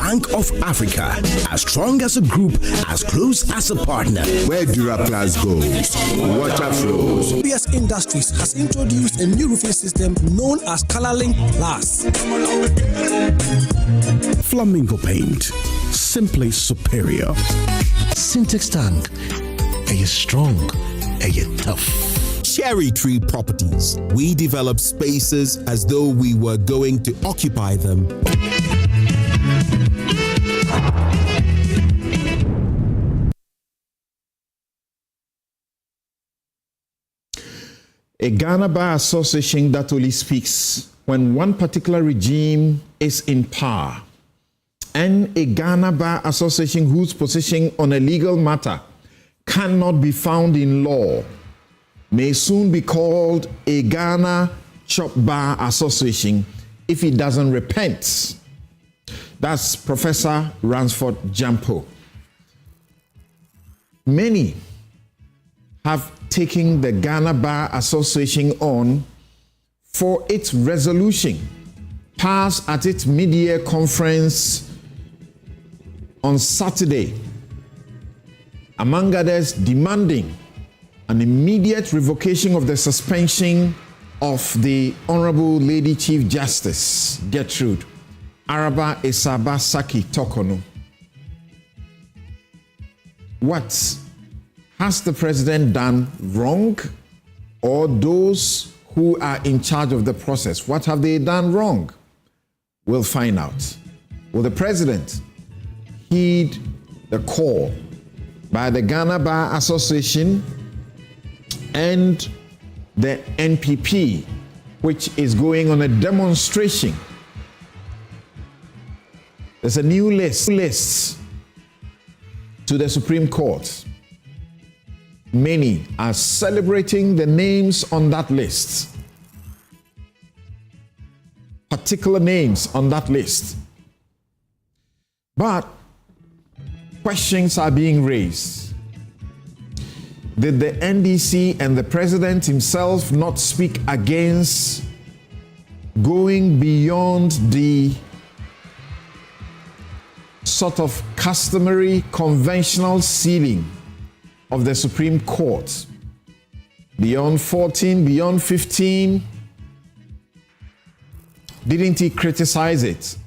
Bank of Africa, as strong as a group, as close as a partner. Where Duraplas goes, water flows. PS Industries has introduced a new roofing system known as ColorLink Plus. Flamingo paint, simply superior. Syntex tank, are you strong? Are you tough? Cherry Tree Properties. We develop spaces as though we were going to occupy them. A Ghana Bar Association that only speaks when one particular regime is in power, and a Ghana Bar Association whose position on a legal matter cannot be found in law may soon be called a Ghana Chop Bar Association if it doesn't repent. That's Professor Ransford Jampo. Many have taken the Ghana Bar Association on for its resolution passed at its mid-year conference on Saturday, among others demanding an immediate revocation of the suspension of the Honorable Lady Chief Justice Gertrude Araba Esaba Saki Tokono. What has the president done wrong, or those who are in charge of the process? What have they done wrong? We'll find out. Will the president heed the call by the Ghana Bar Association and the NPP, which is going on a demonstration? There's a new list to the Supreme Court. Many are celebrating the names on that list, particular names on that list. But questions are being raised. Did the NDC and the president himself not speak against going beyond the sort of customary conventional ceiling of the Supreme Court? Beyond 14, beyond 15, didn't he criticize it?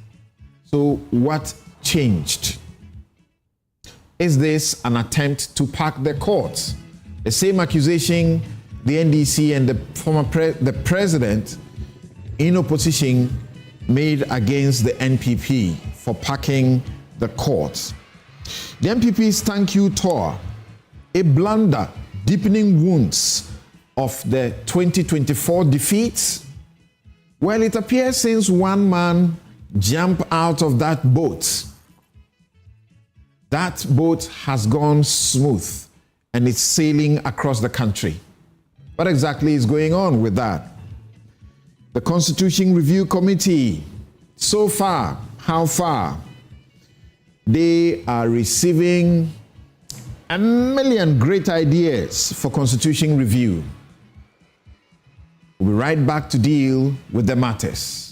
So what changed? Is this an attempt to pack the court? The same accusation the NDC and the former president in opposition made against the NPP for packing the court. The NPP's thank you tour, a blunder, deepening wounds of the 2024 defeat. Well, it appears since one man jumped out of that boat has gone smooth and it's sailing across the country. What exactly is going on with that? The Constitution Review Committee, so far, how far? They are receiving 1 million great ideas for Constitution review. We'll be right back to deal with the matters.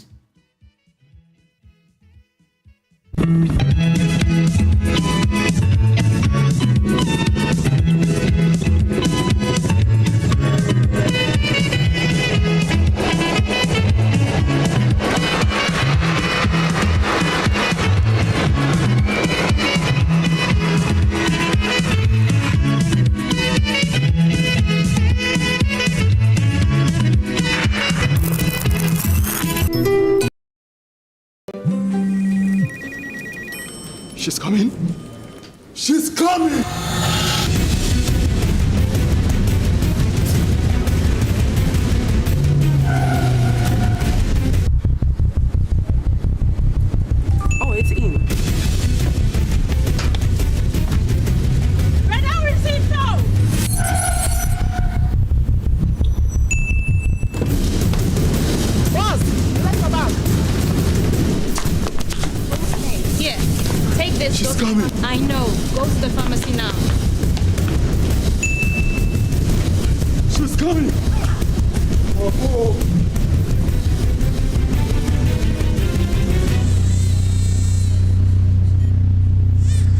She's coming. She's coming. to the pharmacy now. She's coming. Oh.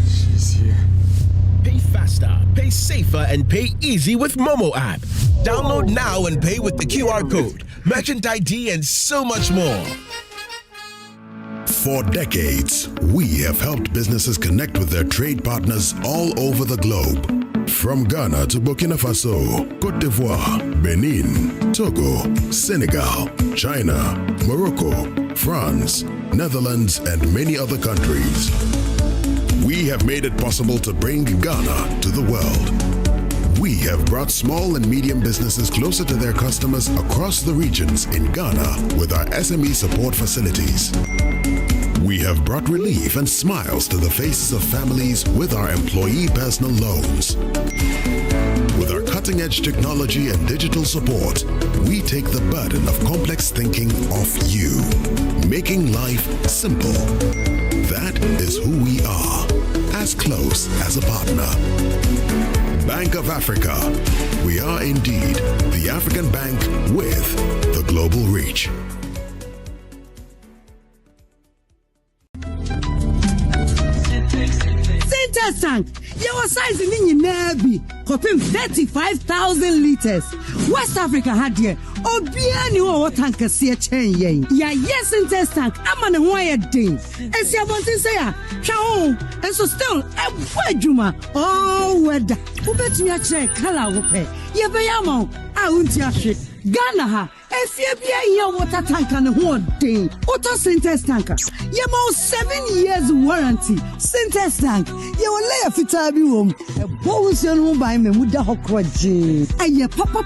She's here. Pay faster, pay safer, and pay easy with Momo app. Download now and pay with the QR code, merchant ID, and so much more. For decades, we have helped businesses connect with their trade partners all over the globe. From Ghana to Burkina Faso, Côte d'Ivoire, Benin, Togo, Senegal, China, Morocco, France, Netherlands, and many other countries. We have made it possible to bring Ghana to the world. We have brought small and medium businesses closer to their customers across the regions in Ghana with our SME support facilities. We have brought relief and smiles to the faces of families with our employee personal loans. With our cutting-edge technology and digital support, we take the burden of complex thinking off you, making life simple. That is who we are, as close as a partner. Bank of Africa. We are indeed the African bank with the global reach. Tank, your size in Nabi, copying 35,000 liters. West Africa had here. Obiani or tank a sea chain. Ya, yes, in test tank. I'm on a wired day. And see, I want to say, Chao, and so still, a wedjuma. Oh, weather. Who bet me a check? Hello, pay. Ye be amo. I won't shit. Ghana ha. If you be a water tank and one day, auto synthesis tanker. You more 7 years warranty. Synthesis tank. You will lay a fitabi room. A bonus you by me with the hokwaji. And your papa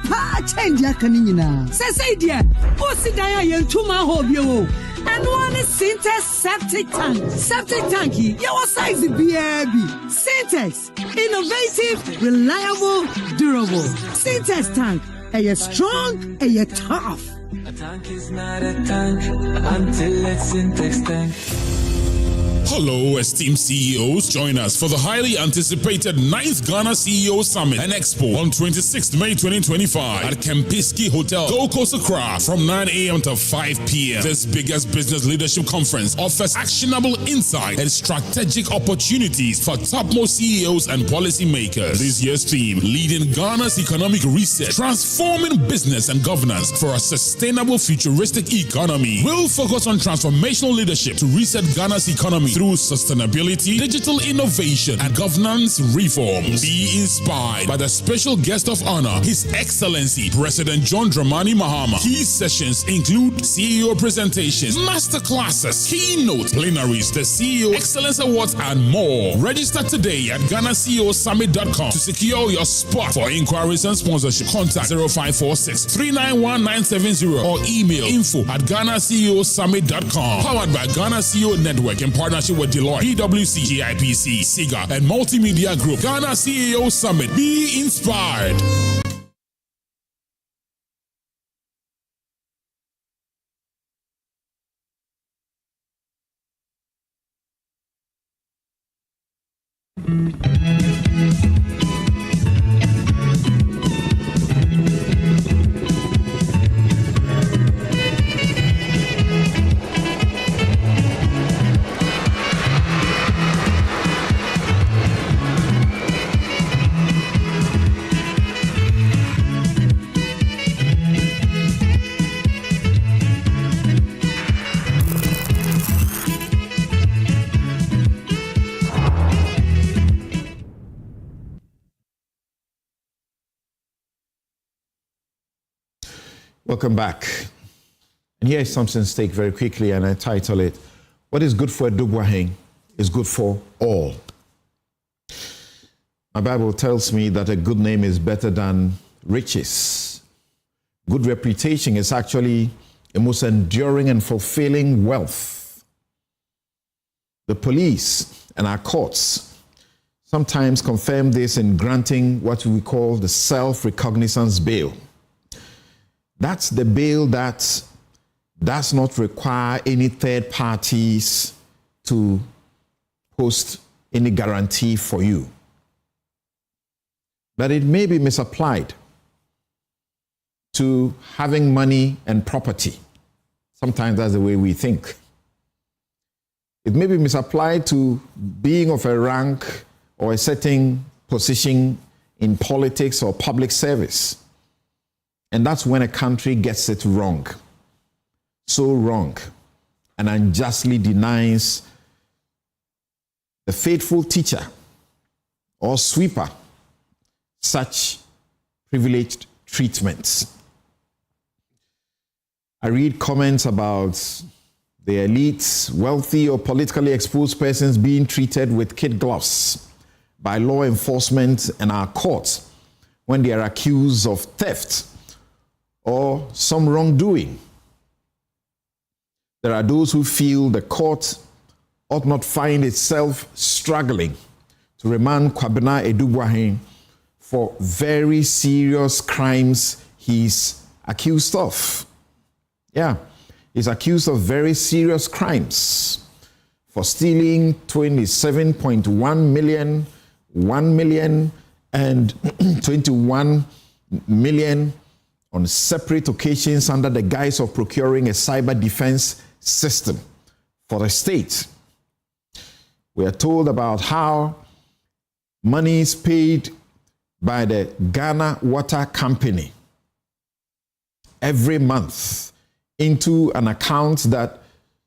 change your canina. Say dear, what's the dia and 2 man hobby? And one is synthesis septic tank. Septic tanky. Your size is BRB. Synthesis. Innovative, reliable, durable. Synthesis tank. Are you strong? Are you tough? A tank is not a tank until it's in text tank. Hello, esteemed CEOs. Join us for the highly anticipated 9th Ghana CEO Summit and Expo on 26th May 2025 at Kempinski Hotel, Gold Coast, Accra from 9 a.m. to 5 p.m. This biggest business leadership conference offers actionable insight and strategic opportunities for topmost CEOs and policymakers. This year's theme, leading Ghana's economic reset, transforming business and governance for a sustainable futuristic economy, will focus on transformational leadership to reset Ghana's economy through sustainability, digital innovation, and governance reforms. Be inspired by the special guest of honor, His Excellency President John Dramani Mahama. Key sessions include CEO presentations, master classes, keynote plenaries, the CEO Excellence Awards, and more. Register today at GhanaCEOSummit.com to secure your spot. For inquiries and sponsorship, contact 0546-391-970 or email info@GhanaCEOSummit.com. Powered by Ghana CEO Network in partnership with Deloitte, PwC, GIPC, SIGA, and Multimedia Group. Ghana CEO Summit. Be inspired. Welcome back. And here is something at stake very quickly, and I title it, What is good for Dugwaheng is good for all. My Bible tells me that a good name is better than riches. Good reputation is actually a most enduring and fulfilling wealth. The police and our courts sometimes confirm this in granting what we call the self-recognizance bail. That's the bail that does not require any third parties to post any guarantee for you. But it may be misapplied to having money and property. Sometimes that's the way we think. It may be misapplied to being of a rank or a certain position in politics or public service. And that's when a country gets it wrong. So wrong. And unjustly denies the faithful teacher or sweeper such privileged treatments. I read comments about the elites, wealthy or politically exposed persons being treated with kid gloves by law enforcement and our courts when they are accused of theft or some wrongdoing. There are those who feel the court ought not find itself struggling to remand Kwabena Edugwahin for very serious crimes he's accused of. Yeah, he's accused of very serious crimes for stealing 27.1 million, 1 million, and 21 million on separate occasions under the guise of procuring a cyber defense system for the state. We are told about how money is paid by the Ghana Water Company every month into an account that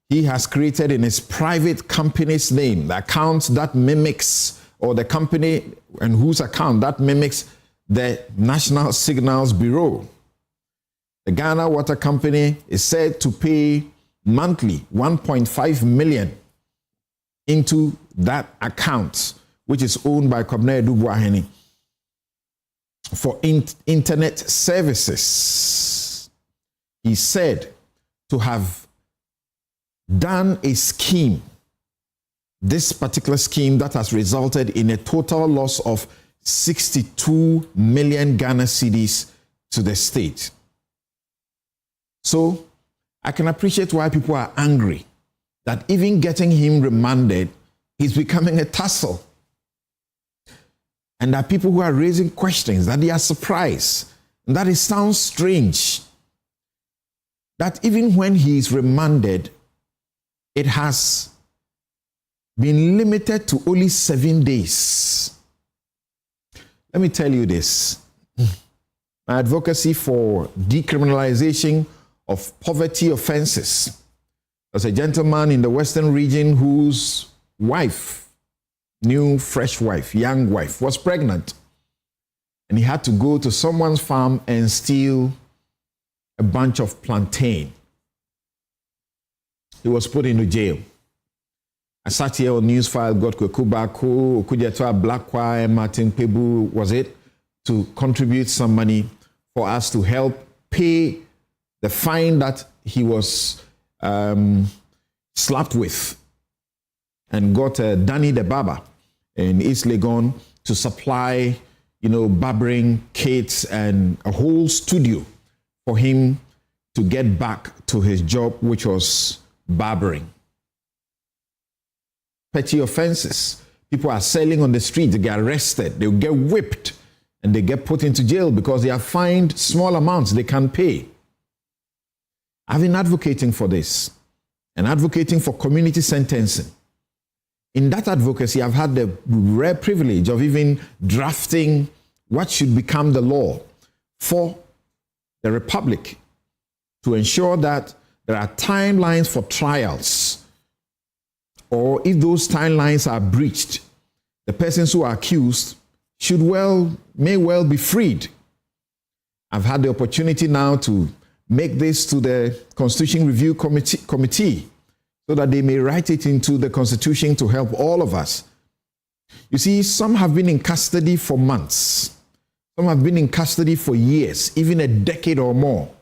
he has created in his private company's name, the account that mimics, or the company and whose account that mimics the National Signals Bureau. The Ghana Water Company is said to pay monthly 1.5 million into that account, which is owned by Kwabena Edugwahin, for internet services. He's said to have done a scheme, this particular scheme that has resulted in a total loss of 62 million Ghana cedis to the state. So I can appreciate why people are angry that even getting him remanded is becoming a tussle. And there are people who are raising questions, that they are surprised, and that it sounds strange that even when he is remanded, it has been limited to only 7 days. Let me tell you this. My advocacy for decriminalization of poverty offenses. There's a gentleman in the Western region whose wife, new fresh wife, young wife, was pregnant. And he had to go to someone's farm and steal a bunch of plantain. He was put into jail. I sat here on Newsfile, got Kwekubako, Okujetua, Blakwa, Martin Pebu, was it, to contribute some money for us to help pay the fine that he was slapped with, and got Danny the Barber in East Legon to supply, barbering kits and a whole studio for him to get back to his job, which was barbering. Petty offenses. People are selling on the street, they get arrested, they get whipped, and they get put into jail because they are fined small amounts they can't pay. I've been advocating for this and advocating for community sentencing. In that advocacy, I've had the rare privilege of even drafting what should become the law for the Republic to ensure that there are timelines for trials, or if those timelines are breached, the persons who are accused may well be freed. I've had the opportunity now to make this to the Constitution Review Committee so that they may write it into the Constitution to help all of us. You see, some have been in custody for months. Some have been in custody for years, even a decade or more.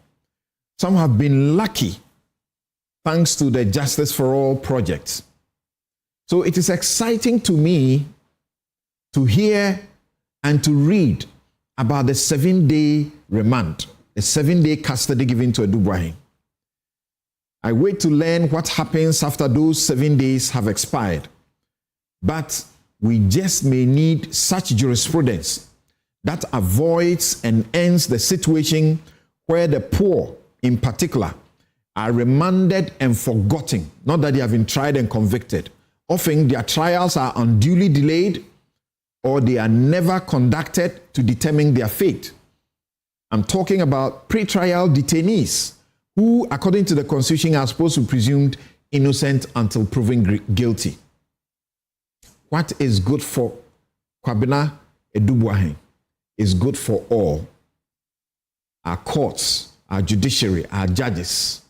Some have been lucky thanks to the Justice for All project. So it is exciting to me to hear and to read about the 7-day remand, the 7-day custody given to Edugwahin. I wait to learn what happens after those 7 days have expired. But we just may need such jurisprudence that avoids and ends the situation where the poor, in particular, are remanded and forgotten, not that they have been tried and convicted. Often their trials are unduly delayed or they are never conducted to determine their fate. I'm talking about pre-trial detainees who, according to the Constitution, are supposed to be presumed innocent until proven guilty. What is good for Kwabena Edubuahen is good for all. Our courts, our judiciary, our judges.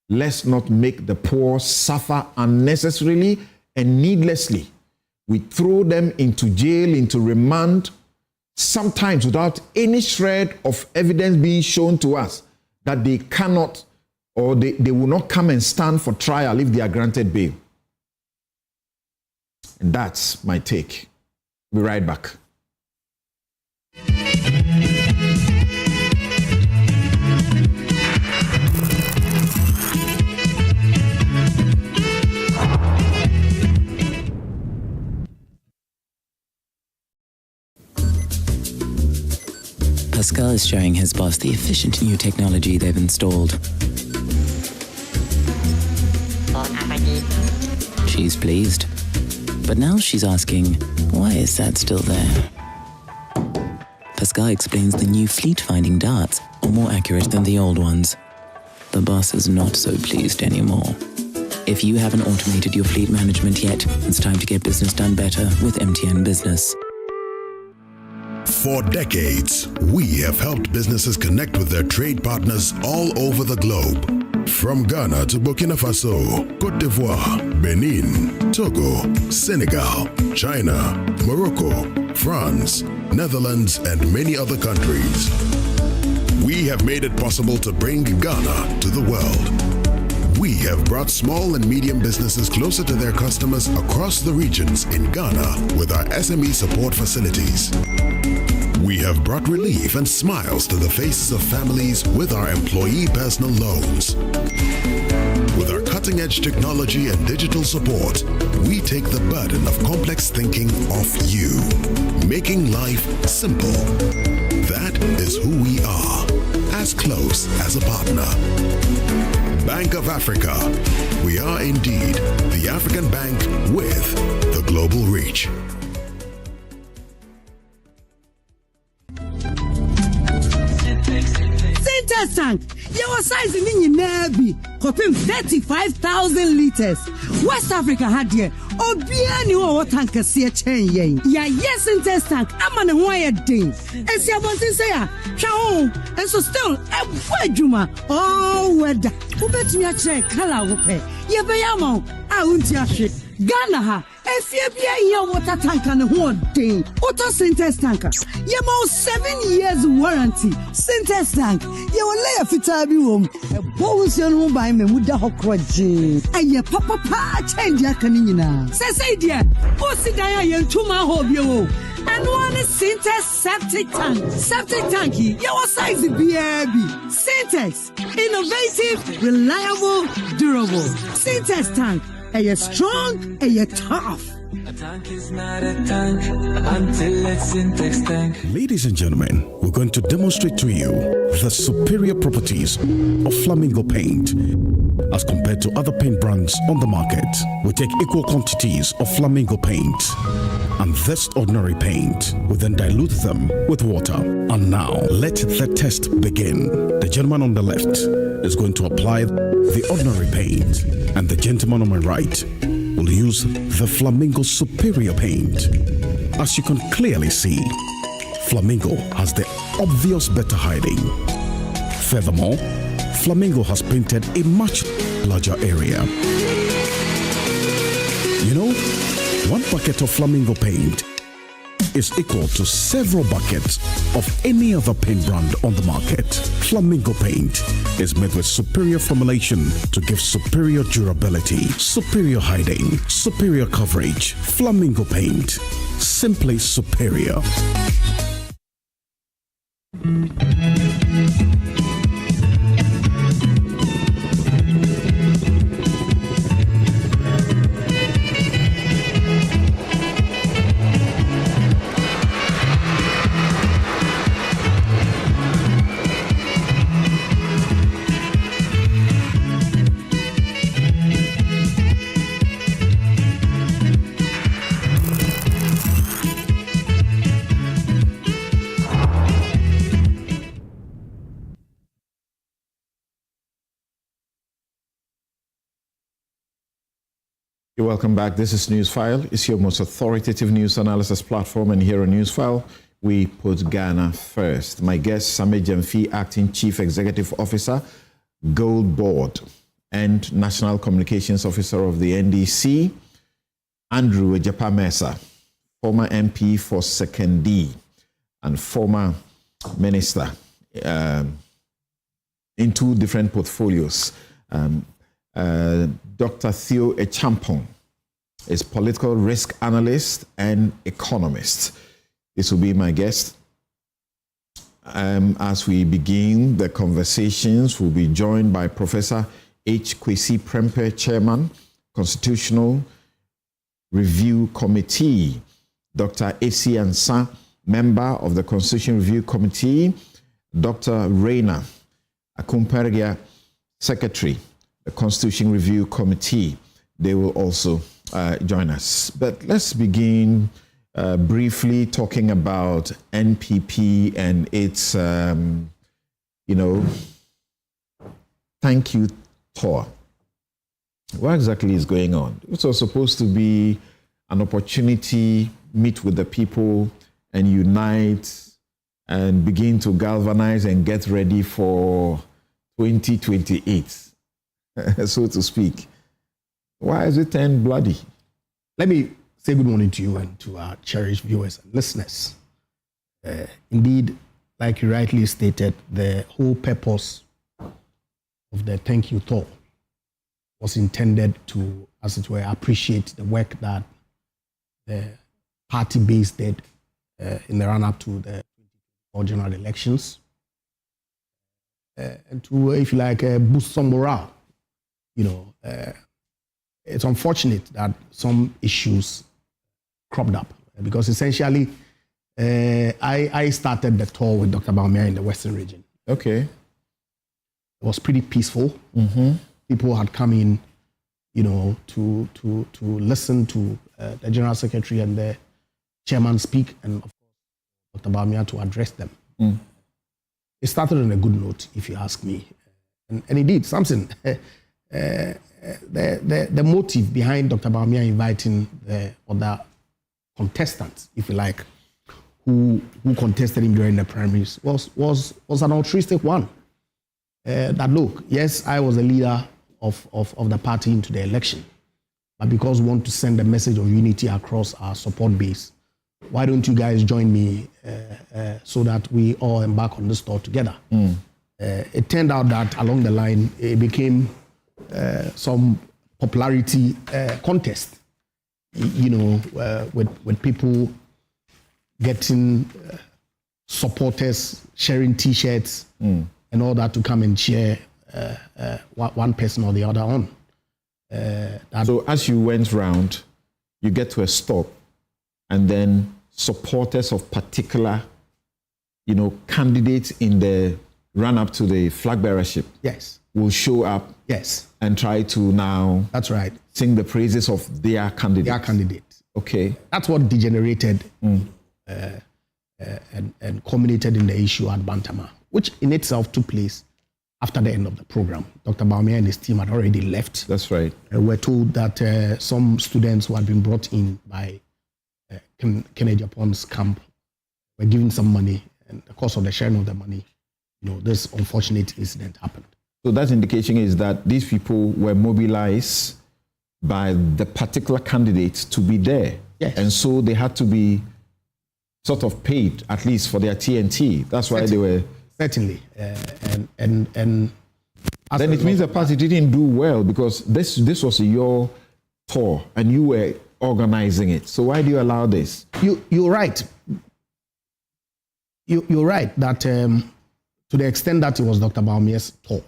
Let's not make the poor suffer unnecessarily and needlessly. We throw them into jail, into remand, sometimes without any shred of evidence being shown to us that they cannot or they will not come and stand for trial if they are granted bail. And that's my take. We'll be right back. Pascal is showing his boss the efficient new technology they've installed. She's pleased. But now she's asking, why is that still there? Pascal explains the new fleet-finding darts are more accurate than the old ones. The boss is not so pleased anymore. If you haven't automated your fleet management yet, it's time to get business done better with MTN Business. For decades, we have helped businesses connect with their trade partners all over the globe. From Ghana to Burkina Faso, Côte d'Ivoire, Benin, Togo, Senegal, China, Morocco, France, Netherlands, and many other countries. We have made it possible to bring Ghana to the world. We have brought small and medium businesses closer to their customers across the regions in Ghana with our SME support facilities. We have brought relief and smiles to the faces of families with our employee personal loans. With our cutting-edge technology and digital support, we take the burden of complex thinking off you, making life simple. That is who we are, as close as a partner. Bank of Africa. We are indeed the African bank with the global reach. Tank, your size in Nabi, copying 35,000 liters. West Africa had here, Obiani or tanker see a chain yen. Ya yes in test tank, I'm on a wired thing. And see about to say, Chao, and so still, a Juma, oh, weather. Who bet me a check, color, whoopee. Yabayamo, I won't yash. Ghana, FBA your water tank and a whole day. Auto Syntex tanker. You more 7 years warranty. Syntex tank. You will lay a fitabi room. A Bowsian room by me with the Hokwaji. And your papa change your canina. Say, dear, what's the dia and 2 ma hob you? And one is Syntex septic tank. Septic tanky. Your size is BRB. Syntex. Innovative, reliable, durable. Syntex tank. Are you strong? Are you tough? A tank is not a tank until it's Syntex tank. Ladies and gentlemen, we're going to demonstrate to you the superior properties of Flamingo paint. As compared to other paint brands on the market, we take equal quantities of Flamingo paint and this ordinary paint. We then dilute them with water. And now, let the test begin. The gentleman on the left is going to apply the ordinary paint, and the gentleman on my right will use the Flamingo Superior paint. As you can clearly see, Flamingo has the obvious better hiding. Furthermore, Flamingo has painted a much larger area. You know, 1 bucket of Flamingo paint is equal to several buckets of any other paint brand on the market. Flamingo paint is made with superior formulation to give superior durability, superior hiding, superior coverage. Flamingo paint, simply superior. You're welcome back. This is Newsfile. It's your most authoritative news analysis platform, and here on Newsfile, we put Ghana first. My guest, Sameh Gyamfi, Acting Chief Executive Officer, Gold Board, and National Communications Officer of the NDC, Andrew Ejapa-Mensah, former MP for Second D and former Minister in two different portfolios. Dr. Theo Echampong is political risk analyst and economist. This will be my guest. As we begin the conversations, we'll be joined by Professor H. Kwesi Prempeh, Chairman, Constitutional Review Committee, Dr. A.C. Ansah, Member of the Constitution Review Committee, Dr. Reina Akumpergia, Secretary, the Constitution Review Committee. They will also join us. But let's begin briefly talking about NPP and its, thank you tour. What exactly is going on? It was supposed to be an opportunity, meet with the people and unite and begin to galvanize and get ready for 2028, so to speak. Why is it turned bloody? Let me say good morning to you and to our cherished viewers and listeners. Indeed, like you rightly stated, the whole purpose of the thank you tour was intended to, as it were, appreciate the work that the party base did in the run-up to the general elections, and to, if you like, boost some morale. It's unfortunate that some issues cropped up because essentially I started the tour with Dr. Bawumia in the Western region. Okay. It was pretty peaceful. Mm-hmm. People had come in, to listen to the General Secretary and the Chairman speak, and of course Dr. Bawumia to address them. Mm. It started on a good note, if you ask me. And indeed, Samson, the motive behind Dr. Bawumia inviting the other contestants, if you like, who contested him during the primaries was an altruistic one. That look, yes, I was a leader of the party into the election, but because we want to send a message of unity across our support base, why don't you guys join me so that we all embark on this tour together? Mm. It turned out that along the line, it became some popularity contest, with people getting supporters, sharing T-shirts and all that to come and cheer one person or the other on. So as you went round, you get to a stop, and then supporters of particular, candidates in the run-up to the flag bearership, yes, will show up, yes, and try to now, that's right, sing the praises of their candidate. Their candidate. Okay, that's what degenerated and culminated in the issue at Bantama, which in itself took place after the end of the program. Dr. Bawumia and his team had already left. That's right. We're told that some students who had been brought in by Kennedy Japan's camp were given some money, and the course of the sharing of the money, this unfortunate incident happened. So that indication is that these people were mobilized by the particular candidates to be there. Yes. And so they had to be sort of paid, at least for their TNT. That's why they were... Certainly. And then it means the party didn't do well, because this was your tour and you were organizing it. So why do you allow this? You're right. You're right that to the extent that it was Dr. Bawumia's tour,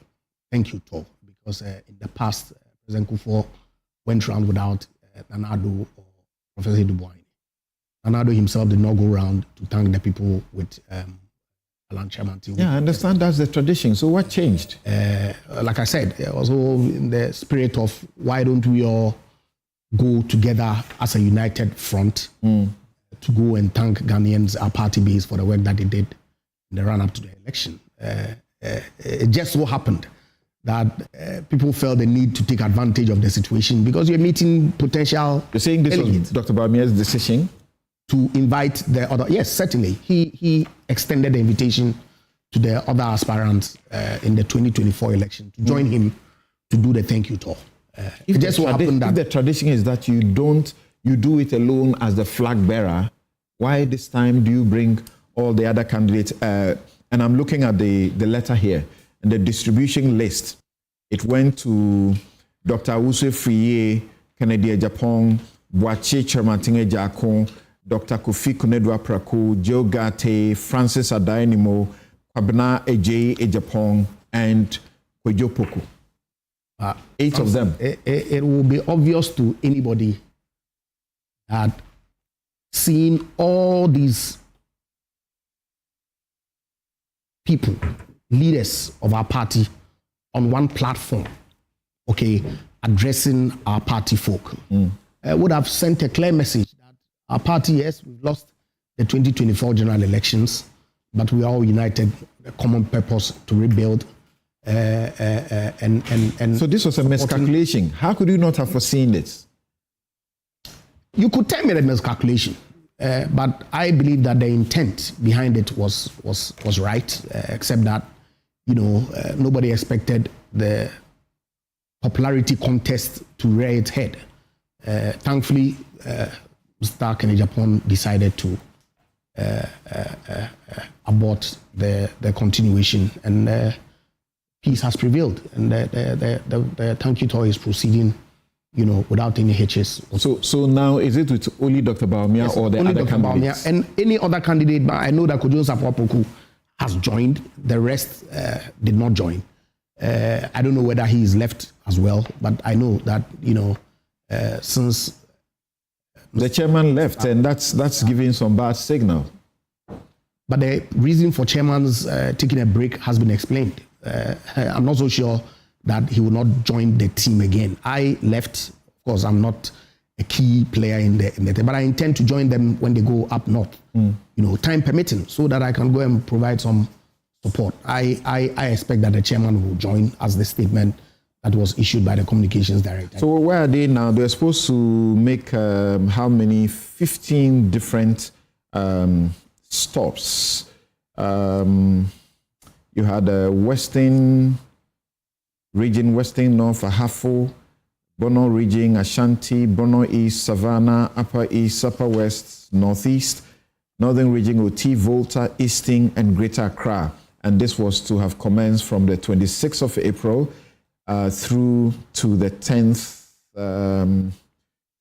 thank you tour, because in the past, President Kufuor went round without Nanado or Professor Dubois. Nanado himself did not go round to thank the people with Alan Chairman. Yeah, I understand that's the tradition. So what changed? Like I said, also in the spirit of why don't we all go together as a united front to go and thank Ghanaians, our party base, for the work that they did in the run-up to the election. It just so happened that people felt the need to take advantage of the situation because you're meeting potential. You're saying this was Dr. Bawumia's decision? To invite the other, yes, certainly. He extended the invitation to the other aspirants in the 2024 election to join him to do the thank you tour. If the tradition is that you do it alone as the flag bearer, why this time do you bring all the other candidates? And I'm looking at the letter here and the distribution list. It went to Dr. Awusu Friye, Kennedy Ejapong, Boache Chermatinge Jakon, Dr. Kofi Konedwa Praku, Joe Gate, Francis Adainimo, Kwabena Eje Ejapong, and Kwejo Poku. 8 of them. It will be obvious to anybody that seeing all these people, leaders of our party, on one platform, okay, addressing our party folk, would have sent a clear message. Our party, yes, we've lost the 2024 general elections, but we are all united, a common purpose to rebuild. And so this was a miscalculation. How could you not have foreseen this? You could tell me that miscalculation, but I believe that the intent behind it was right, except that nobody expected the popularity contest to rear its head. Thankfully, Mr. Kennedy Japan decided to abort the continuation, and peace has prevailed, and the thank you tour is proceeding, without any hitches. So now is it with only Dr. Bawumia, yes, or the other Dr. candidates? Bawumia and any other candidate, but I know that Kojo Sapwapoku has joined. The rest did not join. I don't know whether he is left as well, but I know that since the chairman left, and that's giving some bad signal. But the reason for chairman's taking a break has been explained. I'm not so sure that he will not join the team again. I left. Of course, I'm not a key player in the team, but I intend to join them when they go up north. Time permitting, so that I can go and provide some support. I expect that the chairman will join, as the statement that was issued by the communications director. So where are they now? They're supposed to make how many? 15 different stops. You had a Western region, Western North, Ahafo, Bono region, Ashanti, Bono East, Savannah, Upper East, Upper West, Northeast, Northern region, Oti, Volta, Easting, and Greater Accra. And this was to have commenced from the 26th of April through to the 10th,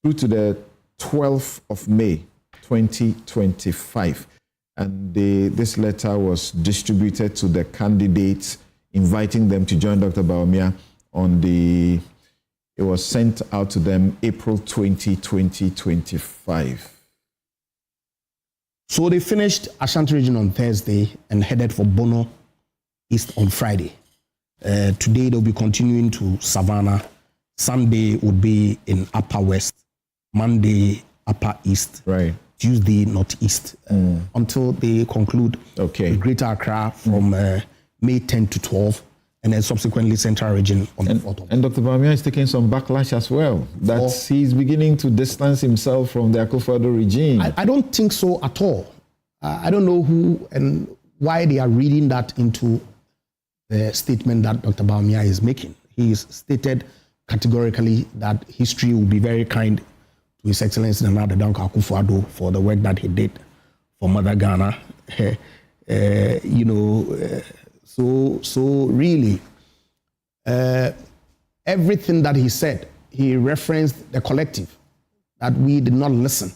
through to the 12th of May, 2025. And this letter was distributed to the candidates, inviting them to join Dr. Bawumia it was sent out to them April 20, 2025. So they finished Ashanti region on Thursday and headed for Bono East on Friday. Today they'll be continuing to Savannah. Sunday would be in Upper West. Monday, Upper East. Right. Tuesday, Northeast. Until they conclude Greater Accra from May 10 to 12. And then subsequently Central Region on the 4th. And Dr. Bawumia is taking some backlash as well. That he's beginning to distance himself from the Akufo-Addo regime. I don't think so at all. I don't know who and why they are reading that into the statement that Dr. Bawumia is making. He's stated categorically that history will be very kind to His Excellency Nana Addo Dankwa Akufo-Addo for the work that he did for Mother Ghana. So really, everything that he said, he referenced the collective, that we did not listen.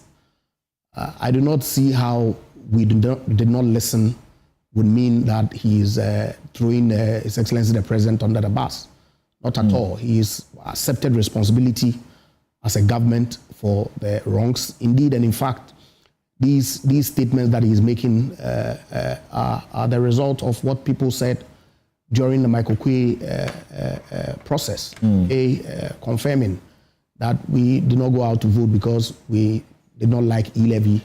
I do not see how we did not listen would mean that he is throwing His Excellency the President under the bus. Not at all. He has accepted responsibility as a government for the wrongs. Indeed, and in fact, these statements that he's making are the result of what people said during the Michael Kwe process, confirming that we did not go out to vote because we did not like e-levy.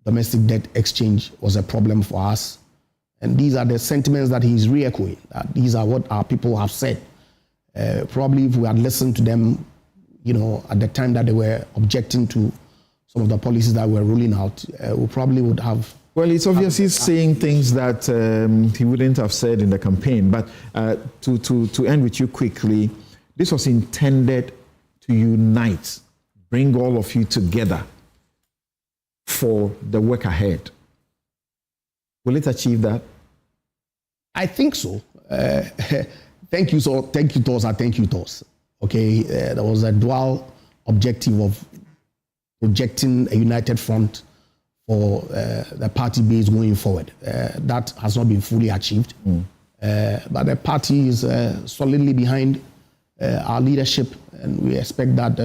Domestic debt exchange was a problem for us. And these are the sentiments that he's re-echoing. These are what our people have said. Probably if we had listened to them, at the time that they were objecting to some of the policies that were rolling out, we probably would have. Well, it's obviously saying things that he wouldn't have said in the campaign. But to end with you quickly, this was intended to unite, bring all of you together for the work ahead. Will it achieve that? I think so. Thank you, Toss. Okay, there was a dual objective of projecting a united front for the party base going forward. That has not been fully achieved. But the party is solidly behind our leadership, and we expect that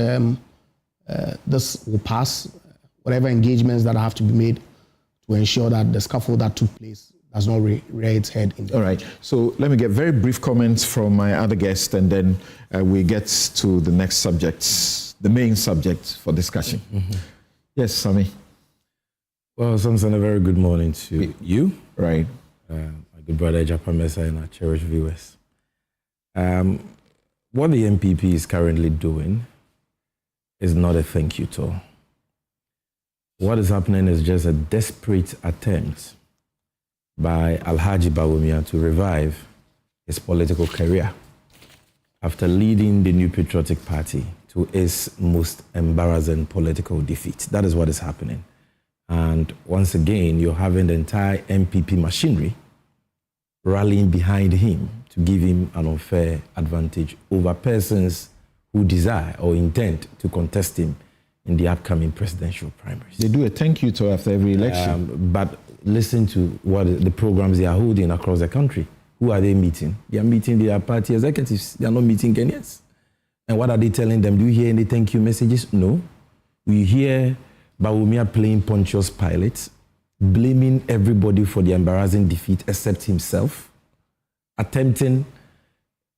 this will pass. Whatever engagements that have to be made to ensure that the scaffold that took place does not rear its head. All right. So let me get very brief comments from my other guest, and then we get to the next subjects, the main subject for discussion. Yes, Sami. Well, Samson, a very good morning to you. Right. My good brother, Japa Mesa, and our cherished viewers. What the MPP is currently doing is not a thank you tour. What is happening is just a desperate attempt by Alhaji Bawumia to revive his political career after leading the New Patriotic Party to its most embarrassing political defeat. That is what is happening. And once again, you're having the entire MPP machinery rallying behind him to give him an unfair advantage over persons who desire or intend to contest him in the upcoming presidential primaries. They do a thank you tour after every election. But listen to what the programs they are holding across the country. Who are they meeting? They are meeting their party executives. They are not meeting Kenyans. And what are they telling them? Do you hear any thank you messages? No. We hear Bawumia playing Pontius Pilate, blaming everybody for the embarrassing defeat except himself, attempting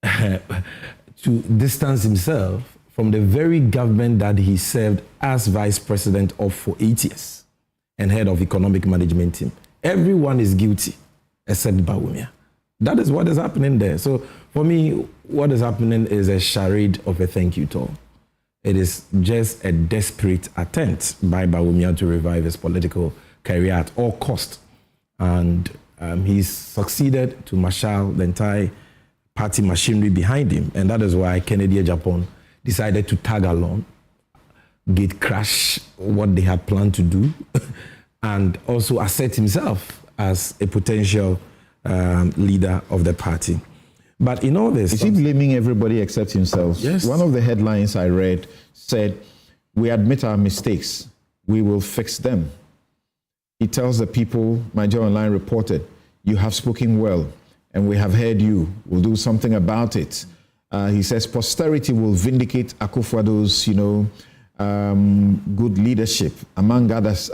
to distance himself from the very government that he served as vice president of for 8 years and head of economic management team. Everyone is guilty except Bawumia. That is what is happening there. So for me, what is happening is a charade of a thank you tour. It is just a desperate attempt by Bawumia to revive his political career at all cost. And he's succeeded to marshal the entire party machinery behind him. And that is why Kennedy Japan decided to tag along, gate crash what they had planned to do, and also assert himself as a potential leader of the party. But in all this... Is he blaming everybody except himself? Yes. One of the headlines I read said, "We admit our mistakes. We will fix them." He tells the people, my Joy Online reported, "You have spoken well, and we have heard you. We'll do something about it." He says posterity will vindicate Akufo-Addo's, good leadership, among others,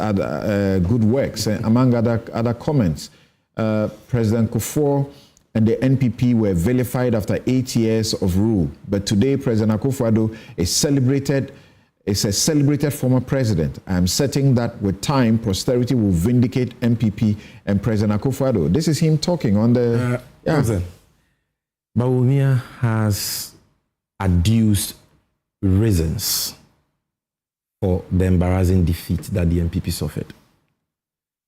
good works, among other comments. President Kufuor and the NPP were vilified after 8 years of rule. But today, President Akufo-Addo is a celebrated former president. I am certain that with time, posterity will vindicate NPP and President Akufo-Addo. This is him talking on the... Bawumia has adduced reasons for the embarrassing defeat that the MPP suffered,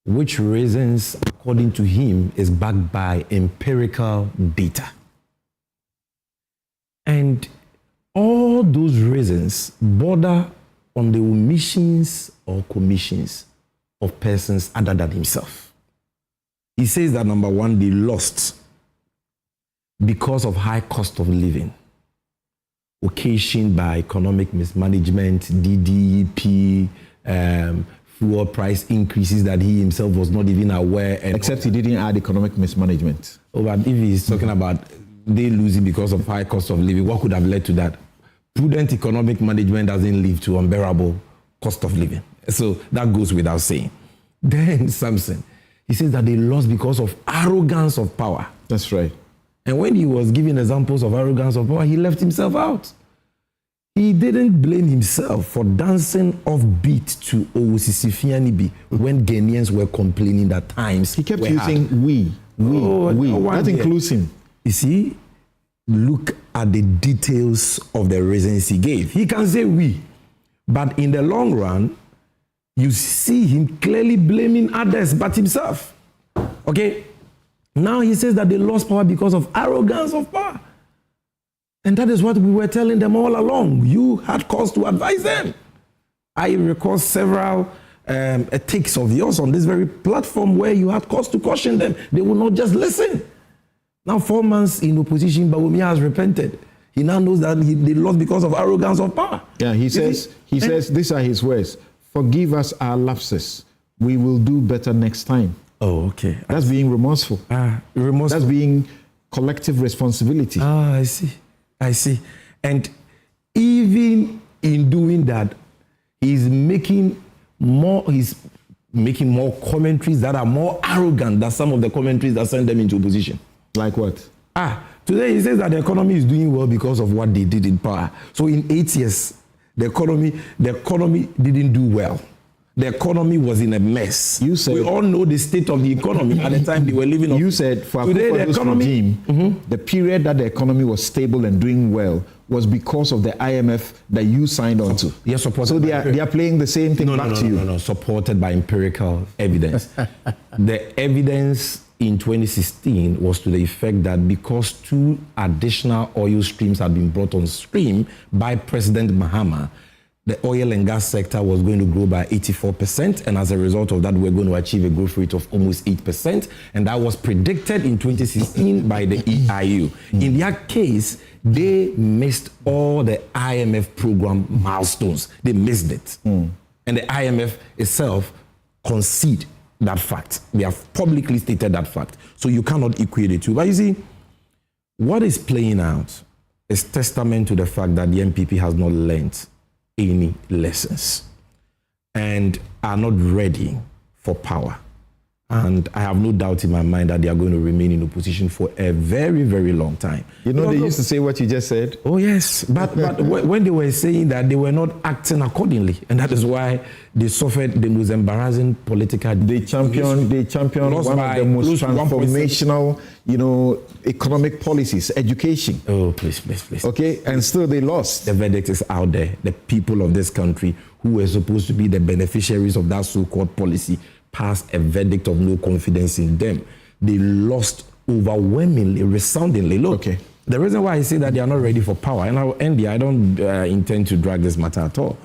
which reasons, according to him, is backed by empirical data. And all those reasons border on the omissions or commissions of persons other than himself. He says that, number one, they lost because of high cost of living, occasioned by economic mismanagement, DDP, fuel price increases that he himself was not even aware. Except he didn't add economic mismanagement. Oh, but if he's talking about they losing because of high cost of living, what could have led to that? Prudent economic management doesn't lead to unbearable cost of living. So that goes without saying. Then Samson, he says that they lost because of arrogance of power. That's right. And when he was giving examples of arrogance of power, he left himself out. He didn't blame himself for dancing off beat to Owosisi Fianibi when Ghanaians were complaining that times he kept using hard. We. That includes him. You see, look at the details of the reasons he gave. He can say we, but in the long run, you see him clearly blaming others but himself. Okay? Now he says that they lost power because of arrogance of power. And that is what we were telling them all along. You had cause to advise them. I recall several takes of yours on this very platform where you had cause to caution them. They will not just listen. Now 4 months in opposition, Bawumia has repented. He now knows that they lost because of arrogance of power. Yeah, he says, these are his words. Forgive us our lapses. We will do better next time. Oh, okay. That's being remorseful. Remorseful. That's being collective responsibility. I see. And even in doing that, he's making more commentaries that are more arrogant than some of the commentaries that send them into opposition. Like what? Today he says that the economy is doing well because of what they did in power. So in 8 years, the economy didn't do well. The economy was in a mess. You said, we all know the state of the economy at the time they were living. You said for today the economy, the period that the economy was stable and doing well was because of the IMF that you signed on to. Yes, supported. So they are playing the same thing back to you. No, supported by empirical evidence. The evidence in 2016 was to the effect that because 2 additional oil streams had been brought on stream by President Mahama, the oil and gas sector was going to grow by 84%, and as a result of that, we're going to achieve a growth rate of almost 8%, and that was predicted in 2016 by the EIU. In their case, they missed all the IMF program milestones. They missed it. And the IMF itself conceded that fact. They have publicly stated that fact. So you cannot equate the two. But you see, what is playing out is testament to the fact that the MPP has not learned any lessons and are not ready for power. And I have no doubt in my mind that they are going to remain in opposition for a very, very long time. You know, they used to say what you just said. Oh, yes. But when they were saying that, they were not acting accordingly. And that is why they suffered the most embarrassing political... They championed one of the most transformational, economic policies, education. Oh, please. Okay, and still they lost. The verdict is out there. The people of this country who were supposed to be the beneficiaries of that so-called policy passed a verdict of no confidence in them. They lost overwhelmingly, resoundingly. Look, the reason why I say that they are not ready for power, and I'll end here, I don't intend to drag this matter at all,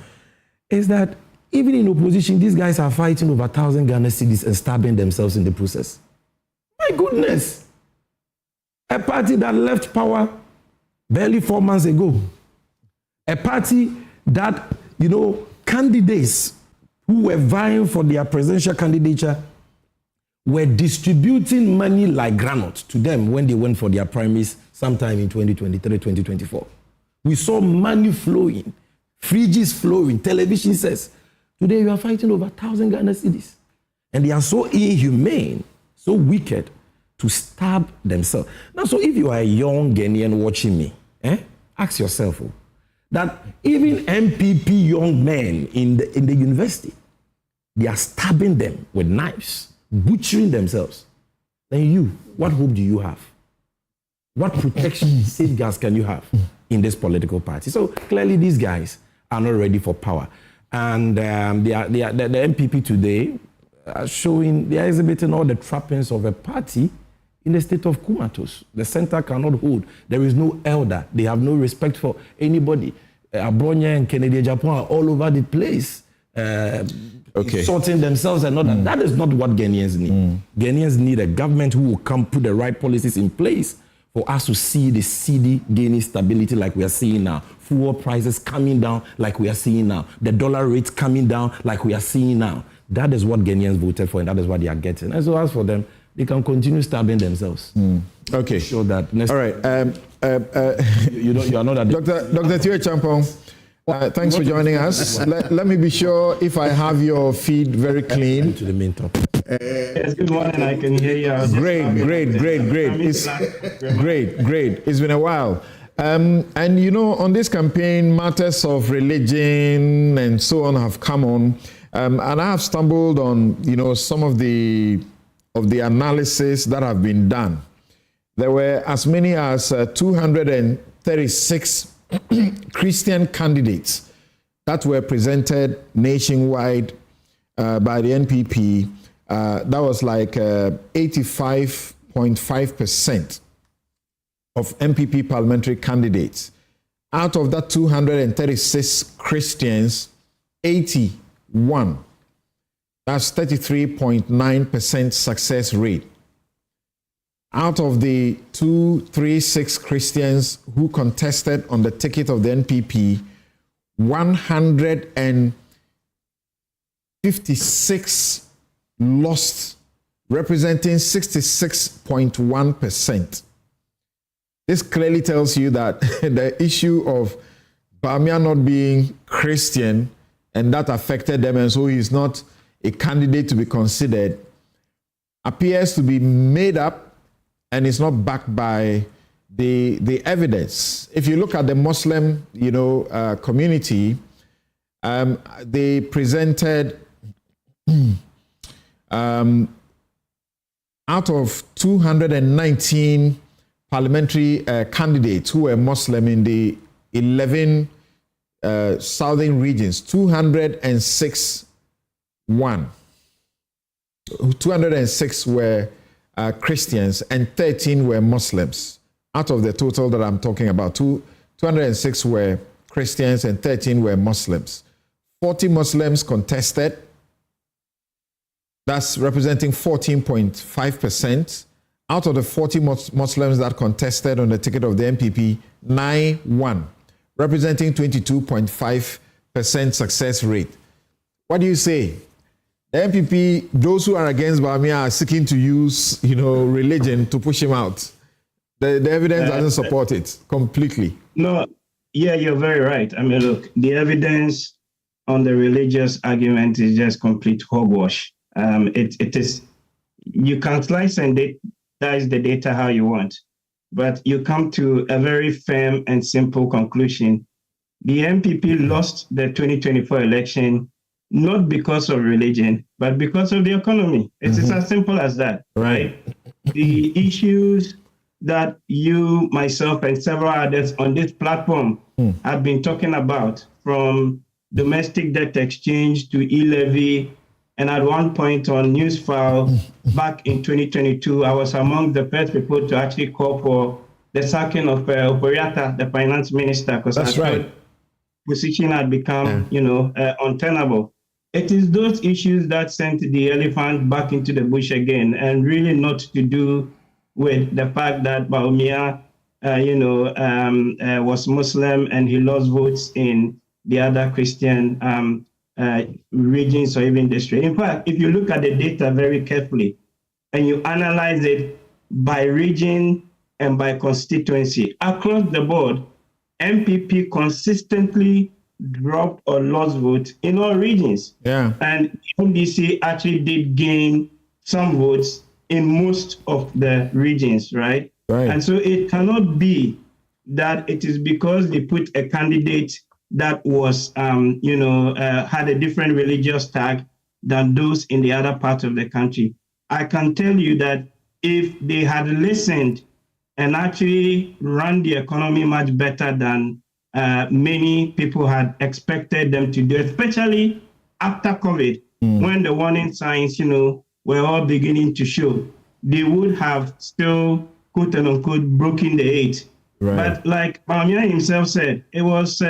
is that even in opposition, these guys are fighting over 1,000 Ghana cedis and stabbing themselves in the process. My goodness. A party that left power barely 4 months ago. A party that, candidates who were vying for their presidential candidature were distributing money like granite to them when they went for their primaries sometime in 2023, 2024. We saw money flowing, fridges flowing, television sets. Today you are fighting over 1,000 Ghana cedis. And they are so inhumane, so wicked to stab themselves. Now, so if you are a young Ghanaian watching me, ask yourself, that even MPP young men in the university, they are stabbing them with knives, butchering themselves. Then you, what hope do you have? What protection, safeguards can you have in this political party? So clearly these guys are not ready for power. And the MPP today are exhibiting all the trappings of a party in the state of comatose. The center cannot hold. There is no elder. They have no respect for anybody. Abronya and Kennedy Japan are all over the place, sorting themselves and all that. That is not what Ghanaians need. Ghanaians need a government who will come put the right policies in place for us to see the cedi gaining stability like we are seeing now. Fuel prices coming down like we are seeing now. The dollar rates coming down like we are seeing now. That is what Ghanaians voted for, and that is what they are getting. And so as for them, they can continue stabbing themselves. Okay. Show that. All right. You are not at Dr. Tue Champong, thanks for joining us. Let me be sure if I have your feed very clean. To the main topic. Yes, good morning. I can hear you. Great. It's great. It's been a while. And on this campaign, matters of religion and so on have come on. And I have stumbled on, some of the of the analysis that have been done, there were as many as 236 Christian candidates that were presented nationwide by the NPP. That was like 85.5% of MPP parliamentary candidates. Out of that 236 Christians, 81, that's 33.9% success rate. Out of the 236 Christians who contested on the ticket of the NPP, 156 lost, representing 66.1%. This clearly tells you that the issue of Bawumia not being Christian and that affected them, and so he's not a candidate to be considered, appears to be made up and is not backed by the evidence. If you look at the Muslim, community, they presented out of 219 parliamentary candidates who were Muslim in the 11 southern regions, 206 were Christians and 13 were Muslims. Out of the total that I'm talking about, 206 were Christians and 13 were Muslims. 40 Muslims contested. That's representing 14.5%. Out of the 40 Muslims that contested on the ticket of the NPP, 9 won, representing 22.5% success rate. What do you say? The NPP, those who are against Bawumia are seeking to use, religion to push him out. The evidence doesn't support it completely. No, yeah, you're very right. I mean, look, the evidence on the religious argument is just complete hogwash. It is, you can slice and dice the data how you want, but you come to a very firm and simple conclusion. The NPP lost the 2024 election not because of religion, but because of the economy. It's as simple as that, right? The issues that you, myself, and several others on this platform have been talking about, from domestic debt exchange to e-levy, and at one point on Newsfile back in 2022, I was among the first people to actually call for the sacking of OFORI-ATTA, the finance minister, because that's right. Position had become, untenable. It is those issues that sent the elephant back into the bush again, and really not to do with the fact that Bawumia, was Muslim and he lost votes in the other Christian regions or even districts. In fact, if you look at the data very carefully and you analyze it by region and by constituency, across the board, MPP consistently dropped or lost votes in all regions. Yeah. And MDC actually did gain some votes in most of the regions, right? And so it cannot be that it is because they put a candidate that was, had a different religious tag than those in the other part of the country. I can tell you that if they had listened and actually run the economy much better than many people had expected them to do, especially after COVID, when the warning signs, were all beginning to show, they would have still, quote unquote, broken the 8. But like Bawumia himself said, it was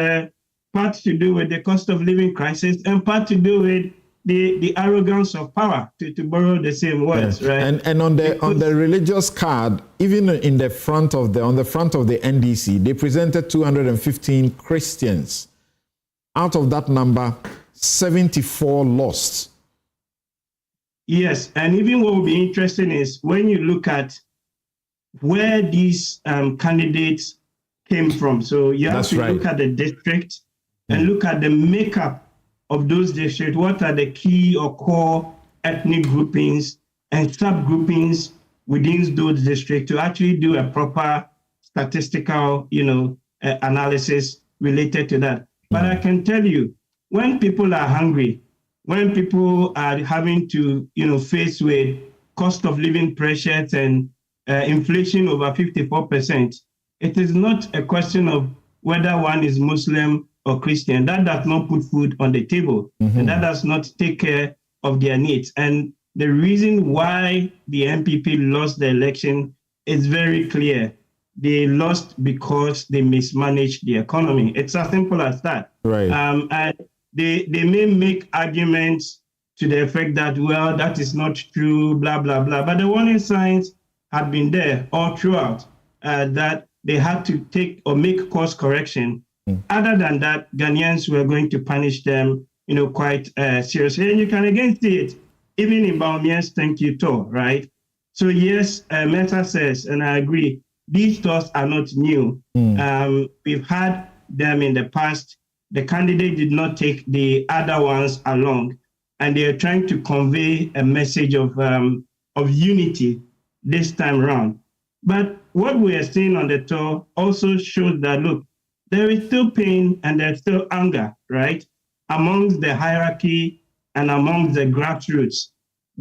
part to do with the cost of living crisis and part to do with the arrogance of power, to borrow the same words, right? And on the religious card, even on the front of the NDC, they presented 215 Christians. Out of that number, 74 lost. Yes, and even what will be interesting is when you look at where these candidates came from. So you have to look at the district and look at the makeup of those districts. What are the key or core ethnic groupings and subgroupings within those districts to actually do a proper statistical, analysis related to that. But I can tell you, when people are hungry, when people are having to, face with cost of living pressures and inflation over 54%, it is not a question of whether one is Muslim or Christian. That does not put food on the table, and that does not take care of their needs. And the reason why the MPP lost the election is very clear. They lost because they mismanaged the economy. It's as simple as that. Right. And they may make arguments to the effect that, well, that is not true, blah, blah, blah. But the warning signs have been there all throughout, that they had to take or make course correction. Other than that, Ghanaians were going to punish them, quite seriously. And you can again see it, even in Bawumia's thank you tour, right? So yes, Meta says, and I agree, these tours are not new. We've had them in the past. The candidate did not take the other ones along, and they are trying to convey a message of unity this time around. But what we are seeing on the tour also shows that, look, there is still pain and there's still anger, right, amongst the hierarchy and amongst the grassroots,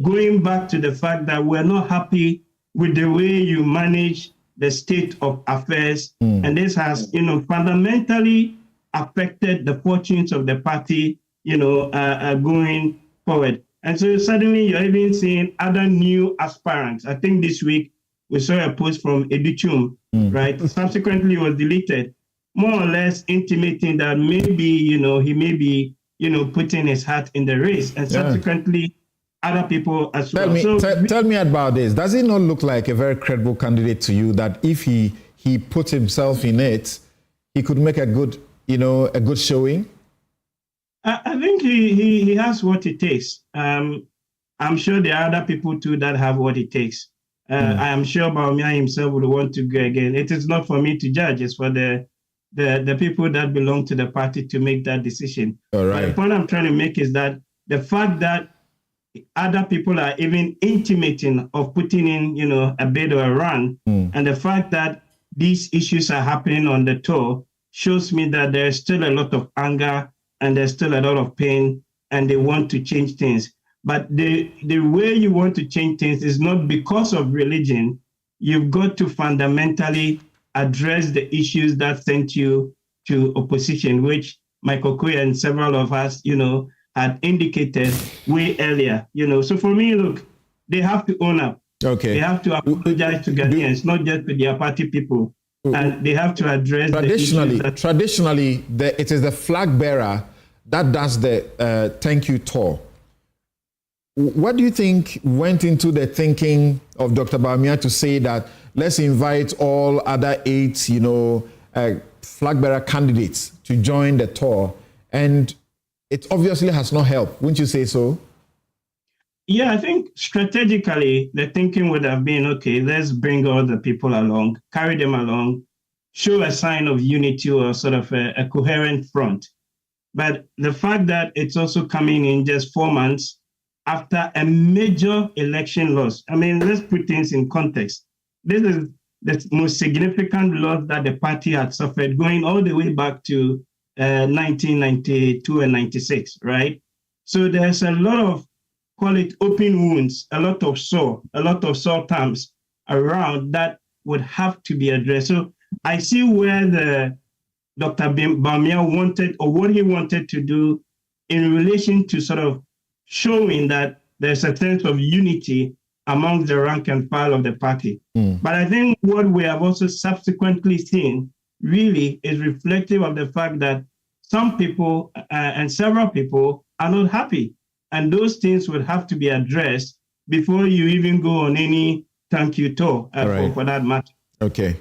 going back to the fact that we're not happy with the way you manage the state of affairs. And this has, fundamentally affected the fortunes of the party, going forward. And so suddenly you're even seeing other new aspirants. I think this week we saw a post from Educhum, right? Subsequently it was deleted, more or less intimating that maybe, he may be, putting his hat in the race, and subsequently other people as well. Tell me about this. Does it not look like a very credible candidate to you that if he put himself in it, he could make a good showing? I think he has what it takes. I'm sure there are other people too that have what it takes. I am sure Bawumia himself would want to go again. It is not for me to judge. It's for the people that belong to the party to make that decision. All right. But the point I'm trying to make is that the fact that other people are even intimating of putting in, a bid or a run, and the fact that these issues are happening on the tour shows me that there's still a lot of anger and there's still a lot of pain, and they want to change things. But the way you want to change things is not because of religion. You've got to fundamentally address the issues that sent you to opposition, which Michael Kwe and several of us, had indicated way earlier. So for me, look, they have to own up. Okay. They have to apologize to Ghanaians, not just to their party people. And they have to address Traditionally, it is the flag bearer that does the thank you tour. What do you think went into the thinking of Dr. Bawumia to say that let's invite all other 8, flag bearer candidates to join the tour? And it obviously has not helped. Wouldn't you say so? Yeah, I think strategically, the thinking would have been, okay, let's bring all the people along, carry them along, show a sign of unity or sort of a coherent front. But the fact that it's also coming in just 4 months after a major election loss. I mean, let's put things in context. This is the most significant loss that the party had suffered going all the way back to 1992 and 96, right? So there's a lot of, call it open wounds, a lot of sore terms around that would have to be addressed. So I see where the Dr. Bawumia wanted, or what he wanted to do in relation to sort of showing that there's a sense of unity among the rank and file of the party. But I think what we have also subsequently seen really is reflective of the fact that some people and several people are not happy. And those things would have to be addressed before you even go on any thank you tour for that matter. Okay.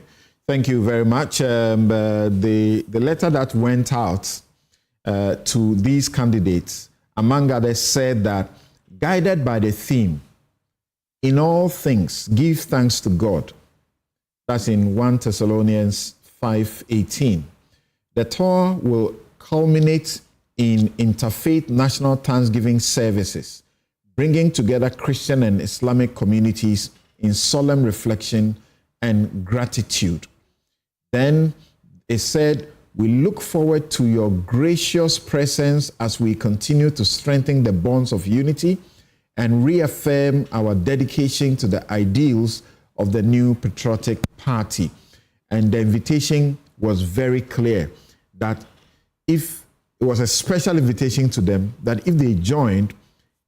Thank you very much. The letter that went out to these candidates, among others, said that guided by the theme, in all things, give thanks to God. That's in 1 Thessalonians 5:18. The tour will culminate in interfaith national Thanksgiving services, bringing together Christian and Islamic communities in solemn reflection and gratitude. Then it said, we look forward to your gracious presence as we continue to strengthen the bonds of unity and reaffirm our dedication to the ideals of the new patriotic party. And the invitation was very clear that if it was a special invitation to them, that if they joined,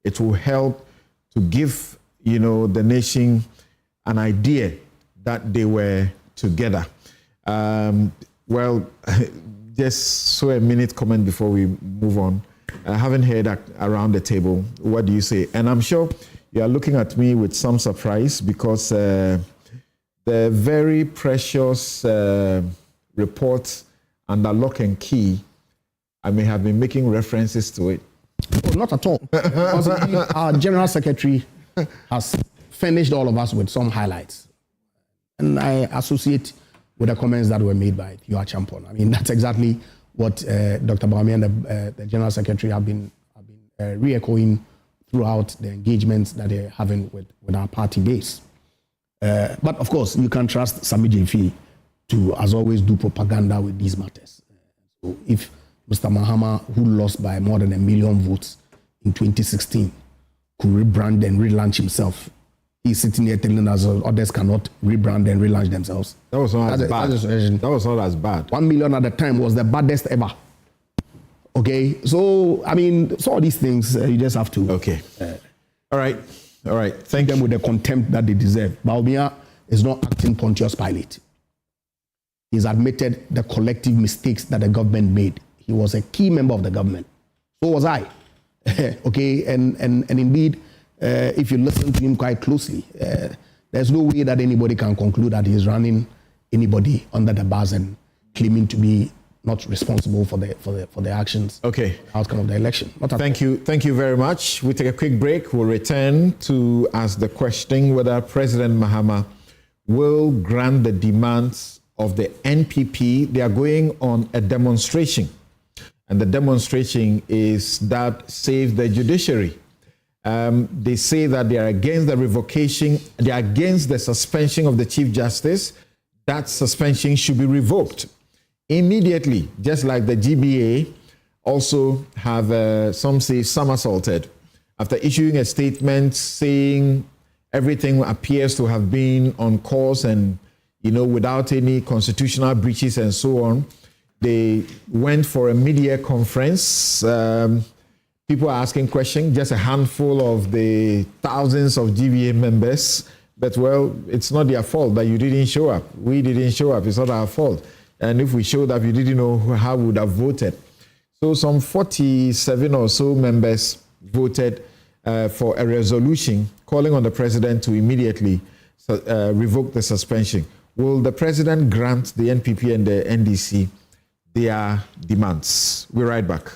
it will help to give, the nation an idea that they were together. Well, just so a minute comment before we move on. I haven't heard that around the table. What do you say? And I'm sure you are looking at me with some surprise because the very precious report under lock and key, I may have been making references to it. Oh, not at all. Our General Secretary has furnished all of us with some highlights. And I associate with the comments that were made by your champion. I mean, that's exactly what Dr. Bawumia and the General Secretary have been re-echoing throughout the engagements that they're having with our party base. But of course, you can trust Sami Jefi to, as always, do propaganda with these matters. So if Mr. Mahama, who lost by more than 1 million votes in 2016, could rebrand and relaunch himself, he's sitting here telling us others cannot rebrand and relaunch themselves. That was not as bad. That was not as bad. 1 million at the time was the baddest ever. Okay, so I mean, so all these things you just have to. Okay. All right. Thank them with the contempt that they deserve. Bawumia is not acting Pontius Pilate. He's admitted the collective mistakes that the government made. He was a key member of the government. So was I. Okay, and indeed, if you listen to him quite closely, there's no way that anybody can conclude that he's running anybody under the bus and claiming to be not responsible for the actions. Okay. Outcome of the election. Thank you very much. We take a quick break. We'll return to ask the question whether President Mahama will grant the demands of the NPP. They are going on a demonstration, and the demonstration is that save the judiciary. They say that they are against the revocation, they are against the suspension of the Chief Justice. That suspension should be revoked immediately, just like the GBA also have, some say, somersaulted after issuing a statement saying everything appears to have been on course and, without any constitutional breaches and so on. They went for a media conference. People are asking questions, just a handful of the thousands of GBA members. But, well, it's not their fault that you didn't show up. We didn't show up. It's not our fault. And if we showed up, you didn't know how we would have voted. So some 47 or so members voted for a resolution calling on the president to immediately revoke the suspension. Will the president grant the NPP and the NDC their demands? We're right back.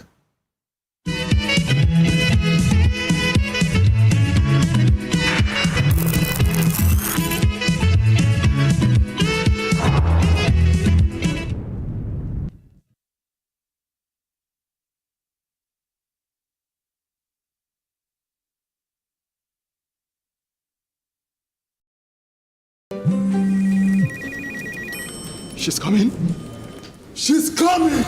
She's coming. She's coming!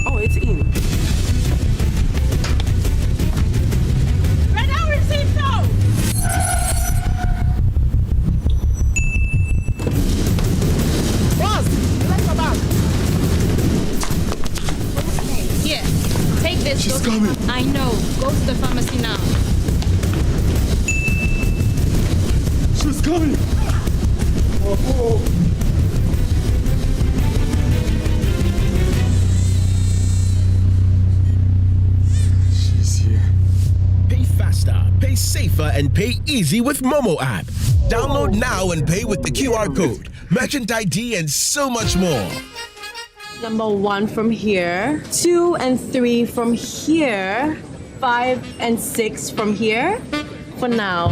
Oh, it's in. She's coming. I know. Go to the pharmacy now. She's coming. Oh. She's here. Pay faster, pay safer, and pay easy with Momo app. Download now and pay with the QR code, merchant ID, and so much more. Number 1 from here, 2 and 3 from here, 5 and 6 from here. For now.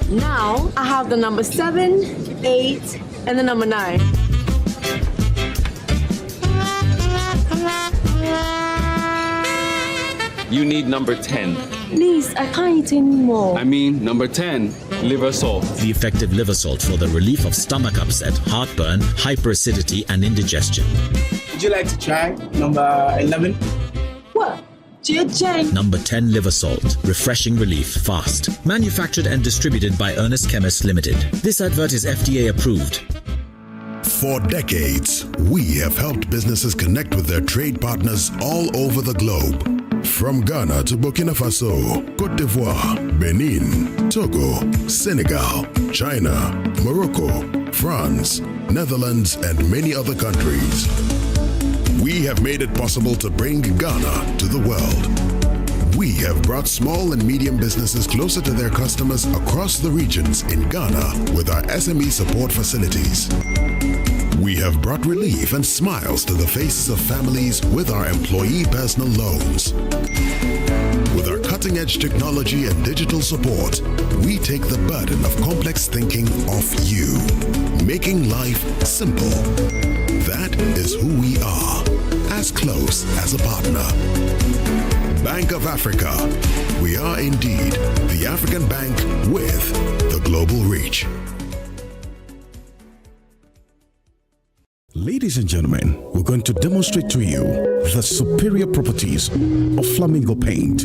Now I have the number 7, 8, and the number 9. You need number 10. Please, I can't eat anymore. I mean, number 10, liver salt. The effective liver salt for the relief of stomach upset, heartburn, hyperacidity, and indigestion. Would you like to try number 11? What? JJ. Number 10 liver salt. Refreshing relief fast. Manufactured and distributed by Ernest Chemists Limited. This advert is FDA approved. For decades, we have helped businesses connect with their trade partners all over the globe. From Ghana to Burkina Faso, Côte d'Ivoire, Benin, Togo, Senegal, China, Morocco, France, Netherlands, and many other countries. We have made it possible to bring Ghana to the world. We have brought small and medium businesses closer to their customers across the regions in Ghana with our SME support facilities. We have brought relief and smiles to the faces of families with our employee personal loans. With our cutting-edge technology and digital support, we take the burden of complex thinking off you, making life simple. That is who we are, as close as a partner. Bank of Africa. We are indeed the African bank with the global reach. Ladies and gentlemen, we're going to demonstrate to you the superior properties of Flamingo paint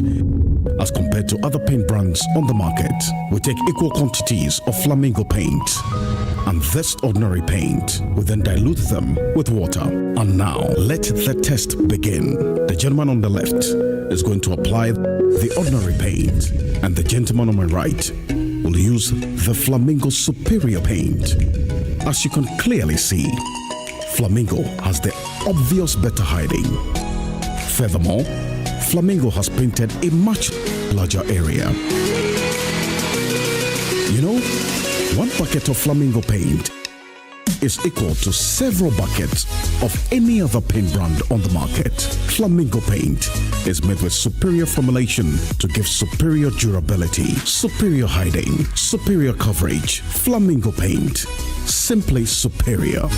as compared to other paint brands on the market. We take equal quantities of Flamingo paint and this ordinary paint. We then dilute them with water. And now, let the test begin. The gentleman on the left is going to apply the ordinary paint, and the gentleman on my right will use the Flamingo superior paint. As you can clearly see, Flamingo has the obvious better hiding. Furthermore, Flamingo has painted a much larger area. You know, one bucket of Flamingo paint is equal to several buckets of any other paint brand on the market. Flamingo paint is made with superior formulation to give superior durability, superior hiding, superior coverage. Flamingo paint, simply superior.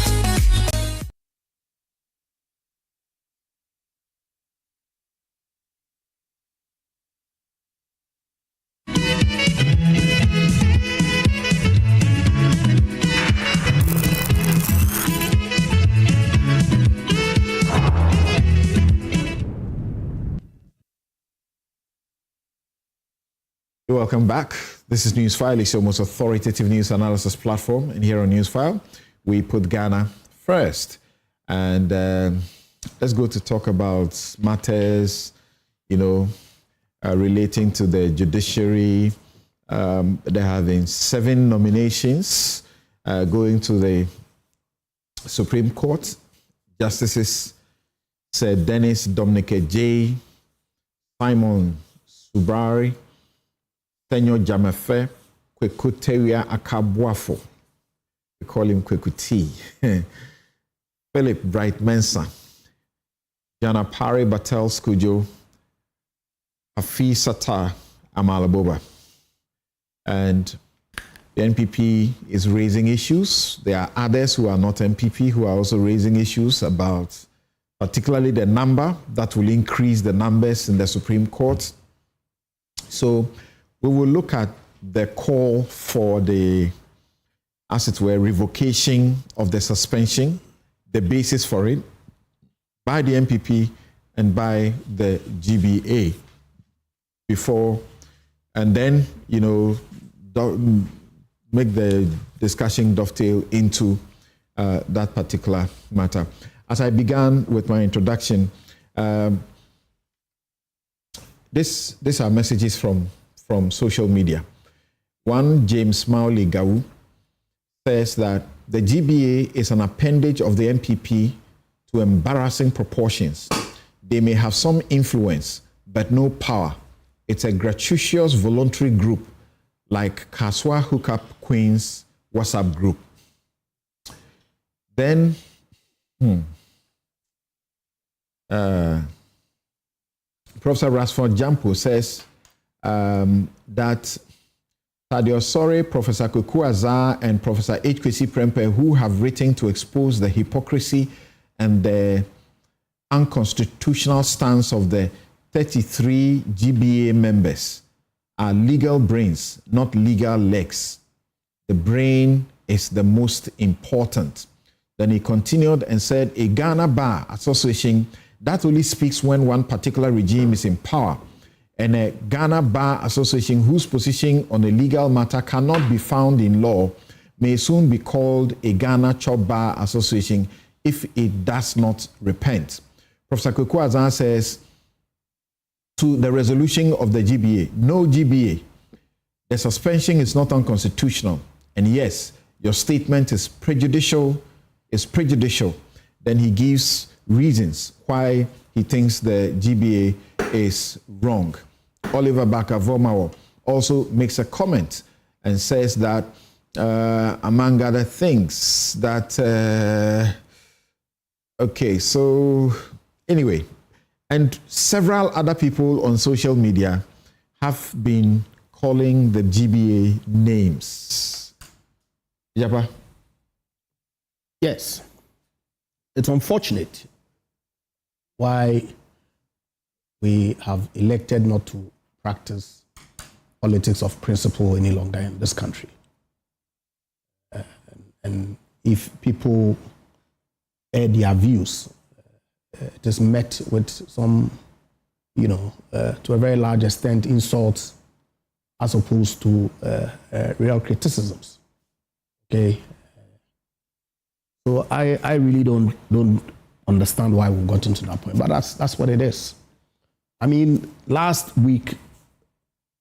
Welcome back. This is Newsfile. It's your most authoritative news analysis platform. And here on Newsfile, we put Ghana first. And let's go to talk about matters, relating to the judiciary. There have been 7 nominations going to the Supreme Court. Justices Sir Dennis Dominic J, Simon Subari, Senyor Jamefe, Kwekuteria Akabuafo. We call him Kwekuti. Philip Bright Mensa, Janapari Batel Skujo, Afi Sata Amalaboba. And the NPP is raising issues. There are others who are not NPP who are also raising issues about particularly the number that will increase the numbers in the Supreme Court. So we will look at the call for the, as it were, revocation of the suspension, the basis for it, by the NPP and by the GBA before, and then, make the discussion dovetail into that particular matter. As I began with my introduction, these are messages from social media. One, James Mauli Gawu, says that the GBA is an appendage of the NPP to embarrassing proportions. They may have some influence, but no power. It's a gratuitous voluntary group like Kaswa Hookup Queens WhatsApp group. Then, Professor Rasford Jampo says that Tadio Sore, Professor Kuku Azar, and Professor H.K.C. Prempe, who have written to expose the hypocrisy and the unconstitutional stance of the 33 GBA members are legal brains, not legal legs. The brain is the most important. Then he continued and said, a Ghana Bar Association, that only speaks when one particular regime is in power. And a Ghana Bar Association whose position on a legal matter cannot be found in law may soon be called a Ghana Chop Bar Association if it does not repent. Professor Kweku Azan says, to the resolution of the GBA, no GBA, the suspension is not unconstitutional. And yes, your statement is prejudicial. Then he gives reasons why he thinks the GBA is wrong. Oliver Bakavomawo also makes a comment and says that, among other things, that, okay, so anyway, and several other people on social media have been calling the GBA names. Yapa? Yes. It's unfortunate why we have elected not to practice politics of principle any longer in this country. And if people air their views, it is met with some, to a very large extent, insults as opposed to real criticisms. Okay. So I really don't understand why we got into that point, but that's what it is. I mean, last week,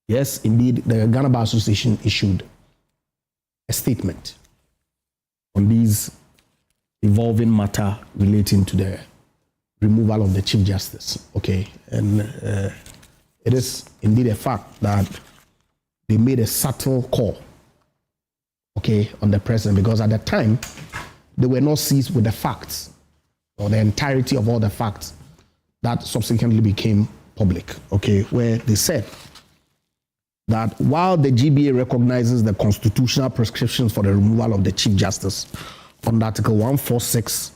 yes, indeed, the Ghana Bar Association issued a statement on these evolving matter relating to the removal of the Chief Justice, okay? And it is indeed a fact that they made a subtle call, okay, on the president, because at the time, they were not seized with the facts or the entirety of all the facts that subsequently became public, okay, where they said that while the GBA recognizes the constitutional prescriptions for the removal of the Chief Justice under Article 146,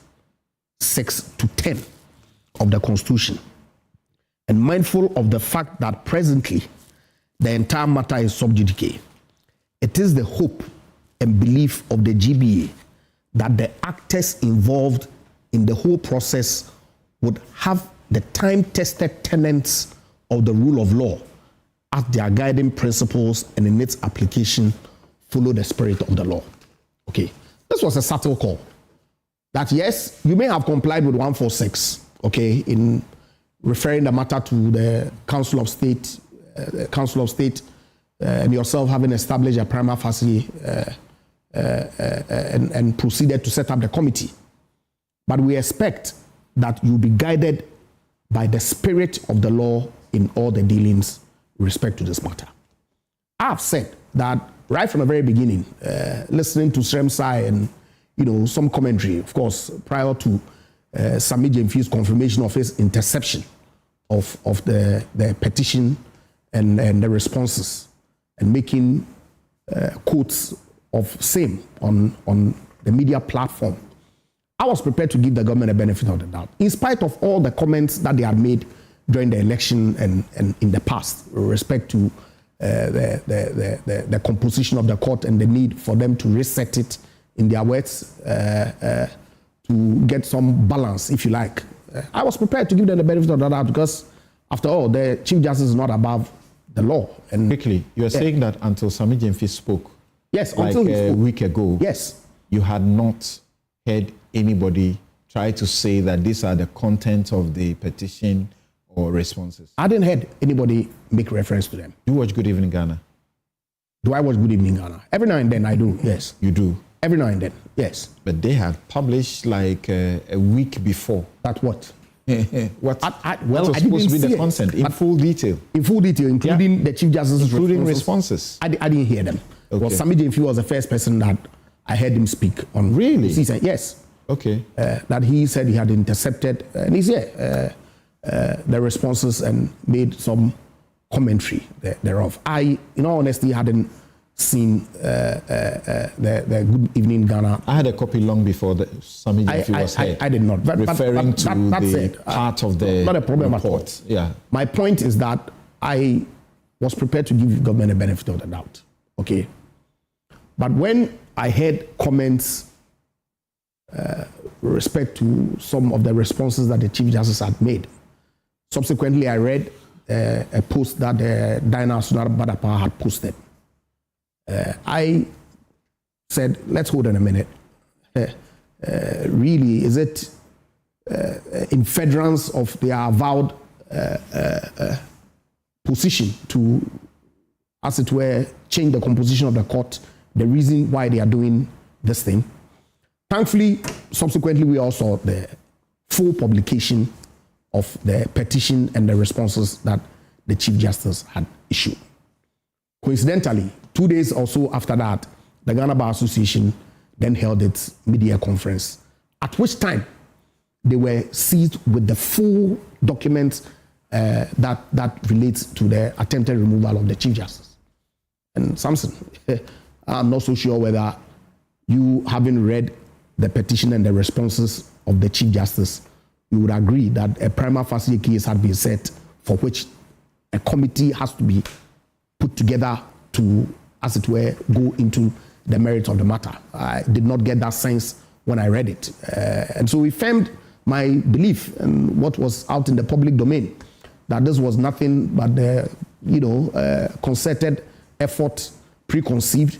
6 to 10 of the Constitution, and mindful of the fact that presently the entire matter is sub judice, it is the hope and belief of the GBA that the actors involved in the whole process would have the time-tested tenets of the rule of law as their guiding principles, and in its application follow the spirit of the law. Okay, this was a subtle call. That yes, you may have complied with 146, okay, in referring the matter to the Council of State, and yourself having established a prima facie and proceeded to set up the committee. But we expect that you'll be guided by the spirit of the law in all the dealings with respect to this matter. I've said that right from the very beginning, listening to Sremsai and some commentary, of course, prior to Sami Jemfi's confirmation of his interception of the petition and the responses, and making quotes of same on the media platform, I was prepared to give the government a benefit of the doubt, in spite of all the comments that they had made during the election and in the past with respect to the composition of the court and the need for them to reset it, in their words, to get some balance, if you like. I was prepared to give them the benefit of the doubt because, after all, the Chief Justice is not above the law. And quickly, you're saying that until Sami Jemfi spoke, yes, like until he spoke, a week ago, yes, you had not heard anybody try to say that these are the content of the petition or responses. I didn't hear anybody make reference to them. You watch Good Evening Ghana? Do I watch Good Evening Ghana? Every now and then I do, yes. You do? Every now and then, yes. But they had published like a week before. That what? What was supposed to be the content in full detail? In full detail, including the Chief Justice's including responses. I didn't hear them. Okay. Well, Sami Jemfi was the first person that I heard him speak on. Really? Yes. Okay. That he said he had intercepted, and he's here, the responses and made some commentary thereof. I, in all honesty, hadn't seen the Good Evening Ghana. I had a copy long before the Sami Jaffy was here. I did not. Referring to that's the it. part of the not a problem report. At all. Yeah. My point is that I was prepared to give government a benefit of the doubt. Okay. But when I heard comments with respect to some of the responses that the Chief Justice had made, subsequently I read a post that Diana Sunara Badapa had posted. I said, let's hold on a minute. Really, is it in furtherance of their avowed position to, as it were, change the composition of the court, the reason why they are doing this thing? Thankfully, subsequently, we also saw the full publication of the petition and the responses that the Chief Justice had issued. Coincidentally, 2 days or so after that, the Ghana Bar Association then held its media conference, at which time they were seized with the full documents that relates to the attempted removal of the Chief Justice. And Samson, I'm not so sure whether you, having read the petition and the responses of the Chief Justice, you would agree that a prima facie case had been set for which a committee has to be put together to, as it were, go into the merits of the matter. I did not get that sense when I read it. And so it affirmed my belief and what was out in the public domain, that this was nothing but concerted effort, preconceived,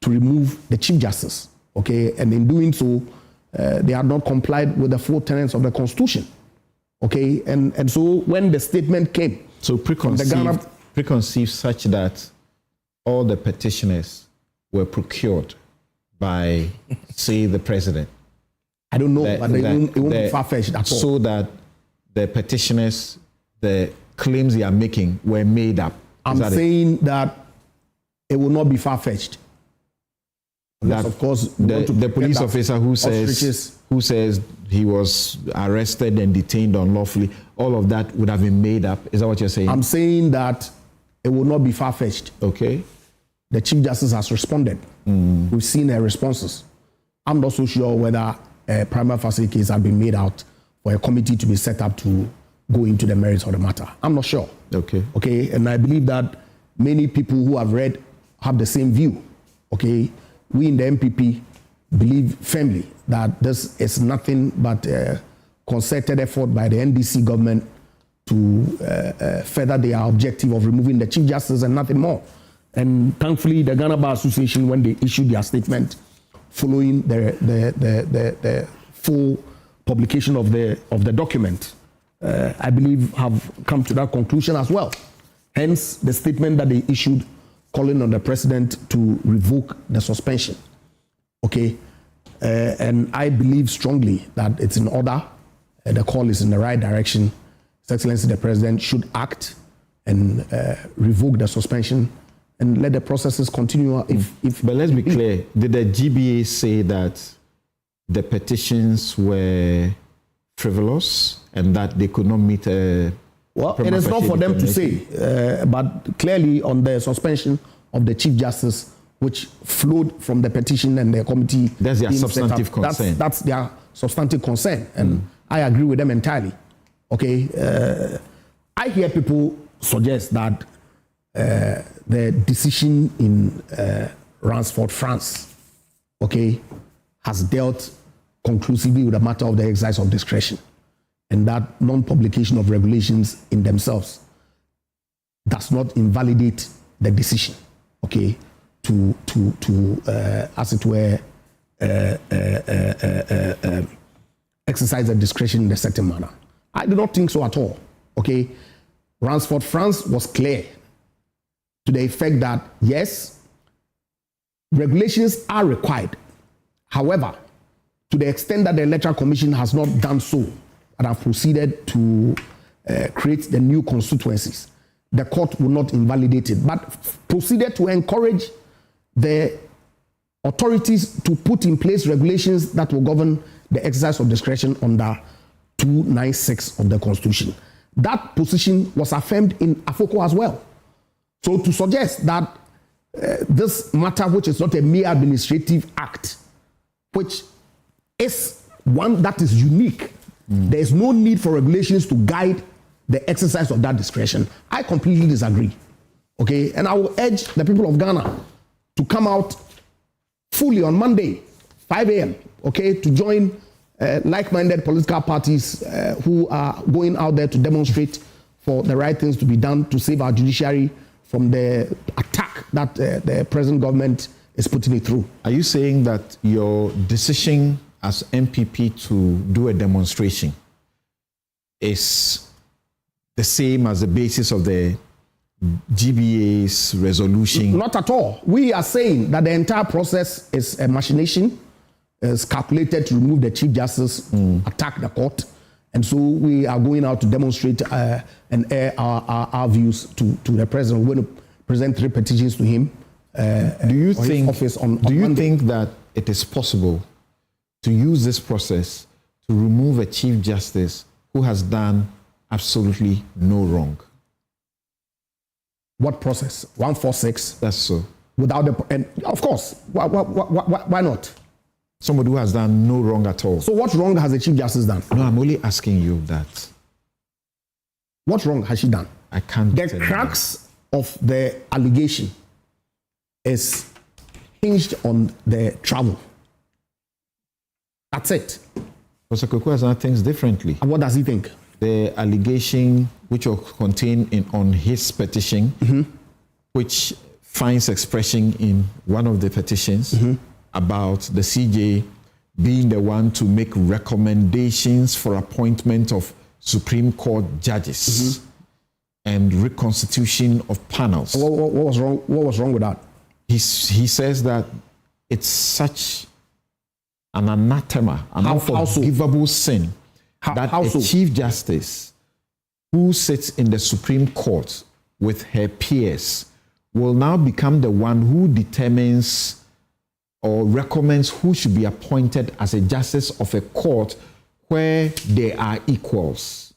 to remove the Chief Justice. Okay, and in doing so, they had not complied with the 4 tenets of the Constitution. Okay, and so when the statement came, so preconceived such that all the petitioners were procured by, say, the president. I don't know, but it won't be far-fetched at all. So that the petitioners, the claims they are making were made up. I'm saying that it will not be far-fetched. That of course, the police officer who says he was arrested and detained unlawfully, all of that would have been made up. Is that what you're saying? I'm saying that it will not be far-fetched. Okay. The Chief Justice has responded. We've seen her responses. I'm not so sure whether a prima facie case has been made out for a committee to be set up to go into the merits of the matter. I'm not sure. Okay. Okay, and I believe that many people who have read have the same view. Okay. We in the MPP believe firmly that this is nothing but a concerted effort by the NDC government to further their objective of removing the Chief Justice and nothing more. And thankfully, the Ghana Bar Association, when they issued their statement following the full publication of the document, I believe have come to that conclusion as well. Hence, the statement that they issued calling on the president to revoke the suspension. Okay, and I believe strongly that it's in order. The call is in the right direction. His Excellency the President should act and revoke the suspension and let the processes continue. But let's be clear. Did the GBA say that the petitions were frivolous and that they could not meet a... Well, it is not for them to say, but clearly on the suspension of the Chief Justice, which flowed from the petition and the committee. That's their substantive concern. That's their substantive concern, and I agree with them entirely. Okay, I hear people suggest that the decision in Ransford, France, okay, has dealt conclusively with the matter of the exercise of discretion, and that non-publication of regulations in themselves does not invalidate the decision, okay, to as it were, exercise the discretion in a certain manner. I do not think so at all, okay. Ransford, France was clear to the effect that, yes, regulations are required. However, to the extent that the Electoral Commission has not done so and have proceeded to create the new constituencies, the court will not invalidate it, but proceeded to encourage the authorities to put in place regulations that will govern the exercise of discretion under 296 of the Constitution. That position was affirmed in AFOCO as well. So to suggest that this matter, which is not a mere administrative act, which is one that is unique. There is no need for regulations to guide the exercise of that discretion. I completely disagree. Okay, and I will urge the people of Ghana to come out fully on Monday, 5 a.m., okay, to join like-minded political parties who are going out there to demonstrate for the right things to be done to save our judiciary from the attack that the present government is putting it through. Are you saying that your decision as MPP to do a demonstration is the same as the basis of the GBA's resolution? Not at all. We are saying that the entire process is a machination, is calculated to remove the Chief Justice, attack the court. And so we are going out to demonstrate and air our views to the president. We're going to present 3 petitions to him. Do you think that it is possible to use this process to remove a Chief Justice who has done absolutely no wrong? What process? 146? That's so. Without the, and of course, why not? Somebody who has done no wrong at all. So what wrong has the Chief Justice done? No, I'm only asking you that. What wrong has she done? I can't. The crux of the allegation is hinged on the travel. That's it. Professor Kweku has done things differently. And what does he think? The allegation which was contained on his petition, which finds expression in one of the petitions about the CJ being the one to make recommendations for appointment of Supreme Court judges and reconstitution of panels. What was wrong? What was wrong with that? He says that it's such an anathema, an unforgivable sin that a Chief Justice who sits in the Supreme Court with her peers will now become the one who determines or recommends who should be appointed as a justice of a court where they are equals.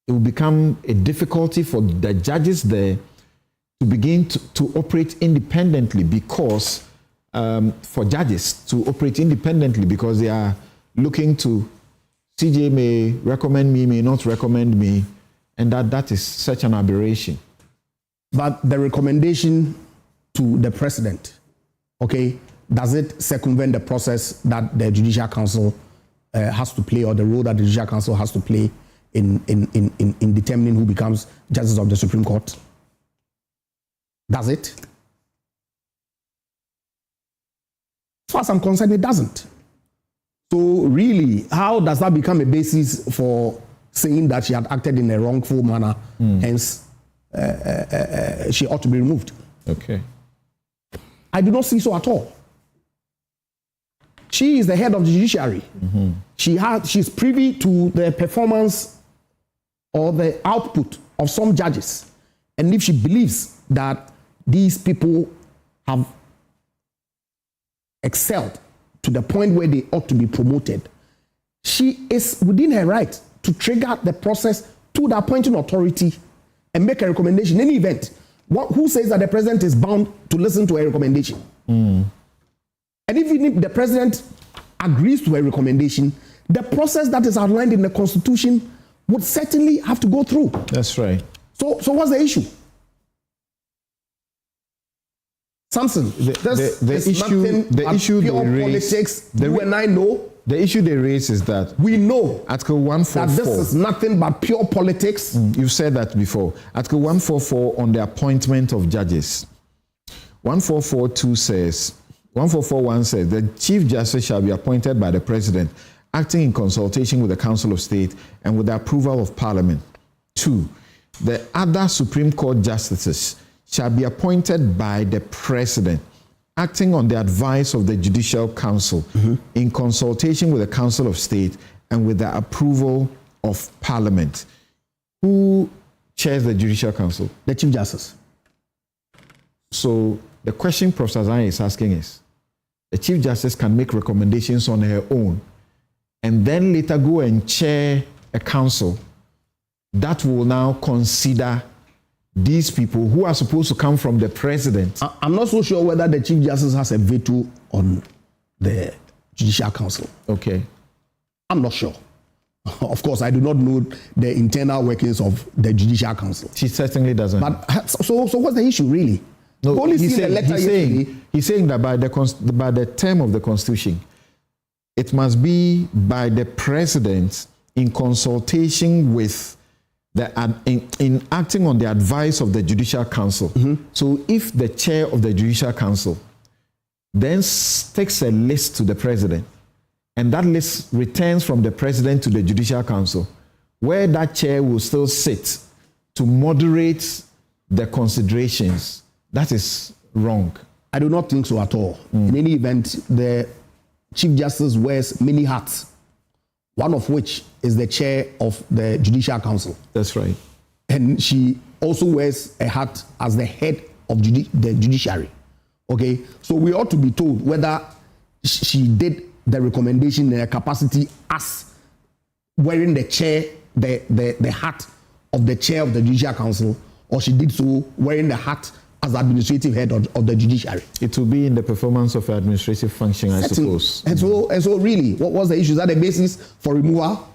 It will become a difficulty for the judges there to begin to operate independently because for judges to operate independently because they are looking to CJ may recommend me, may not recommend me, and that is such an aberration. But the recommendation to the president, okay, does it circumvent the process that the Judicial Council has to play, or the role that the Judicial Council has to play in determining who becomes justice of the Supreme Court? Does it? As far as I'm concerned, it doesn't. So really, how does that become a basis for saying that she had acted in a wrongful manner, hence she ought to be removed? Okay. I do not see so at all. She is the head of the judiciary. She's privy to the performance or the output of some judges. And if she believes that these people have excelled to the point where they ought to be promoted, she is within her right to trigger the process to the appointing authority and make a recommendation. In any event, who says that the president is bound to listen to a recommendation? And even if the president agrees to a recommendation, the process that is outlined in the Constitution would certainly have to go through. That's right. So what's the issue? Samson, the issue pure politics. You and I know. The issue they raise is that we know Article 144 that this is nothing but pure politics. You've said that before. Article 144 on the appointment of judges. 144.2 says, 144.1 says, the Chief Justice shall be appointed by the President, acting in consultation with the Council of State and with the approval of Parliament. 2. The other Supreme Court justices shall be appointed by the President, acting on the advice of the Judicial Council, in consultation with the Council of State and with the approval of Parliament. Who chairs the Judicial Council? The Chief Justice. So the question Professor Zane is asking is, the Chief Justice can make recommendations on her own and then later go and chair a council that will now consider these people who are supposed to come from the president. I'm not so sure whether the Chief Justice has a veto on the Judicial Council. Okay. I'm not sure. Of course, I do not know the internal workings of the Judicial Council. She certainly doesn't. But so what's the issue really? No, he's saying that by the term of the Constitution, it must be by the president in consultation with in acting on the advice of the Judicial Council. Mm-hmm. So if the chair of the Judicial Council then takes a list to the president, and that list returns from the president to the Judicial Council, where that chair will still sit to moderate the considerations, that is wrong. I do not think so at all. In any event, the Chief Justice wears many hats, one of which is the chair of the Judicial Council. That's right. And she also wears a hat as the head of the Judiciary. Okay, so we ought to be told whether she did the recommendation in her capacity as wearing the chair, the hat of the chair of the Judicial Council, or she did so wearing the hat as the administrative head of the Judiciary. It will be in the performance of administrative function, I suppose. And so really, what was the issue? Is that the basis for removal?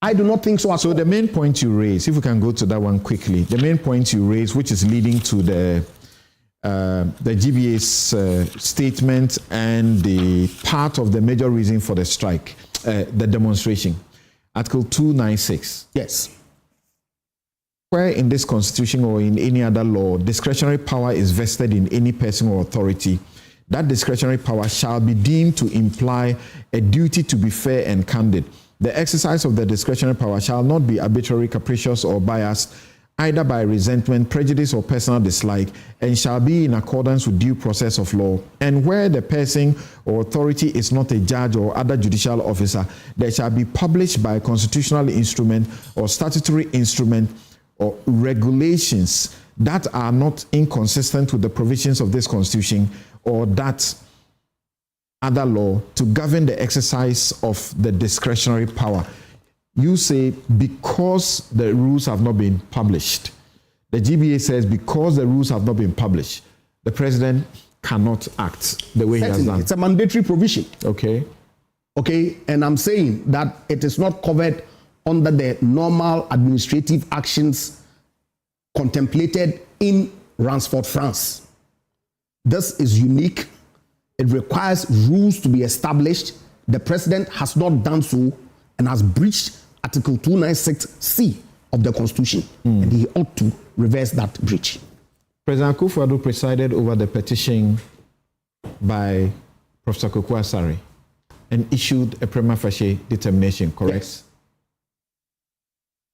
I do not think so. So the main point you raise, if we can go to that one quickly, the main point you raise, which is leading to the GBA's statement and the part of the major reason for the strike, the demonstration, Article 296. Yes. Where in this constitution or in any other law, discretionary power is vested in any person or authority, that discretionary power shall be deemed to imply a duty to be fair and candid. The exercise of the discretionary power shall not be arbitrary, capricious, or biased, either by resentment, prejudice, or personal dislike, and shall be in accordance with due process of law. And where the person or authority is not a judge or other judicial officer, there shall be published by a constitutional instrument or statutory instrument or regulations that are not inconsistent with the provisions of this Constitution or that other law to govern the exercise of the discretionary power. You say because the rules have not been published. The GBA says because the rules have not been published, the president cannot act the way he has done. It's a mandatory provision. Okay. Okay, and I'm saying that it is not covered under the normal administrative actions contemplated in Ransford, France. This is unique. It requires rules to be established. The president has not done so and has breached Article 296C of the Constitution, and he ought to reverse that breach. President Akufo-Addo presided over the petition by Professor Kweku Asare and issued a prima facie determination, correct? Yes.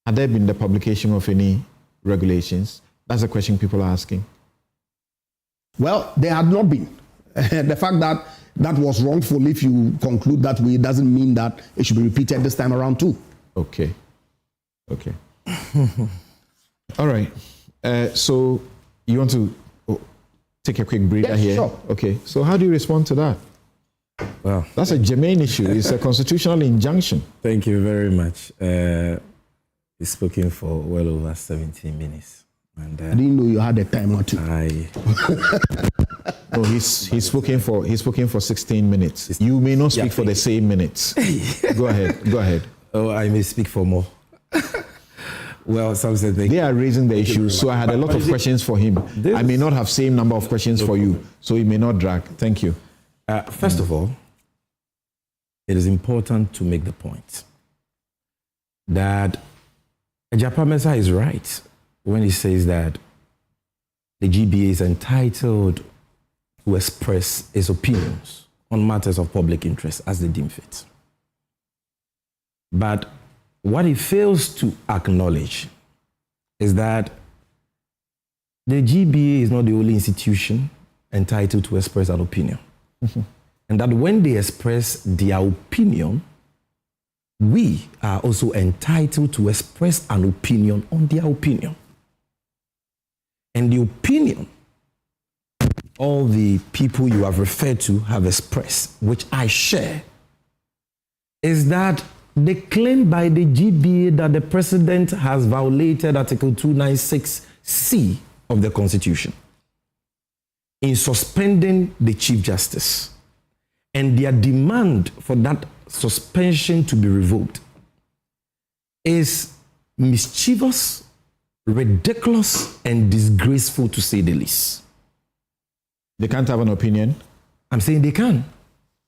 Had there been the publication of any regulations? That's the question people are asking. Well, there had not been. The fact that that was wrongful, if you conclude that way, doesn't mean that it should be repeated this time around too. Okay. Okay. All right. So you want to take a quick breather here? Sure. Okay. So how do you respond to that? Well, that's a germane issue. It's a constitutional injunction. Thank you very much. He's spoken for well over 17 minutes. And, I didn't know you had a time or two. No, he's spoken for 16 minutes. You may not speak for the same minutes. Go ahead. Oh, I may speak for more. Well, some said they are raising the issue, so I had a lot of questions for him. I may not have same number of questions for you, so it may not drag. Thank you. First of all, it is important to make the point that Japamesa is right when he says that the GBA is entitled to express its opinions on matters of public interest as they deem fit. But what he fails to acknowledge is that the GBA is not the only institution entitled to express an opinion. Mm-hmm. And that when they express their opinion, we are also entitled to express an opinion on their opinion. And the opinion all the people you have referred to have expressed, which I share, is that the claim by the GBA that the president has violated Article 296C of the Constitution in suspending the Chief Justice, and their demand for that suspension to be revoked is mischievous, ridiculous, and disgraceful, to say the least. They can't have an opinion? I'm saying they can,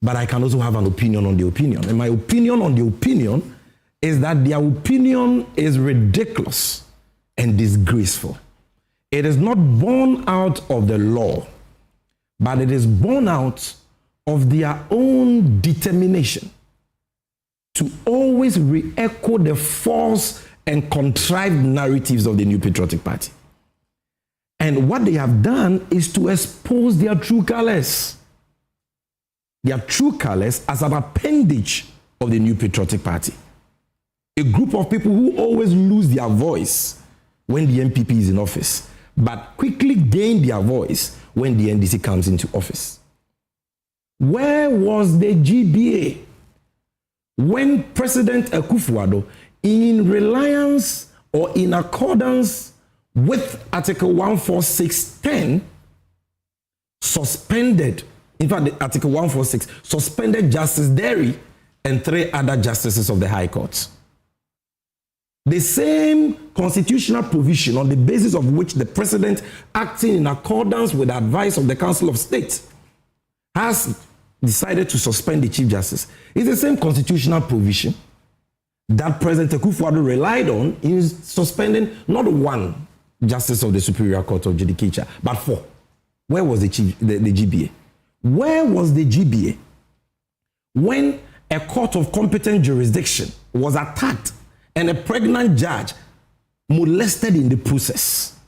but I can also have an opinion on the opinion. And my opinion on the opinion is that their opinion is ridiculous and disgraceful. It is not born out of the law, but it is born out of their own determination to always re-echo the false and contrived narratives of the New Patriotic Party. And what they have done is to expose their true colors. Their true colors as an appendage of the New Patriotic Party. A group of people who always lose their voice when the NPP is in office, but quickly gain their voice when the NDC comes into office. Where was the GBA when President Akufo-Addo, in reliance or in accordance with Article 146(10), suspended, in fact, Article 146 suspended Justice Derry and 3 other justices of the High Court? The same constitutional provision on the basis of which the president, acting in accordance with the advice of the Council of State, has decided to suspend the Chief Justice is the same constitutional provision that President Akufo-Addo relied on in suspending not one Justice of the Superior Court of Judicature, but 4. Where was the GBA? Where was the GBA when a court of competent jurisdiction was attacked and a pregnant judge molested in the process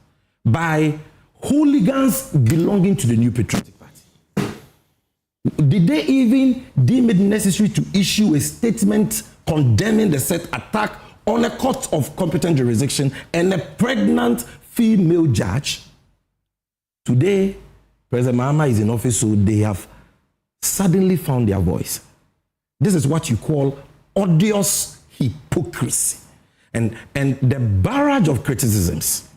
by hooligans belonging to the New Patriotic Party? Did they even deem it necessary to issue a statement condemning the said attack on a court of competent jurisdiction and a pregnant female judge? Today, President Mahama is in office, so they have suddenly found their voice. This is what you call odious hypocrisy. And the barrage of criticisms,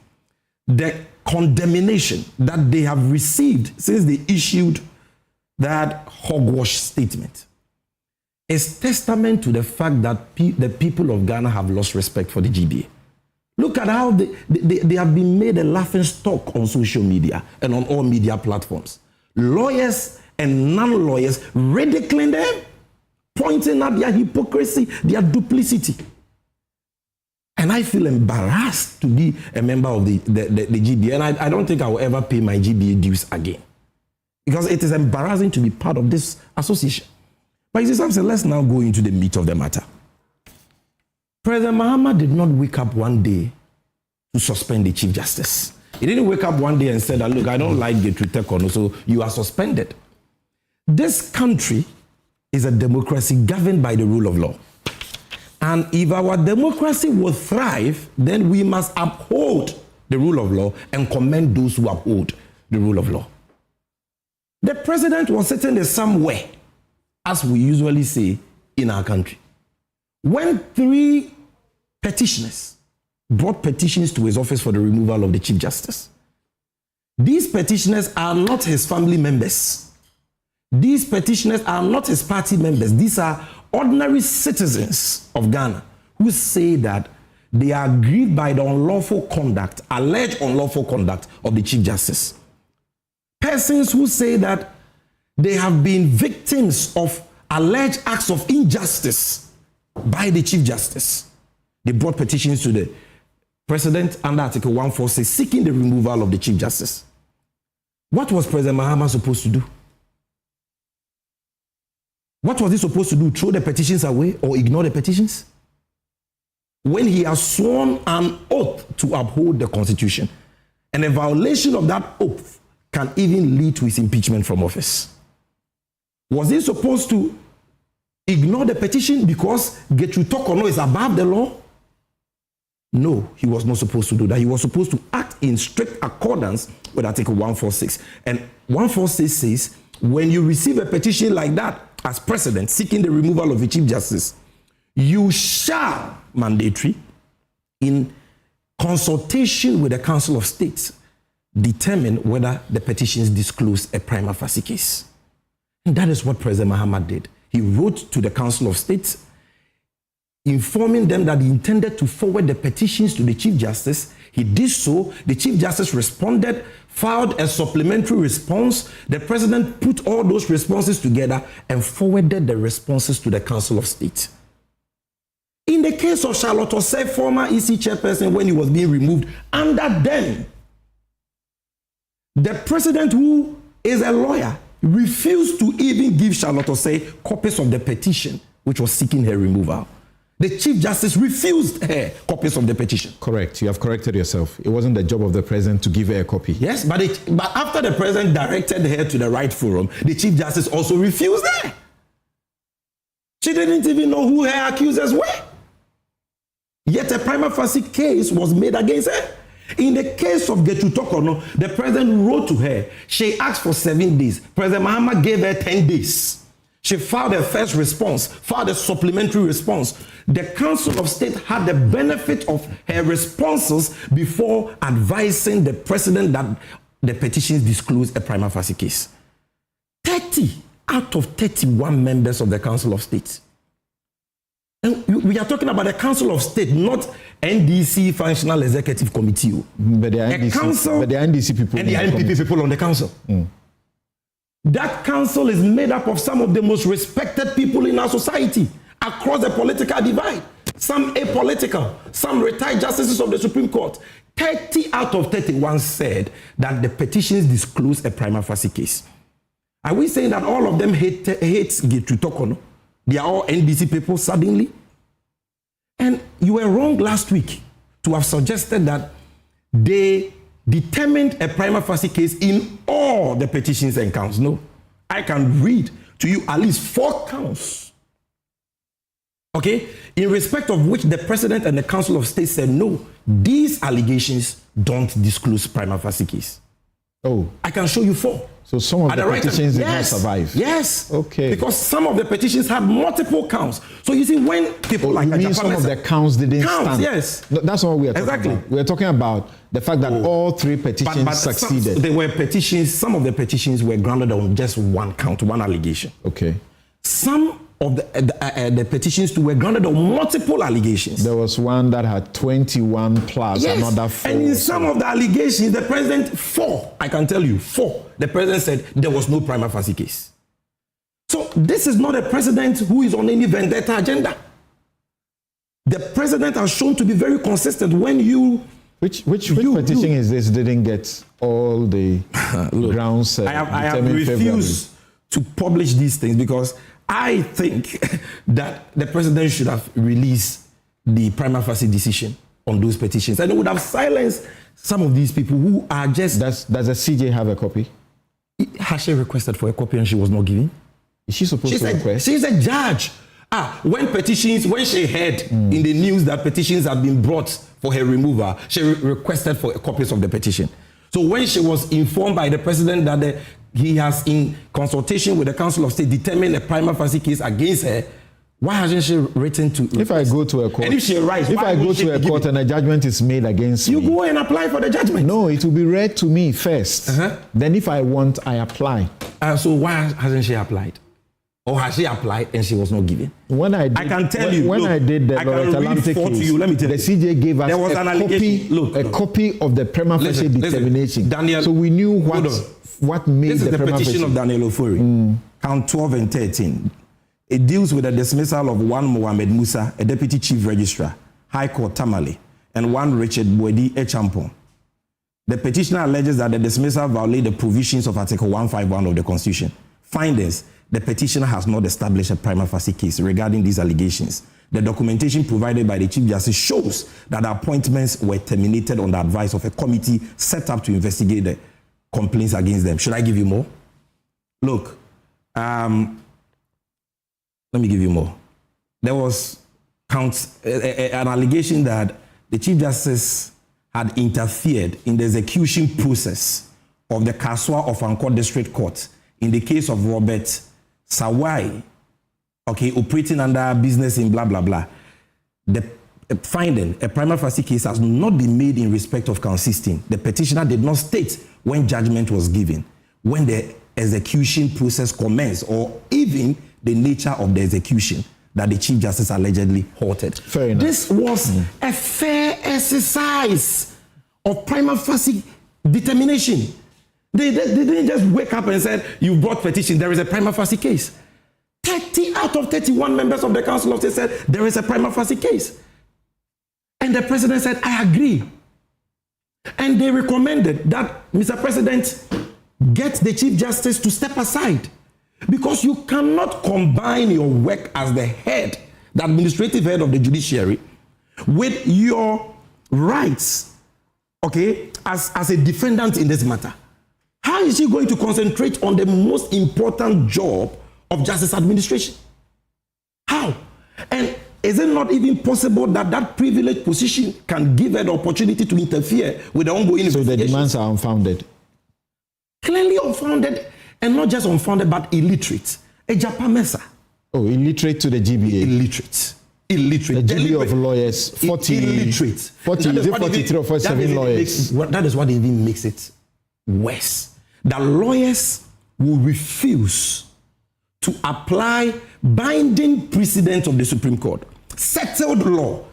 the condemnation that they have received since they issued that hogwash statement is testament to the fact that the people of Ghana have lost respect for the GBA. Look at how they have been made a laughing stock on social media and on all media platforms. Lawyers and non-lawyers ridiculing them, pointing at their hypocrisy, their duplicity. And I feel embarrassed to be a member of the GBA, and I don't think I will ever pay my GBA dues again, because it is embarrassing to be part of this association. But you see something, let's now go into the meat of the matter. President Mahama did not wake up one day to suspend the Chief Justice. He didn't wake up one day and said, look, I don't like Gertrude Tekono, so you are suspended. This country is a democracy governed by the rule of law. And if our democracy will thrive, then we must uphold the rule of law and commend those who uphold the rule of law. The president was sitting there somewhere, as we usually say in our country, when 3 petitioners brought petitions to his office for the removal of the Chief Justice. These petitioners are not his family members. These petitioners are not his party members. These are ordinary citizens of Ghana who say that they are aggrieved by the unlawful conduct, alleged unlawful conduct of the Chief Justice. Persons who say that they have been victims of alleged acts of injustice by the Chief Justice. They brought petitions to the President under Article 146 seeking the removal of the Chief Justice. What was President Mahama supposed to do? What was he supposed to do? Throw the petitions away or ignore the petitions? When he has sworn an oath to uphold the Constitution, and a violation of that oath can even lead to his impeachment from office. Was he supposed to ignore the petition because Gertrude Tekono is above the law? No, he was not supposed to do that. He was supposed to act in strict accordance with Article 146. And 146 says, when you receive a petition like that as president seeking the removal of the Chief Justice, you shall, mandatory, in consultation with the Council of State, determine whether the petitions disclose a prima facie case. And that is what President Mahama did. He wrote to the Council of State, informing them that he intended to forward the petitions to the Chief Justice. He did so. The Chief Justice responded, filed a supplementary response. The President put all those responses together and forwarded the responses to the Council of State. In the case of Charlotte Osei, former EC chairperson, when he was being removed, under them, the President, who is a lawyer, refused to even give Charlotte Osei copies of the petition which was seeking her removal. The Chief Justice refused her copies of the petition. Correct. You have corrected yourself. It wasn't the job of the President to give her a copy. Yes, but after the President directed her to the right forum, the Chief Justice also refused her. She didn't even know who her accusers were. Yet a prima facie case was made against her. In the case of Getru Tokono, the President wrote to her. She asked for 7 days. President Mahama gave her 10 days. She filed her first response, filed a supplementary response. The Council of State had the benefit of her responses before advising the President that the petitions disclose a prima facie case. 30 out of 31 members of the Council of State. And we are talking about the Council of State, not NDC Functional Executive Committee. But the NDC people. And the NPP people on the council. That council is made up of some of the most respected people in our society across the political divide. Some apolitical, some retired justices of the Supreme Court. 30 out of 31 said that the petitions disclose a prima facie case. Are we saying that all of them hate Getru Tokono? They are all NDC people suddenly? And you were wrong last week to have suggested that they determined a prima facie case in all the petitions and counts. No, I can read to you at least 4 counts, okay, in respect of which the President and the Council of State said, no, these allegations don't disclose prima facie case. Oh. I can show you 4. So some of the petitions did not survive? Yes. Okay. Because some of the petitions had multiple counts. So you see, when people like you mean some of the counts didn't stand? Yes. No, that's what we are talking about. We are talking about the fact that all 3 petitions succeeded. There were petitions, some of the petitions were grounded on just 1 count, 1 allegation. Okay. Some of the petitions too were grounded on multiple allegations. There was one that had 21 plus another 4. And in some of the allegations, the President, 4, I can tell you, 4, the President said there was no prima facie case. So this is not a President who is on any vendetta agenda. The President has shown to be very consistent when you... Which petition is this didn't get all the grounds I have refused to publish these things because I think that the President should have released the prima facie decision on those petitions, and it would have silenced some of these people who are just... Does the CJ have a copy? Has she requested for a copy and she was not given? Is she supposed to request? She's a judge. When she heard in the news that petitions had been brought for her removal, she requested for copies of the petition. So when she was informed by the President that he has, in consultation with the Council of State, determined a prima facie case against her, why hasn't she written to... If I go to a court... And if she writes... If I go to a court and a judgment is made against me... You go and apply for the judgment. No, it will be read to me first. Then if I want, I apply. So why hasn't she applied? Or has she applied and she was not given? When I did, I can tell you. When look, I did the I can read case, to you. Let me tell the you. CJ gave us there was an a copy of the prima facie determination. Daniel, so we knew what made this is the prima petition facie. of Daniel OFORI. Count 12 and 13. It deals with the dismissal of one Mohamed Musa, a deputy chief registrar, High Court Tamale, and one Richard Boedi Echampon. The petitioner alleges that the dismissal violated the provisions of Article 151 of the Constitution. Findings: the petitioner has not established a prima facie case regarding these allegations. The documentation provided by the Chief Justice shows that the appointments were terminated on the advice of a committee set up to investigate the complaints against them. Should I give you more? Look, let me give you more. There was an allegation that the Chief Justice had interfered in the execution process of the Kaswa of Anko District Court in the case of Robert Sawai okay, operating under business in blah, blah, blah, the finding a prima facie case has not been made in respect of count 16. The petitioner did not state when judgment was given, when the execution process commenced, or even the nature of the execution that the Chief Justice allegedly halted. Fair enough. This was a fair exercise of prima facie determination. They didn't just wake up and said, you brought petition, there is a prima facie case. 30 out of 31 members of the Council of State said there is a prima facie case. And the president said, I agree. And they recommended that, Mr. President, get the Chief Justice to step aside, because you cannot combine your work as the head, the administrative head of the judiciary, with your rights, okay, as a defendant in this matter. How is he going to concentrate on the most important job of justice administration? How? And is it not even possible that that privileged position can give an opportunity to interfere with the ongoing investigation? So the demands are unfounded? Clearly unfounded, and not just unfounded, but illiterate. A Japamesa. Oh, illiterate to the GBA. Illiterate. The GBA of lawyers, 40. Illiterate. 40, is it 43 or 47 lawyers? That is what even makes it worse. That lawyers will refuse to apply binding precedent of the Supreme Court. Settled law.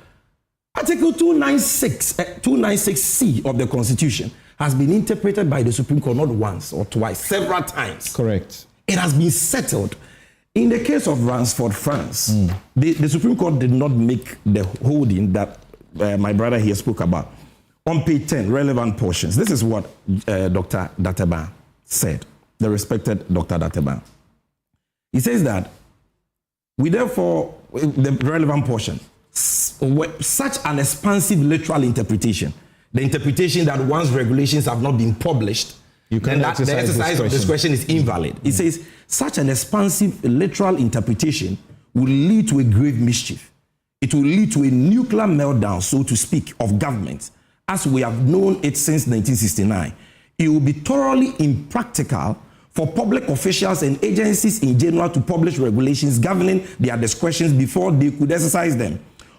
Article 296C of the Constitution has been interpreted by the Supreme Court not once or twice, several times. Correct. It has been settled. In the case of Ransford, France, the Supreme Court did not make the holding that my brother here spoke about. On page 10, relevant portions. This is what Dr. Dateba said, the respected Dr. Dateba. He says that we therefore, the relevant portion, such an expansive literal interpretation, the interpretation that once regulations have not been published, then the exercise of discretion is invalid. It says such an expansive literal interpretation will lead to a grave mischief. It will lead to a nuclear meltdown, so to speak, of government, as we have known it since 1969. It will be thoroughly impractical for public officials and agencies in general to publish regulations governing their discretions before they could exercise them,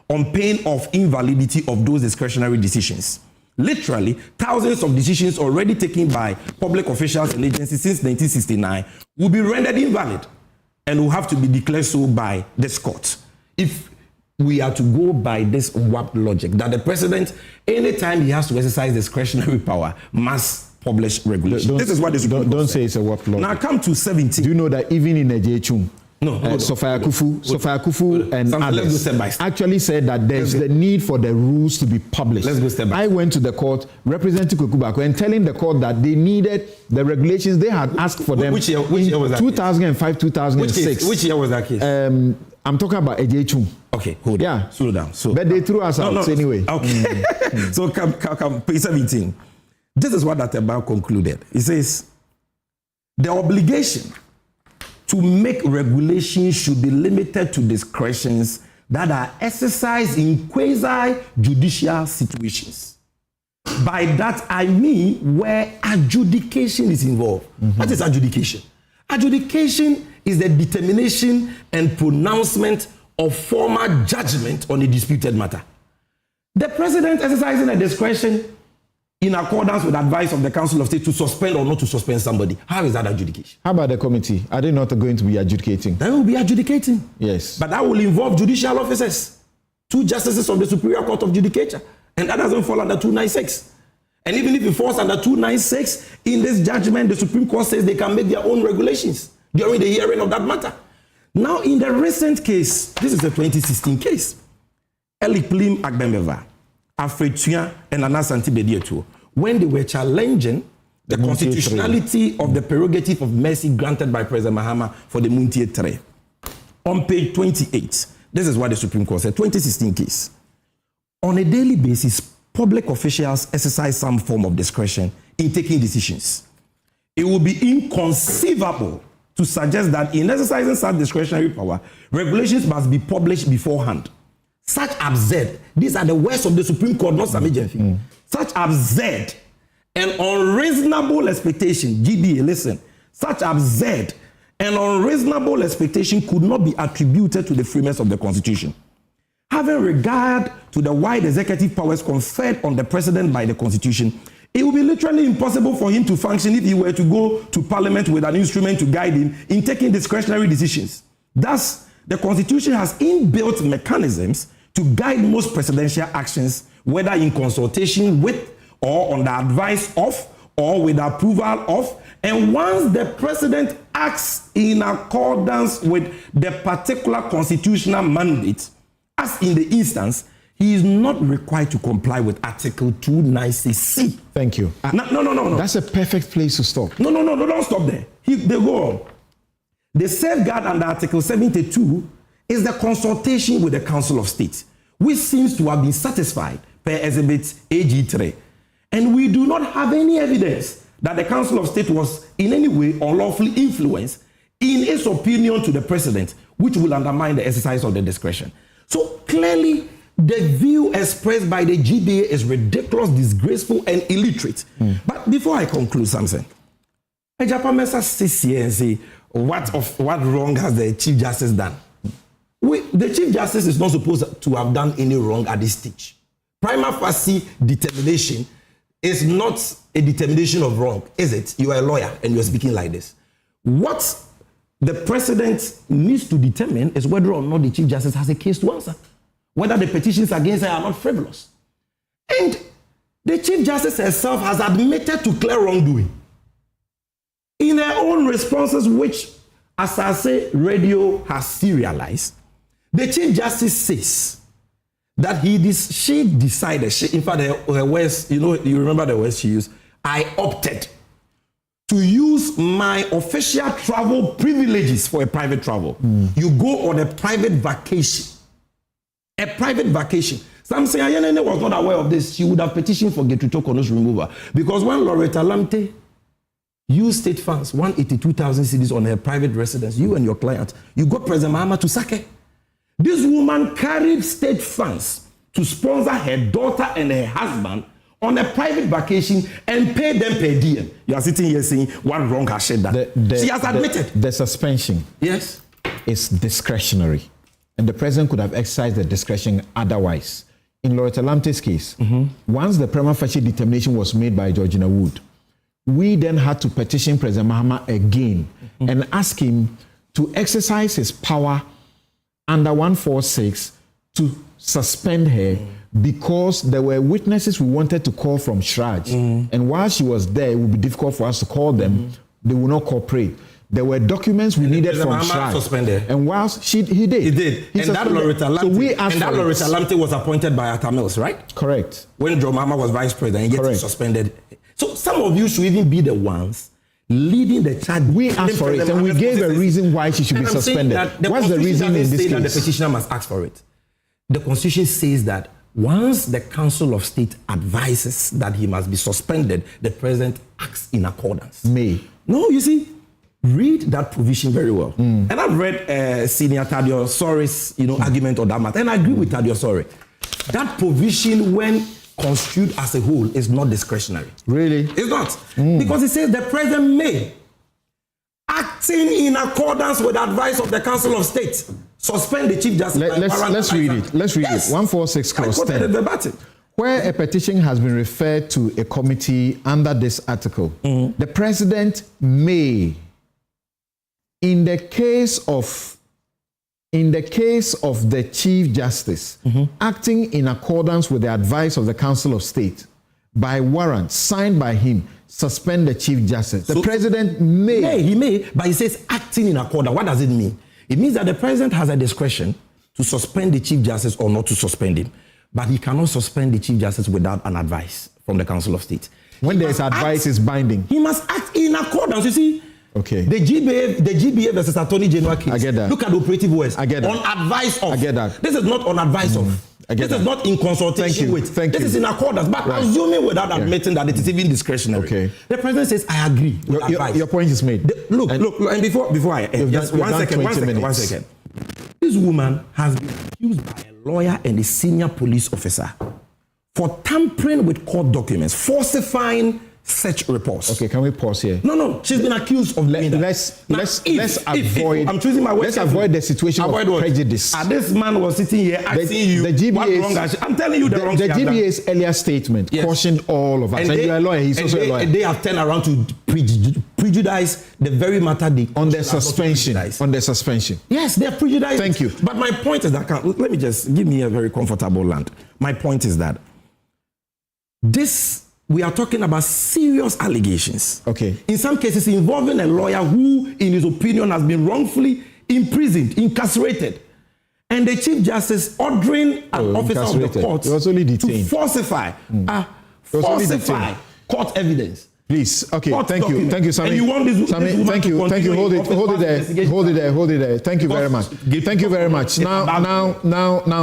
on pain of invalidity of those discretionary decisions. Literally, thousands of decisions already taken by public officials and agencies since 1969 will be rendered invalid and will have to be declared so by this court. If we are to go by this warped logic that the president, anytime he has to exercise discretionary power, must publish regulations. This is what this don't say it's a warped logic. Now come to 17. Do you know that even in Ejechum, Sophia Kufu and others actually said that there's the need for the rules to be published. Let's go step back. I went to the court representing Kukubako and telling the court that they needed the regulations they had asked for them. Which year was that? 2005, 2006. Which year was that case? I'm talking about Ejechum. Okay, hold on. Yeah. Slow down. So, but they threw us out anyway. Okay. So come, page 17. This is what that about concluded. It says, the obligation to make regulations should be limited to discretions that are exercised in quasi-judicial situations. By that, I mean where adjudication is involved. What is adjudication? Adjudication is the determination and pronouncement of formal judgment on a disputed matter. The president exercising a discretion in accordance with advice of the Council of State to suspend or not to suspend somebody. How is that adjudication? How about the committee? Are they not going to be adjudicating? They will be adjudicating. Yes. But that will involve judicial officers, 2 justices of the Superior Court of Judicature, and that doesn't fall under 296. And even if it falls under 296, in this judgment, the Supreme Court says they can make their own regulations during the hearing of that matter. Now, in the recent case, this is the 2016 case, Elikplim Agbembeva, Afretuan and Anasanti Bedietu, when they were challenging the constitutionality of the prerogative of mercy granted by President Mahama for the Muntie 3. On page 28, this is what the Supreme Court said, 2016 case. On a daily basis, public officials exercise some form of discretion in taking decisions. It would be inconceivable to suggest that in exercising such discretionary power, regulations must be published beforehand. Such absurd, these are the words of the Supreme Court, not some agency. Such absurd and unreasonable expectation, GBA, listen, such absurd an unreasonable expectation could not be attributed to the framers of the Constitution. Having regard to the wide executive powers conferred on the President by the Constitution, it would be literally impossible for him to function if he were to go to Parliament with an instrument to guide him in taking discretionary decisions. Thus, the Constitution has inbuilt mechanisms to guide most presidential actions, whether in consultation with or on the advice of or with approval of. And once the President acts in accordance with the particular constitutional mandate, as in the instance, he is not required to comply with Article 290C. Thank you. No. That's a perfect place to stop. No, don't stop there. They go on. The safeguard under Article 72 is the consultation with the Council of State, which seems to have been satisfied per Exhibit AG3. And we do not have any evidence that the Council of State was in any way unlawfully influenced in its opinion to the President, which will undermine the exercise of the discretion. So clearly, the view expressed by the GBA is ridiculous, disgraceful, and illiterate. But before I conclude something, Ejapamesa sits here and say, what wrong has the Chief Justice done? The Chief Justice is not supposed to have done any wrong at this stage. Prima facie determination is not a determination of wrong, is it? You are a lawyer and you are speaking like this. What the President needs to determine is whether or not the Chief Justice has a case to answer, whether the petitions against her are not frivolous. And the Chief Justice herself has admitted to clear wrongdoing in her own responses, which, as I say, radio has serialized. The Chief Justice says that she decided, in fact, her words, you remember the words she used, I opted to use my official travel privileges for a private travel. You go on a private vacation. A private vacation. Some say Ayenene was not aware of this. She would have petitioned for Getruto Kono's removal. Because when Loretta Lamte used state funds, 182,000 cedis on her private residence, you and your client, you got President Mahama to sack her. This woman carried state funds to sponsor her daughter and her husband on a private vacation and pay them per diem. You are sitting here saying, what wrong has she done? She has admitted. The suspension is discretionary. And the President could have exercised the discretion otherwise. In Loretta Lamte's case, once the prima facie determination was made by Georgina Wood, we then had to petition President Mahama again and ask him to exercise his power under 146 to suspend her because there were witnesses we wanted to call from Shraj. And while she was there, it would be difficult for us to call them. They would not cooperate. There were documents we needed from Shraj. And whilst he did. He did. And that Loretta Lamte was appointed by Atta Mills, right? Correct. When Joe Mahama was vice president, and yet he suspended. So some of you should even be the ones leading the charge. We asked for it, and we gave a reason why she should be suspended. What's the reason in this case? That the petitioner must ask for it. The Constitution says that once the Council of State advises that he must be suspended, the President acts in accordance. No, you see, read that provision very well. And I've read Senior Tadio Sori's argument on that matter, and I agree with Tadio Sori. That provision, when construed as a whole, is not discretionary. Really? It's not. Because it says the President may, acting in accordance with the advice of the Council of State, suspend the Chief Justice. Let's read it. Let's read it. 146 clause 10. Where a petition has been referred to a committee under this article, the President may, in the case of the Chief Justice, acting in accordance with the advice of the Council of State, by warrant signed by him, suspend the Chief Justice. The President may. He may, but he says acting in accordance. What does it mean? It means that the President has a discretion to suspend the Chief Justice or not to suspend him. But he cannot suspend the Chief Justice without an advice from the Council of State. When there is advice, is binding. He must act in accordance. You see, okay. The GBA versus Attorney General case. I get that. Look at the operative words. I get that. On advice of. I get that. This is not on advice of. I get this is not in consultation with. This is in accordance, but assuming without admitting that it is even discretionary. Okay. The President says, I agree with advice. Your point is made. Look, and before I end, just one second. This woman has been accused by a lawyer and a senior police officer for tampering with court documents, falsifying search reports. Okay, can we pause here? No, she's been accused of doing that. Let's avoid. I'm choosing my words. Let's avoid the situation of prejudice. This man was sitting here asking you what wrong. I'm telling you the wrong. The GBA's earlier statement cautioned all of us. And you're a lawyer. He's also a lawyer. They have turned around to prejudice the very matter they on the suspension. On the suspension. Yes, they are prejudiced. Thank you. But my point is that let me just give me a very comfortable land. My point is that we are talking about serious allegations. Okay. In some cases involving a lawyer who, in his opinion, has been wrongfully imprisoned, incarcerated. And the Chief Justice ordering an officer of the court to falsify court evidence. Please, okay, thank you, Sammy. And you want this thank you, hold it there. Thank you very much. Now,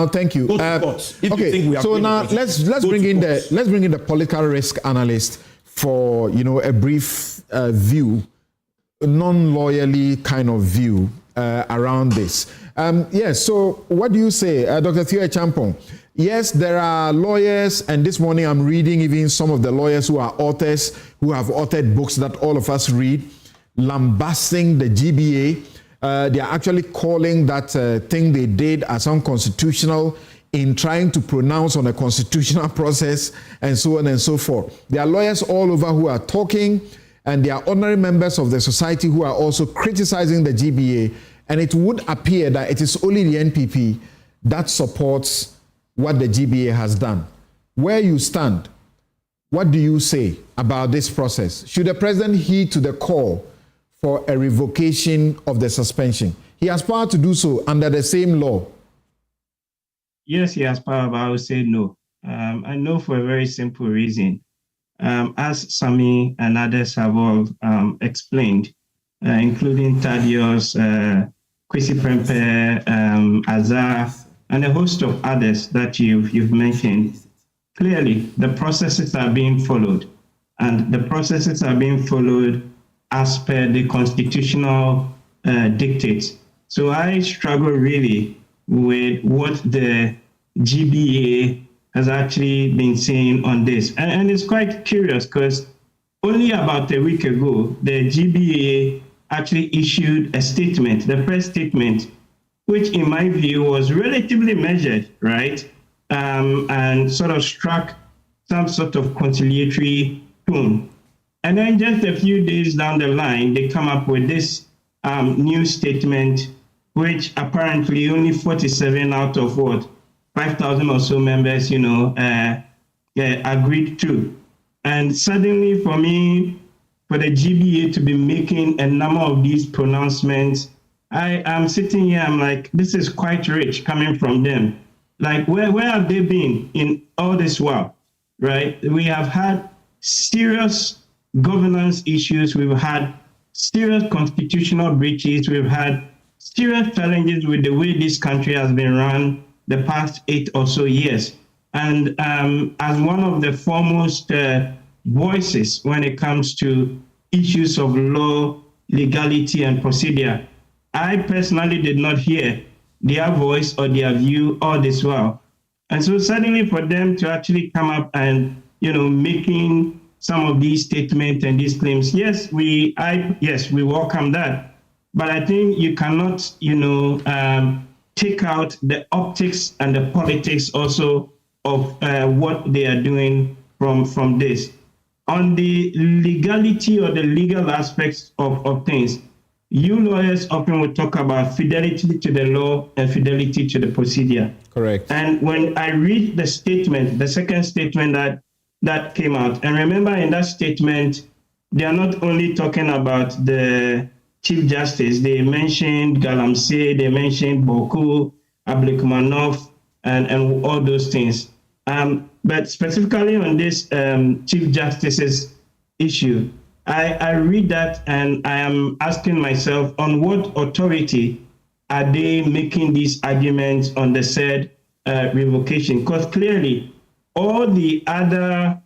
thank you. Okay, so now let's bring in the political risk analyst for a brief view, non-lawyerly kind of view around this. Yes. So, what do you say, Dr. Theo Champong? Yes, there are lawyers, and this morning I'm reading even some of the lawyers who are authors, who have authored books that all of us read, lambasting the GBA. They are actually calling that thing they did as unconstitutional in trying to pronounce on a constitutional process and so on and so forth. There are lawyers all over who are talking, and there are ordinary members of the society who are also criticizing the GBA, and it would appear that it is only the NPP that supports what the GBA has done. Where you stand, what do you say about this process? Should the president heed to the call for a revocation of the suspension? He has power to do so under the same law. Yes, he has power, but I would say no. I know for a very simple reason. As Sami and others have all explained, including Thaddeus, Kwesi Prempeh, Azar, and a host of others that you've mentioned, clearly the processes are being followed, and the processes are being followed as per the constitutional dictates. So I struggle really with what the GBA has actually been saying on this. And it's quite curious because only about a week ago, the GBA actually issued a statement, the press statement, which in my view was relatively measured, right? And sort of struck some sort of conciliatory tone. And then just a few days down the line, they come up with this new statement, which apparently only 47 out of 5,000 or so members, agreed to. And suddenly for me, for the GBA to be making a number of these pronouncements, I am sitting here, I'm like, this is quite rich coming from them. Like, where have they been in all this while, right? We have had serious governance issues. We've had serious constitutional breaches. We've had serious challenges with the way this country has been run the past 8 or so years. And as one of the foremost voices when it comes to issues of law, legality, and procedure, I personally did not hear their voice or their view all this while. And so suddenly for them to actually come up and, making some of these statements and these claims, yes, we welcome that. But I think you cannot, take out the optics and the politics also of what they are doing from this. On the legality or the legal aspects of things, you lawyers often will talk about fidelity to the law and fidelity to the procedure. Correct. And when I read the statement, the second statement that came out, and remember in that statement, they are not only talking about the Chief Justice, they mentioned Galamsey, they mentioned Boku, Abdulkumanov, and all those things. But specifically on this Chief Justice's issue, I read that and I am asking myself, on what authority are they making these arguments on the said revocation? Because clearly, all the other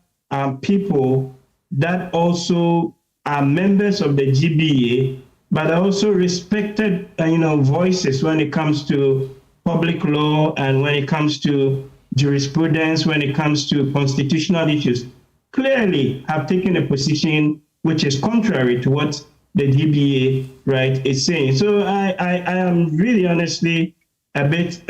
people that also are members of the GBA, but are also respected, voices when it comes to public law and when it comes to jurisprudence, when it comes to constitutional issues, clearly have taken a position which is contrary to what the GBA, right, is saying. So I am really honestly a bit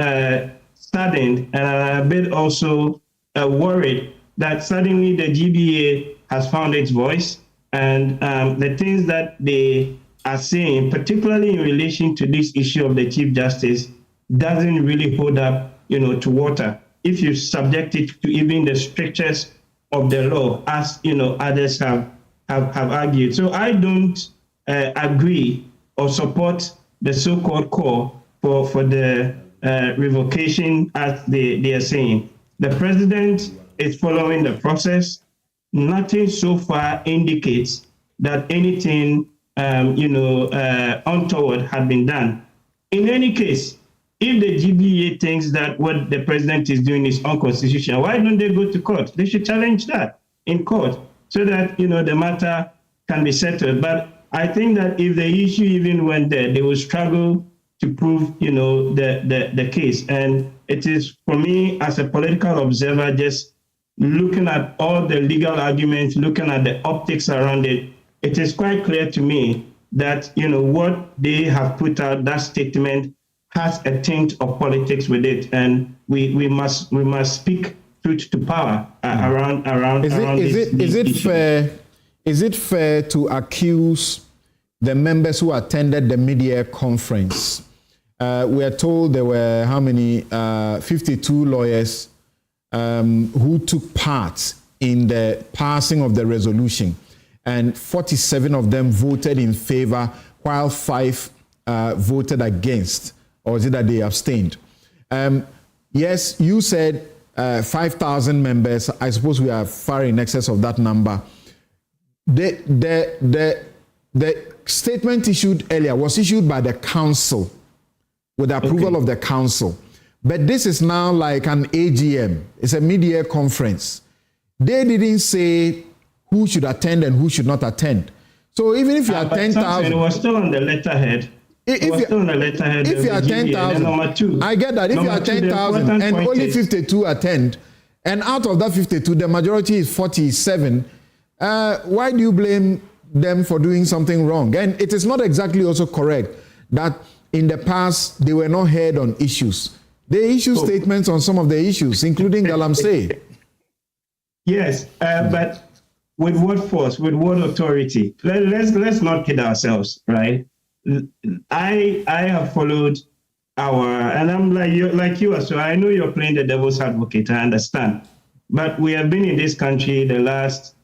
saddened, and I'm a bit also worried that suddenly the GBA has found its voice, and the things that they are saying, particularly in relation to this issue of the Chief Justice, doesn't really hold up, to water. If you subject it to even the strictures of the law, as others have argued. So I don't agree or support the so-called call for the revocation, as they are saying. The president is following the process. Nothing so far indicates that anything untoward had been done. In any case, if the GBA thinks that what the president is doing is unconstitutional, why don't they go to court? They should challenge that in court so that the matter can be settled. But I think that if the issue even went there, they will struggle to prove the case. And it is, for me as a political observer, just looking at all the legal arguments, looking at the optics around it, it is quite clear to me that what they have put out, that statement, has a tint of politics with it, and we must speak truth to power around. Is it fair to accuse the members who attended the mid-year conference? We are told there were 52 lawyers who took part in the passing of the resolution, and 47 of them voted in favor, while 5 voted against. Or is it that they abstained? Yes, you said 5,000 members. I suppose we are far in excess of that number. The statement issued earlier was issued by the council with the approval of the council. But this is now like an AGM. It's a mid-year conference. They didn't say who should attend and who should not attend. So even if you are 10,000... It was still on the letterhead. If you are 10,000, I get that. If you are 10,000 and only 52 attend, and out of that 52, the majority is 47, why do you blame them for doing something wrong? And it is not exactly also correct that in the past they were not heard on issues. They issue statements on some of the issues, including Galamsey. Yes, but with what force, with what authority? Let's not kid ourselves, right? I have followed and I'm like you as well. I know you're playing the devil's advocate, I understand. But we have been in this country the last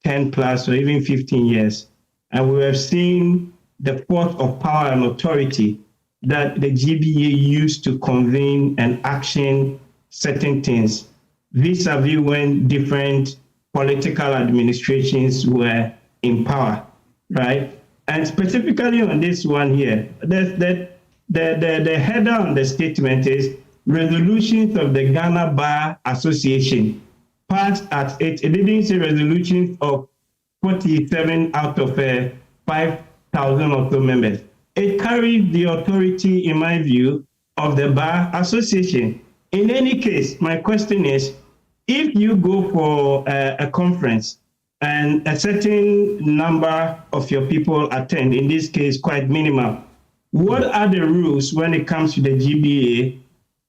10 plus or even 15 years, and we have seen the force of power and authority that the GBA used to convene and action certain things vis-a-vis when different political administrations were in power, right? And specifically on this one here, the header on the statement is resolutions of the Ghana Bar Association passed at 8. It didn't say resolutions of 47 out of 5,000 or so members. It carries the authority, in my view, of the Bar Association. In any case, my question is, if you go for a conference and a certain number of your people attend, in this case, quite minimal, what are the rules when it comes to the GBA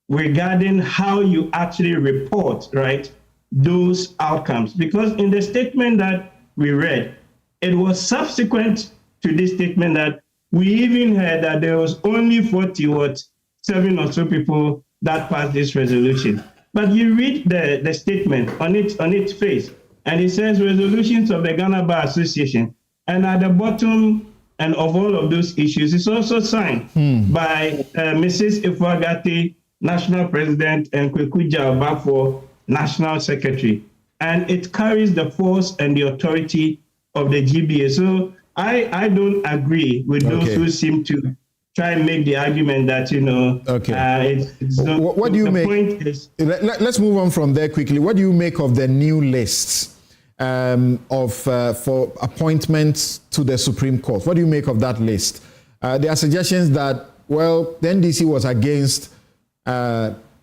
regarding how you actually report, right, those outcomes? Because in the statement that we read, it was subsequent to this statement that we even heard that there was only 47 or so people that passed this resolution. But you read the statement on its face, and it says resolutions of the Ghana Bar Association. And at the bottom and of all of those issues, it's also signed by Mrs. Ifo-Agate, National President, and Kweku Jalbafo, National Secretary. And it carries the force and the authority of the GBA. So I don't agree with those who seem to try and make the argument that, it's not, what do you make? Point is, let's move on from there quickly. What do you make of the new lists for appointments to the Supreme Court? What do you make of that list? There are suggestions that, well, the NDC was against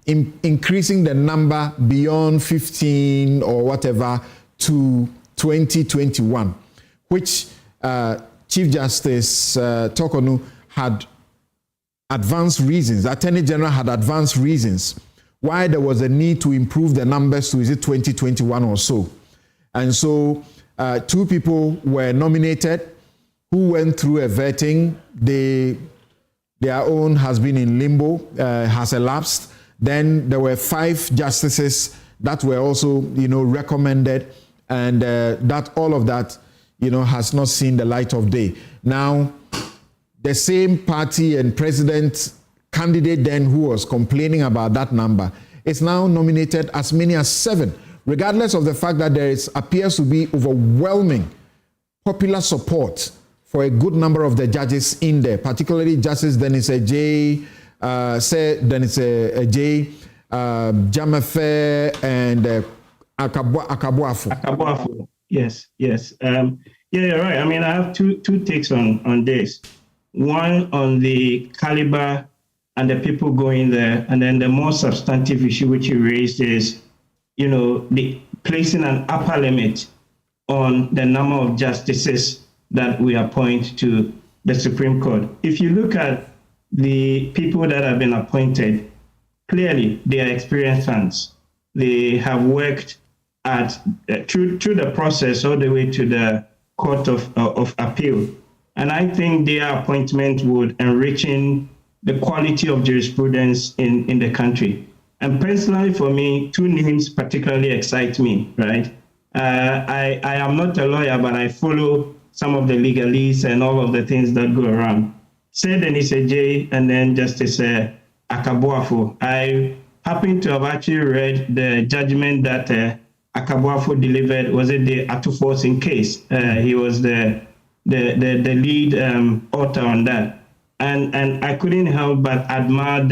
increasing the number beyond 15 or whatever to 2021, which Chief Justice Tokonu had advanced reasons, the Attorney General had advanced reasons why there was a need to improve the numbers to, is it 2021 or so. And so 2 people were nominated who went through a vetting. Their own has been in limbo, has elapsed. Then there were 5 justices that were also, recommended, and that all of that, has not seen the light of day. Now, the same party and president candidate then who was complaining about that number is now nominated as many as 7, regardless of the fact that there appears to be overwhelming popular support for a good number of the judges in there, particularly Justice Dennis J. Jamefe and Akabuafo. Yes. Yeah, you're right. I mean, I have two takes on this. One on the caliber and the people going there, and then the more substantive issue which you raised is, the placing an upper limit on the number of justices that we appoint to the Supreme Court. If you look at the people that have been appointed, clearly they are experienced hands. They have worked through the process all the way to the Court of Appeal. And I think their appointment would enrichen the quality of jurisprudence in the country. And personally, for me, 2 names particularly excite me, right? I am not a lawyer, but I follow some of the legalese and all of the things that go around. Said Dennis J. and then Justice Akabuafo. I happen to have actually read the judgment that Akabuafo delivered. Was it the Atuforcing case? He was the lead author on that. And I couldn't help but admire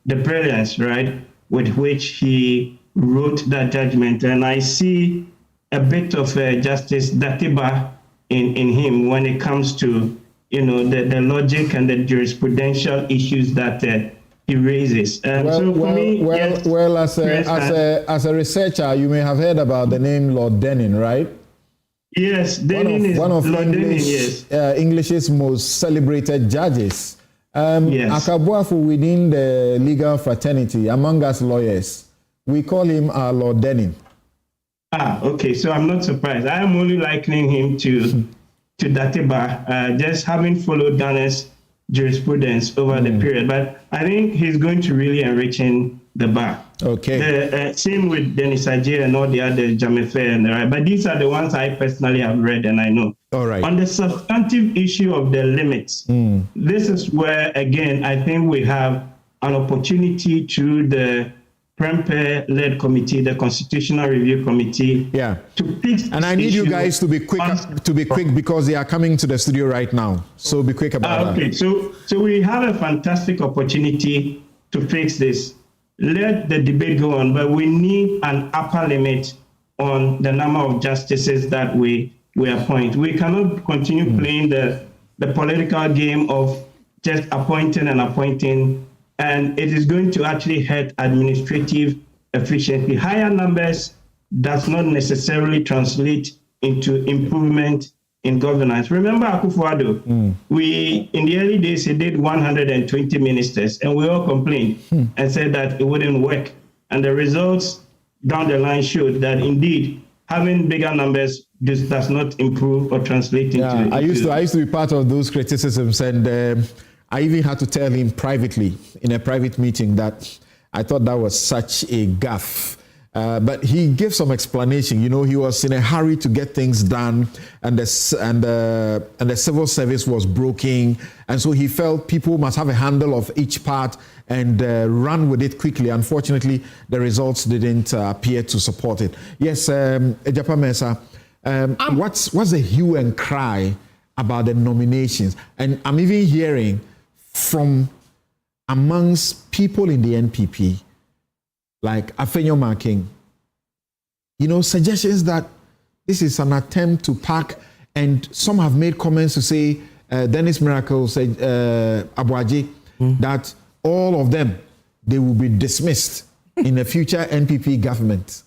the brilliance, right, with which he wrote that judgment. And I see a bit of Justice Datiba in him when it comes to, the logic and the jurisprudential issues that he raises. As a researcher, you may have heard about the name Lord Denning, right? Yes, Denning is one of English's most celebrated judges. Yes. Akabuafo within the legal fraternity, among us lawyers, we call him our Lord Denning. Okay, so I'm not surprised. I am only likening him to Datiba, just having followed Ghana's jurisprudence over the period. But I think he's going to really enrichen the bar. Okay. Same with Dennis Ajay and all the other Jamefe and the right. But these are the ones I personally have read and I know. All right. On the substantive issue of the limits, this is where, again, I think we have an opportunity through the Prempe-led committee, the Constitutional Review Committee, to fix. And I need you guys to be quick because they are coming to the studio right now. So be quick about that. Okay, so we have a fantastic opportunity to fix this. Let the debate go on, but we need an upper limit on the number of justices that we appoint. We cannot continue playing the political game of just appointing and appointing, and it is going to actually hurt administrative efficiency. Higher numbers does not necessarily translate into improvement in governance. Remember Akufo-Addo, we in the early days he did 120 ministers, and we all complained and said that it wouldn't work. And the results down the line showed that indeed having bigger numbers does not improve or translate into. I used to be part of those criticisms, and I even had to tell him privately in a private meeting that I thought that was such a gaffe. But he gave some explanation. He was in a hurry to get things done, and the civil service was broken, and so he felt people must have a handle of each part and run with it quickly. Unfortunately, the results didn't appear to support it. Yes, Ejapa Mensah, what's the hue and cry about the nominations? And I'm even hearing from amongst people in the NPP, like Afenyo Marking, suggestions that this is an attempt to pack, and some have made comments to say, Dennis Miracle said, Abuaji, that all of them, they will be dismissed in a future NPP government.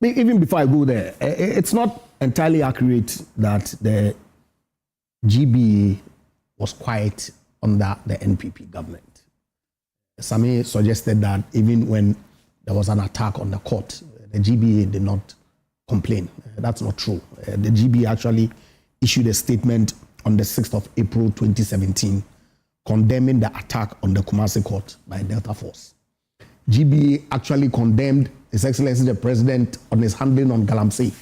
Even before I go there, it's not entirely accurate that the GBA was quiet under the NPP government. Sami suggested that even when there was an attack on the court, the GBA did not complain. That's not true. The GBA actually issued a statement on the 6th of April 2017 condemning the attack on the Kumasi court by Delta Force. GBA actually condemned His Excellency the President on his handling on Galamsey.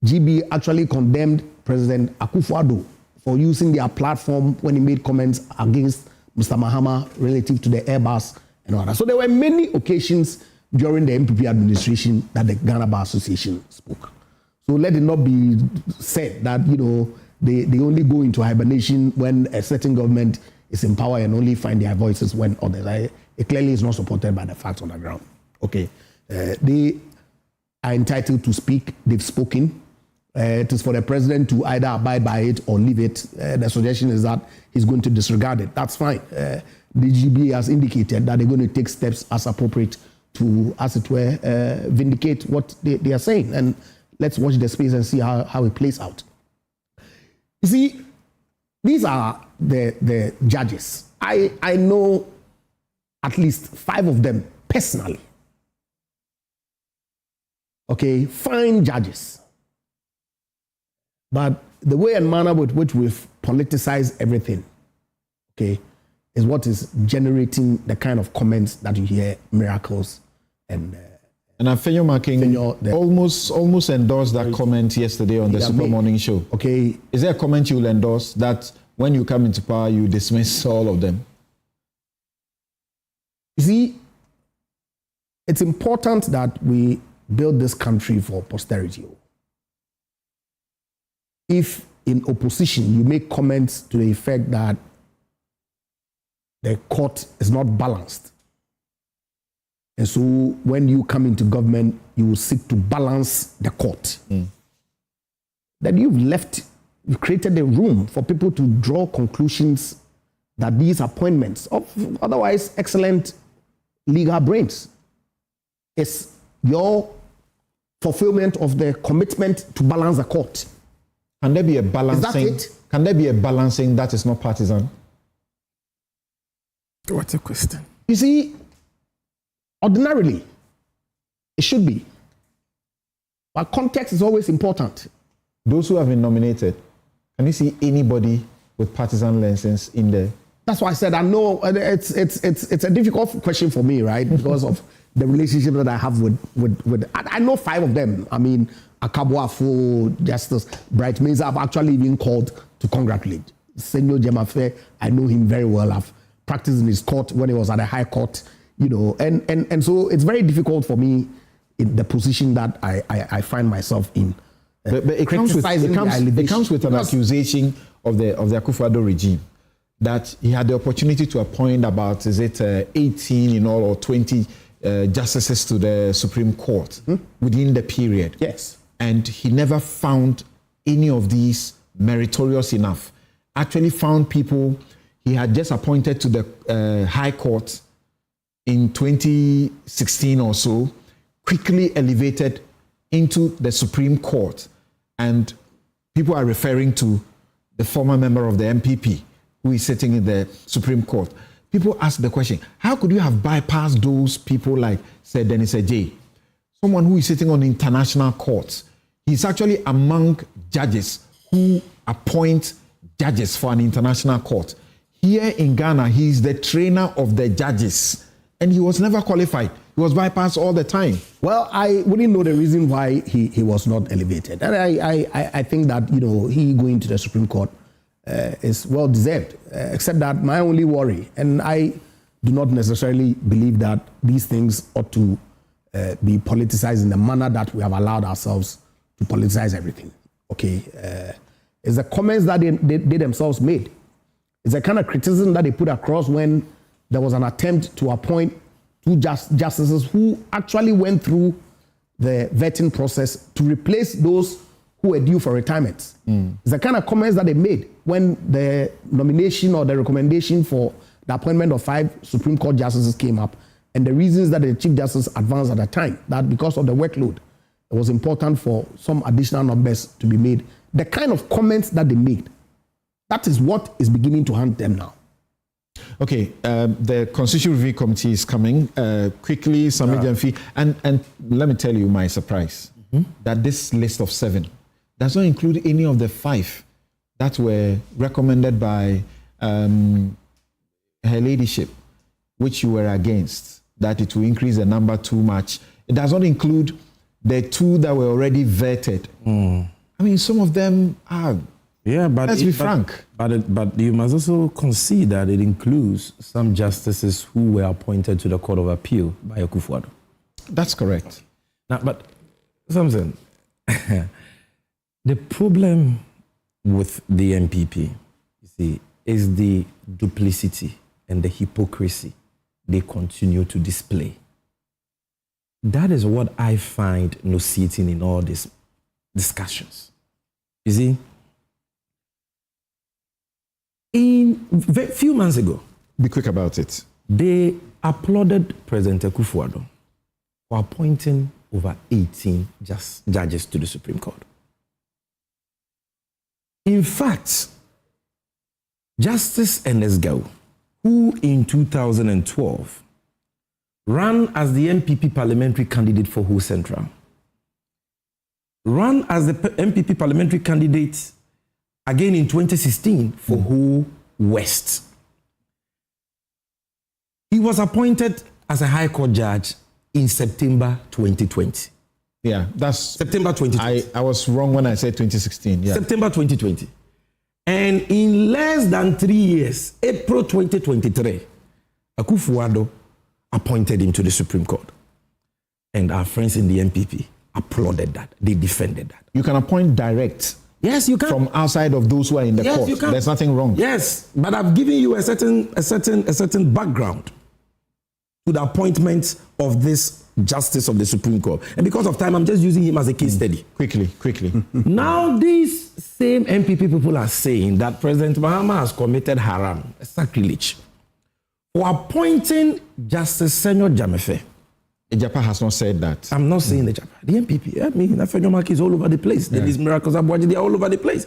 GBA actually condemned President Akufo-Addo for using their platform when he made comments against Mr. Mahama relative to the Airbus and all that. So there were many occasions during the MPP administration that the Ghana Bar Association spoke. So let it not be said that, you know, they only go into hibernation when a certain government is in power and only find their voices when others. It clearly is not supported by the facts on the ground. Okay. They are entitled to speak. They've spoken. It is for the president to either abide by it or leave it. The suggestion is that he's going to disregard it. That's fine. The GBA has indicated that they're going to take steps as appropriate to, as it were, vindicate what they are saying. And let's watch the space and see how it plays out. You see, these are the judges. I know at least 5 of them personally. Okay, fine judges. But the way and manner with which we've politicized everything, okay, is what is generating the kind of comments that you hear, miracles and Afenyo Making almost endorsed that comment yesterday on the Super Morning Show. Okay. Is there a comment you will endorse that when you come into power, you dismiss all of them? You see, it's important that we build this country for posterity. If in opposition you make comments to the effect that the court is not balanced, and so when you come into government, you will seek to balance the court, then you've created a room for people to draw conclusions that these appointments of otherwise excellent legal brains is your fulfillment of the commitment to balance the court. Can there be a balancing? Is that it? Can there be a balancing that is not partisan? What a question. You see, ordinarily, it should be. But context is always important. Those who have been nominated, can you see anybody with partisan lenses in there? That's why I said I know it's a difficult question for me, right? Because of the relationship that I have with I know 5 of them. I mean, Akabuafo, Justice Bright Means I've actually been called to congratulate. Senor Jemafe, I know him very well. I've practiced in his court when he was at the High Court, you know, and so it's very difficult for me in the position that I find myself in. But it comes with an accusation of the Akufo-Addo regime that he had the opportunity to appoint about 18 in all or 20 justices to the Supreme Court within the period. Yes. And he never found any of these meritorious enough. Actually found people he had just appointed to the High Court in 2016 or so, quickly elevated into the Supreme Court. And people are referring to the former member of the MPP who is sitting in the Supreme Court. People ask the question, how could you have bypassed those people like, say, Dennis Ejay, someone who is sitting on international courts? He's actually among judges who appoint judges for an international court. Here in Ghana, he's the trainer of the judges, and he was never qualified. He was bypassed all the time. Well, I wouldn't know the reason why he was not elevated. And I think that, you know, he going to the Supreme Court is well deserved, except that my only worry, and I do not necessarily believe that these things ought to be politicized in the manner that we have allowed ourselves to politicize everything. Okay, it's the comments that they themselves made. It's the kind of criticism that they put across when there was an attempt to appoint 2 justices who actually went through the vetting process to replace those who were due for retirement. It's the kind of comments that they made when the nomination or the recommendation for the appointment of 5 Supreme Court justices came up, and the reasons that the Chief Justice advanced at the time, that because of the workload, it was important for some additional numbers to be made. The kind of comments that they made, that is what is beginning to haunt them now. Okay, the Constitutional Review Committee is coming. Quickly, Sami Jamfi, and let me tell you my surprise, that this list of 7 does not include any of the 5 that were recommended by Her Ladyship, which you were against, that it will increase the number too much. It does not include the 2 that were already vetted. I mean, some of them are. Yeah, but let's be frank. But you must also concede that it includes some justices who were appointed to the Court of Appeal by Akufo-Addo. That's correct. Now, but something, the problem with the MPP, you see, is the duplicity and the hypocrisy they continue to display. That is what I find nauseating in all these discussions. You see, a few months ago, be quick about it, they applauded President Akufo-Addo for appointing over 18 judges to the Supreme Court. In fact, Justice Enesgao, who in 2012 ran as the MPP parliamentary candidate for Ho Central, ran as the MPP parliamentary candidate again in 2016 for Ho West. He was appointed as a High Court judge in September 2020. Yeah, that's September 2020. I was wrong when I said 2016. Yeah. September 2020. And in less than 3 years, April 2023, Akufo-Addo appointed him to the Supreme Court. And our friends in the MPP applauded that. They defended that. You can appoint direct. Yes, you can. From outside of those who are in the court. You can. There's nothing wrong. Yes, but I've given you a certain background to the appointment of this justice of the Supreme Court. And because of time, I'm just using him as a case study. Quickly. Now, these same MPP people are saying that President Mahama has committed haram, a sacrilege, for appointing Justice Senor Jamefe. Ejapa has not said that. I'm not saying Ejapa. The MPP, I mean, Afenyomak is all over the place. Yeah. These miracles Abuaji, they are all over the place.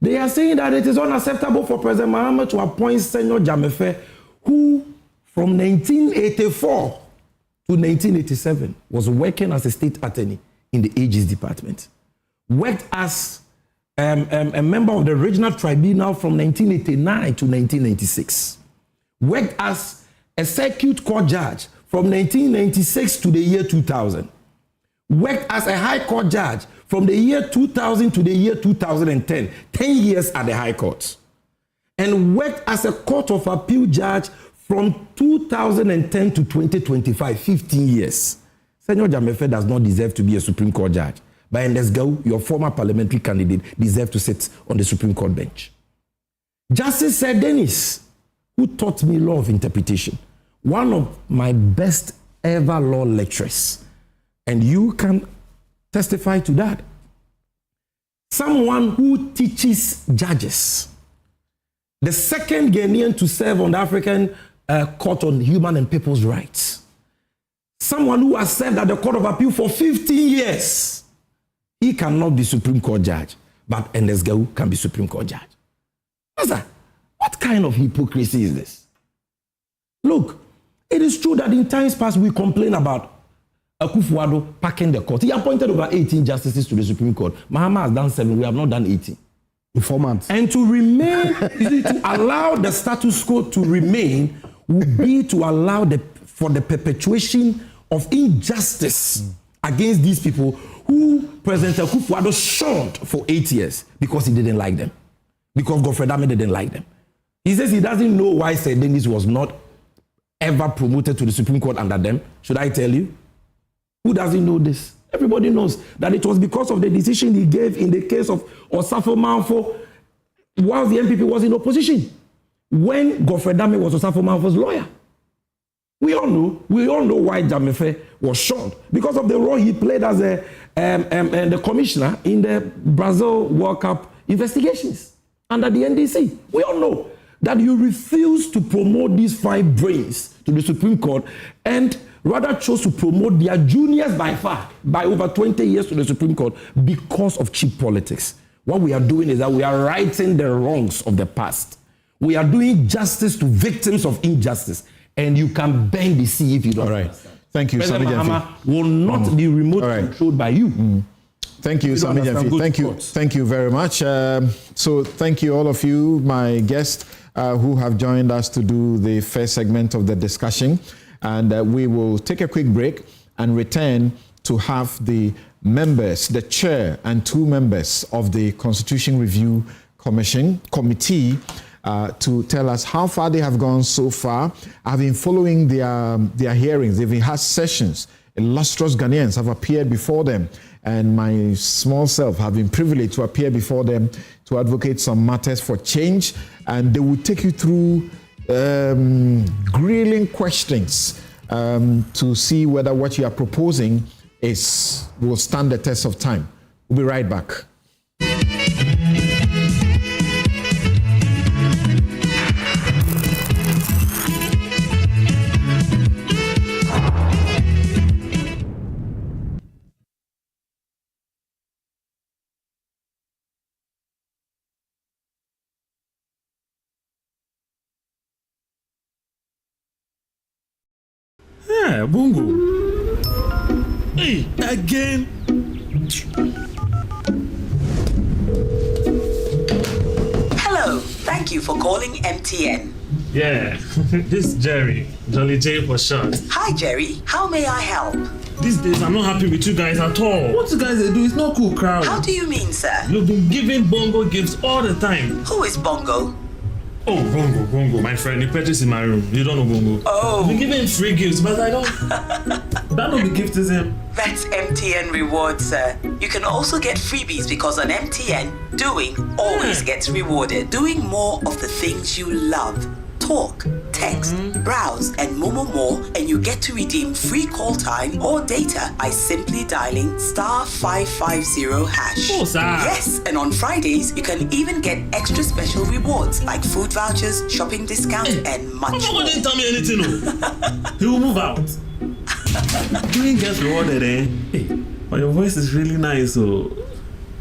They are saying that it is unacceptable for President Mahama to appoint Senor Jamefe, who from 1984 to 1987 was working as a state attorney in the Aegis Department. Worked as a member of the Regional Tribunal from 1989 to 1996. Worked as a circuit court judge from 1996 to the year 2000. Worked as a high court judge from the year 2000 to the year 2010. 10 years at the High Court. And worked as a Court of Appeal judge from 2010 to 2025, 15 years. Senor Jamefe does not deserve to be a Supreme Court judge. But Enesgao, your former parliamentary candidate, deserves to sit on the Supreme Court bench. Justice Sir Dennis, who taught me law of interpretation, one of my best ever law lecturers, and you can testify to that. Someone who teaches judges. The second Ghanaian to serve on the African Court on Human and People's Rights. Someone who has served at the Court of Appeal for 15 years. He cannot be Supreme Court judge, but Enesgao can be Supreme Court judge. What's that? What kind of hypocrisy is this? Look, it is true that in times past we complain about Akufo-Addo packing the court. He appointed over 18 justices to the Supreme Court. Mahama has done 7. We have not done 18. In 4 months. And to remain, to allow the status quo to remain would be to allow for the perpetuation of injustice against these people who President Akufo-Addo shunned for 8 years because he didn't like them. Because Godfred Dame didn't like them. He says he doesn't know why Sir Dennis was not ever promoted to the Supreme Court under them. Should I tell you? Who doesn't know this? Everybody knows that it was because of the decision he gave in the case of Osafo Manfo while the MPP was in opposition. When Godfred Dame was Osafo Manfo's lawyer. We all know why Jamefe was shot. Because of the role he played as the commissioner in the Brazil World Cup investigations under the NDC. We all know that you refuse to promote these 5 brains to the Supreme Court and rather chose to promote their juniors by over 20 years to the Supreme Court because of cheap politics. What we are doing is that we are righting the wrongs of the past. We are doing justice to victims of injustice. And you can bend the sea if you don't. All right. Thank you, President Sami Mahama will not be remote controlled by you. Thank you, Sami Jafi. Thank you. Thank you very much. So thank you, all of you, my guests who have joined us to do the first segment of the discussion. And we will take a quick break and return to have the members, the chair and 2 members of the Constitution Review Committee to tell us how far they have gone so far. I've been following their hearings. They've had sessions. Illustrious Ghanaians have appeared before them, and my small self have been privileged to appear before them to advocate some matters for change, and they will take you through grilling questions to see whether what you are proposing will stand the test of time. We'll be right back. Yeah, Bongo. Hey, again. Hello, thank you for calling MTN. Yeah, this is Jerry, Jolly J for short. Hi Jerry, how may I help? These days I'm not happy with you guys at all. What you guys do is not cool, crowd. How do you mean, sir? You've been giving Bongo gifts all the time. Who is Bongo? Oh, Bongo, my friend. He purchased in my room. You don't know Bongo. Oh. You've been giving free gifts, but I don't. That not the gift is him. That's MTN rewards, sir. You can also get freebies because on MTN, doing always gets rewarded. Doing more of the things you love. Talk, text, browse, and more, and you get to redeem free call time or data by simply dialing *550#. Oh, sir. Yes, and on Fridays, you can even get extra special rewards like food vouchers, shopping discounts, and much more. Didn't tell me anything, no. He will move out. Doing gets rewarded, eh? Hey, but your voice is really nice, so.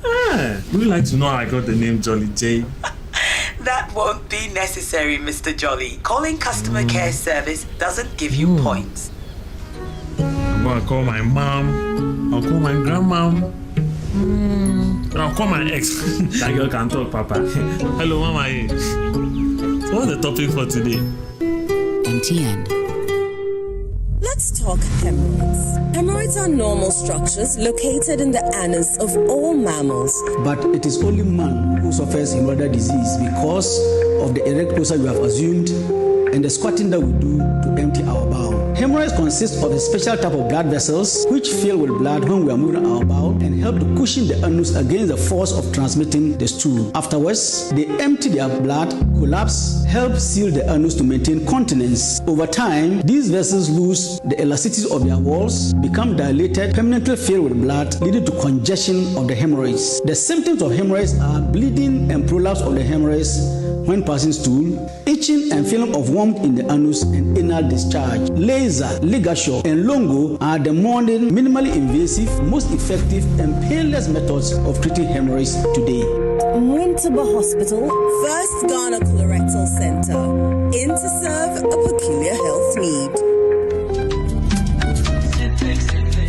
Would you like to know how I got the name Jolly J? That won't be necessary, Mr. Jolly. Calling customer care service doesn't give you points. I'm gonna call my mom. I'll call my grandmom. I'll call my ex. That girl can talk, Papa. Hello, Mama. So what's the topic for today? MTN. Let's talk hemorrhoids. Hemorrhoids are normal structures located in the anus of all mammals. But it is only man who suffers hemorrhoidal disease because of the erect closer we have assumed and the squatting that we do to empty our bowel. Hemorrhoids consist of a special type of blood vessels which fill with blood when we are moving our bowel and help to cushion the anus against the force of transmitting the stool. Afterwards, they empty their blood, collapse, help seal the anus to maintain continence. Over time, these vessels lose the elasticity of their walls, become dilated, permanently filled with blood, leading to congestion of the hemorrhoids. The symptoms of hemorrhoids are bleeding and prolapse of the hemorrhoids when passing stool, itching and feeling of warmth in the anus and anal discharge. Laser, ligature, and longo are the modern, minimally invasive, most effective and painless methods of treating hemorrhoids today. Winterba Hospital, first Ghana Colorectal Center, in to serve a peculiar health need.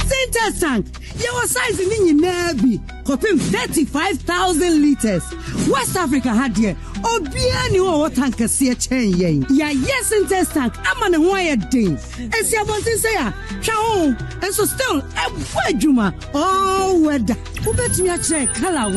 Sintex tank, your size in Nabi, copying 35,000 liters. West Africa had here, Obiani or tanker see a chain yen. Ya yes, Sintex tank, I'm on a wire ding. And see about this here, Chow, and so still, a wedjuma, oh, weather. Who bet me a check, color,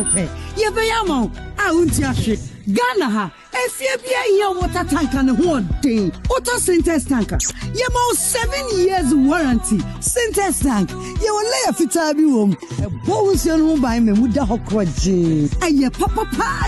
ye bayamo, I won't shit. Ghana ha, if you be a year water tank and one thing, auto Sintex tanker. Ye mo 7 years warranty. Sintex tank, ye will lay a fitabi room. A bones yon by me with the hokwaji. A ye papa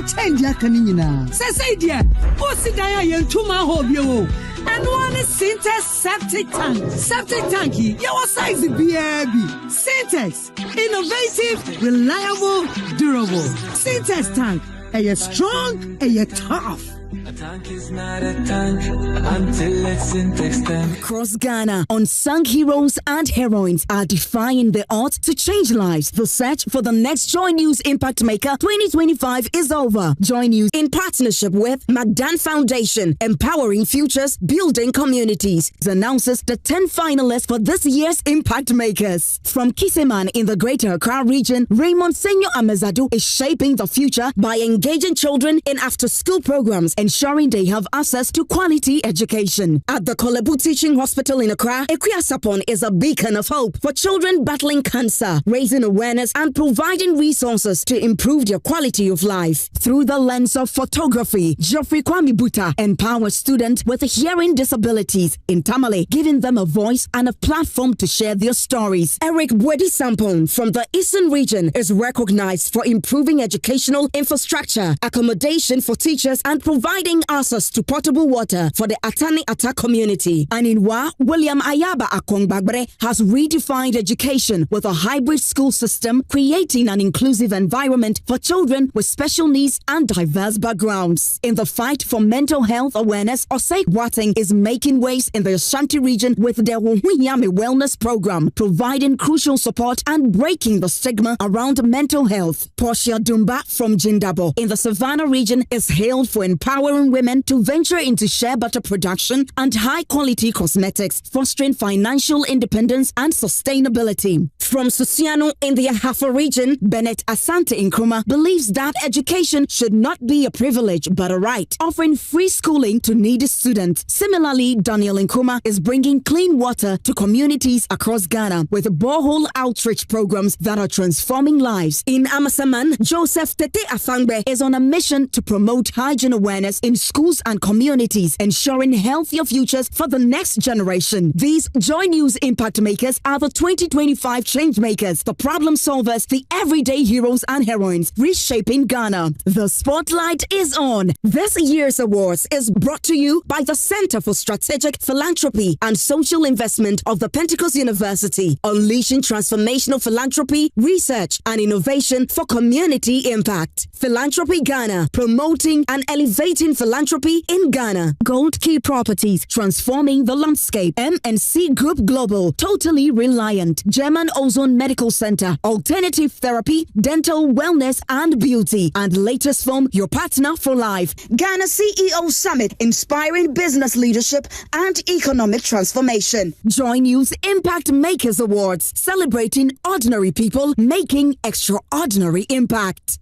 change ya canina. Say dear, what's the dia yen to my hobby? And one is Sintex septic tank. Septic tanky, your size BRB. Sintex, innovative, reliable, durable. Sintex tank. Are you strong? Are you tough? A tank is not a tank until it's in text tank. Across Ghana, unsung heroes and heroines are defying the odds to change lives. The search for the next JoyNews Impact Maker 2025 is over. JoyNews, in partnership with McDan Foundation, empowering futures, building communities, announces the 10 finalists for this year's Impact Makers. From Kiseman in the Greater Accra region, Raymond Senyo Amezadu is shaping the future by engaging children in after-school programs, ensuring they have access to quality education. At the Kolebu Teaching Hospital in Accra, Ekuya Sapon is a beacon of hope for children battling cancer, raising awareness and providing resources to improve their quality of life. Through the lens of photography, Geoffrey Kwame Buta empowers students with hearing disabilities in Tamale, giving them a voice and a platform to share their stories. Eric Bwedi Sampon from the Eastern region is recognized for improving educational infrastructure, accommodation for teachers, and providing access to potable water for the Atani-Atta community. And in Wa, William Ayaba Akwongbagbre has redefined education with a hybrid school system, creating an inclusive environment for children with special needs and diverse backgrounds. In the fight for mental health awareness, Osei Boateng is making waves in the Ashanti region with their Wuhunyame Wellness Program, providing crucial support and breaking the stigma around mental health. Portia Dumba from Jindabo in the Savannah region is hailed for empowering women to venture into shea butter production and high-quality cosmetics, fostering financial independence and sustainability. From Susiano in the Ahafo region, Bennett Asante Nkrumah believes that education should not be a privilege but a right, offering free schooling to needy students. Similarly, Daniel Nkrumah is bringing clean water to communities across Ghana with borehole outreach programs that are transforming lives. In Amasaman, Joseph Tete Afangbe is on a mission to promote hygiene awareness in schools and communities, ensuring healthier futures for the next generation. These JoyNews Impact Makers are the 2025 change makers, the problem solvers, the everyday heroes and heroines, reshaping Ghana. The spotlight is on. This year's awards is brought to you by the Center for Strategic Philanthropy and Social Investment of the Pentecost University, unleashing transformational philanthropy, research, and innovation for community impact. Philanthropy Ghana, promoting and elevating philanthropy in Ghana. Gold Key Properties, transforming the landscape. MNC Group Global, totally reliant. German Ozone Medical Center, alternative therapy, dental wellness and beauty. And latest form, your partner for life. Ghana CEO Summit, inspiring business leadership and economic transformation. JoyNews Impact Makers Awards, celebrating ordinary people making extraordinary impact.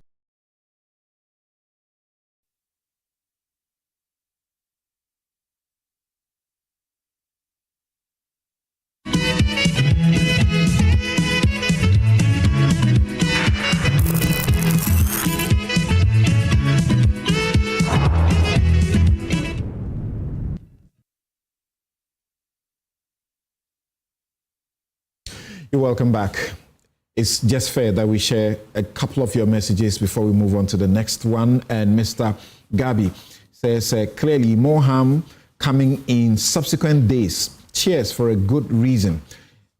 You're welcome back. It's just fair that we share a couple of your messages before we move on to the next one. And Mr. Gabi says, clearly more harm coming in subsequent days. Cheers for a good reason.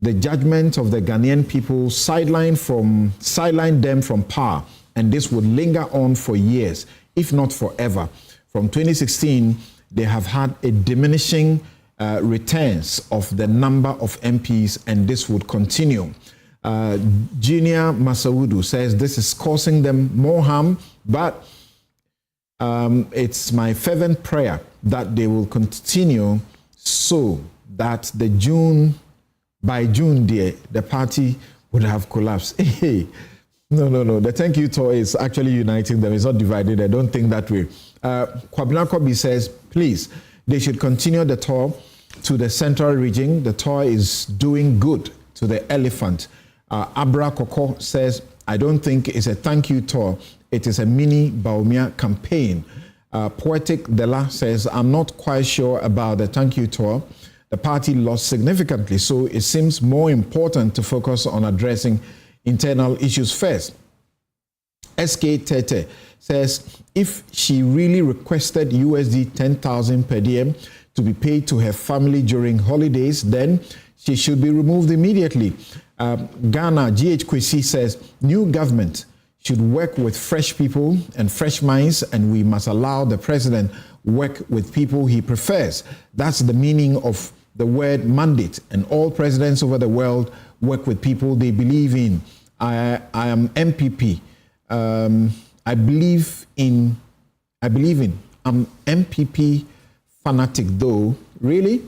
The judgment of the Ghanaian people sidelined them from power, and this would linger on for years, if not forever. From 2016, they have had a diminishing returns of the number of MPs, and this would continue. Junior Masawudu says this is causing them more harm, but it's my fervent prayer that they will continue so that by June, the party would have collapsed. Hey, no. The thank you tour is actually uniting them. It's not divided. I don't think that way. Kwabena Kobi says, please, they should continue the tour to the central region. The tour is doing good to the elephant. Abra Koko says, I don't think it's a thank you tour. It is a mini Baumia campaign. Poetic Dela says, I'm not quite sure about the thank you tour. The party lost significantly, so it seems more important to focus on addressing internal issues first. SK Tete says, if she really requested USD 10,000 per diem to be paid to her family during holidays, then she should be removed immediately. Ghana, GH Kwesi says, new government should work with fresh people and fresh minds, and we must allow the president work with people he prefers. That's the meaning of the word mandate. And all presidents over the world work with people they believe in. I am MPP. I believe in. I'm MPP fanatic though. Really?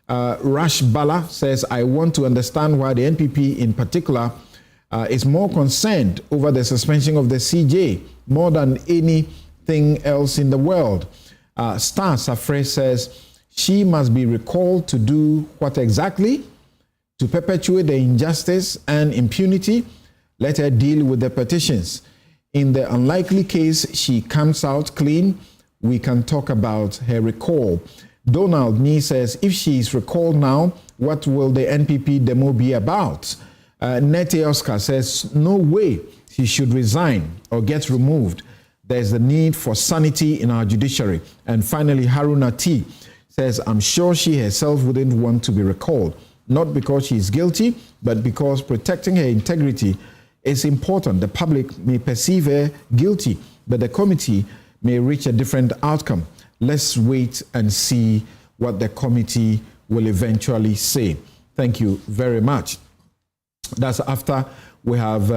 Rash Bala says, I want to understand why the NPP in particular is more concerned over the suspension of the CJ more than anything else in the world. Star Safre says, she must be recalled to do what exactly? To perpetuate the injustice and impunity? Let her deal with the petitions. In the unlikely case she comes out clean, we can talk about her recall. Donald Nee says, if she is recalled now, what will the NPP demo be about? Nete Oscar says, no way she should resign or get removed. There's the need for sanity in our judiciary. And finally, Haruna T says, I'm sure she herself wouldn't want to be recalled, not because she is guilty, but because protecting her integrity is important. The public may perceive her guilty, but the committee may reach a different outcome. Let's wait and see what the committee will eventually say. Thank you very much. That's after we have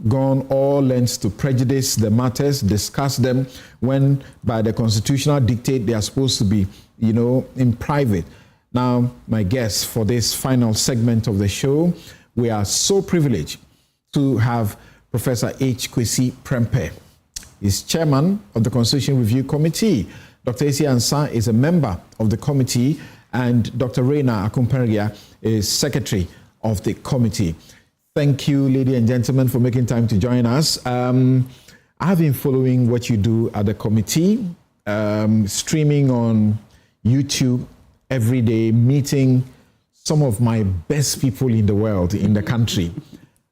gone all lengths to prejudice the matters, discuss them, when by the constitutional dictate they are supposed to be, in private. Now, my guests for this final segment of the show, we are so privileged to have Professor H. Kwesi Prempeh. He's chairman of the Constitution Review Committee. Dr. Esi Ansah is a member of the committee, and Dr. Reina Akumperegia is secretary of the committee. Thank you, ladies and gentlemen, for making time to join us. I have been following what you do at the committee, streaming on YouTube every day, meeting some of my best people in the world, in the country.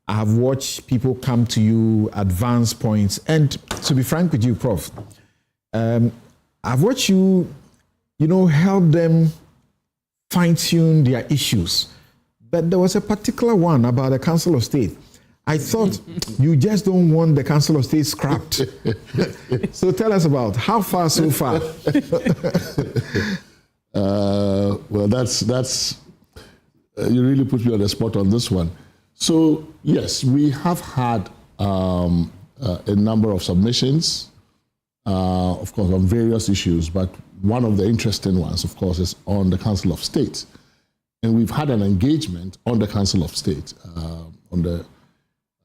I have watched people come to you, advance points, and to be frank with you, Prof, I've watched you, help them fine-tune their issues. But there was a particular one about the Council of State. I thought you just don't want the Council of State scrapped. So tell us about how far so far. Well, that's you really put me on the spot on this one. So yes, we have had a number of submissions, of course, on various issues, but one of the interesting ones, of course, is on the Council of State. And we've had an engagement on the Council of State,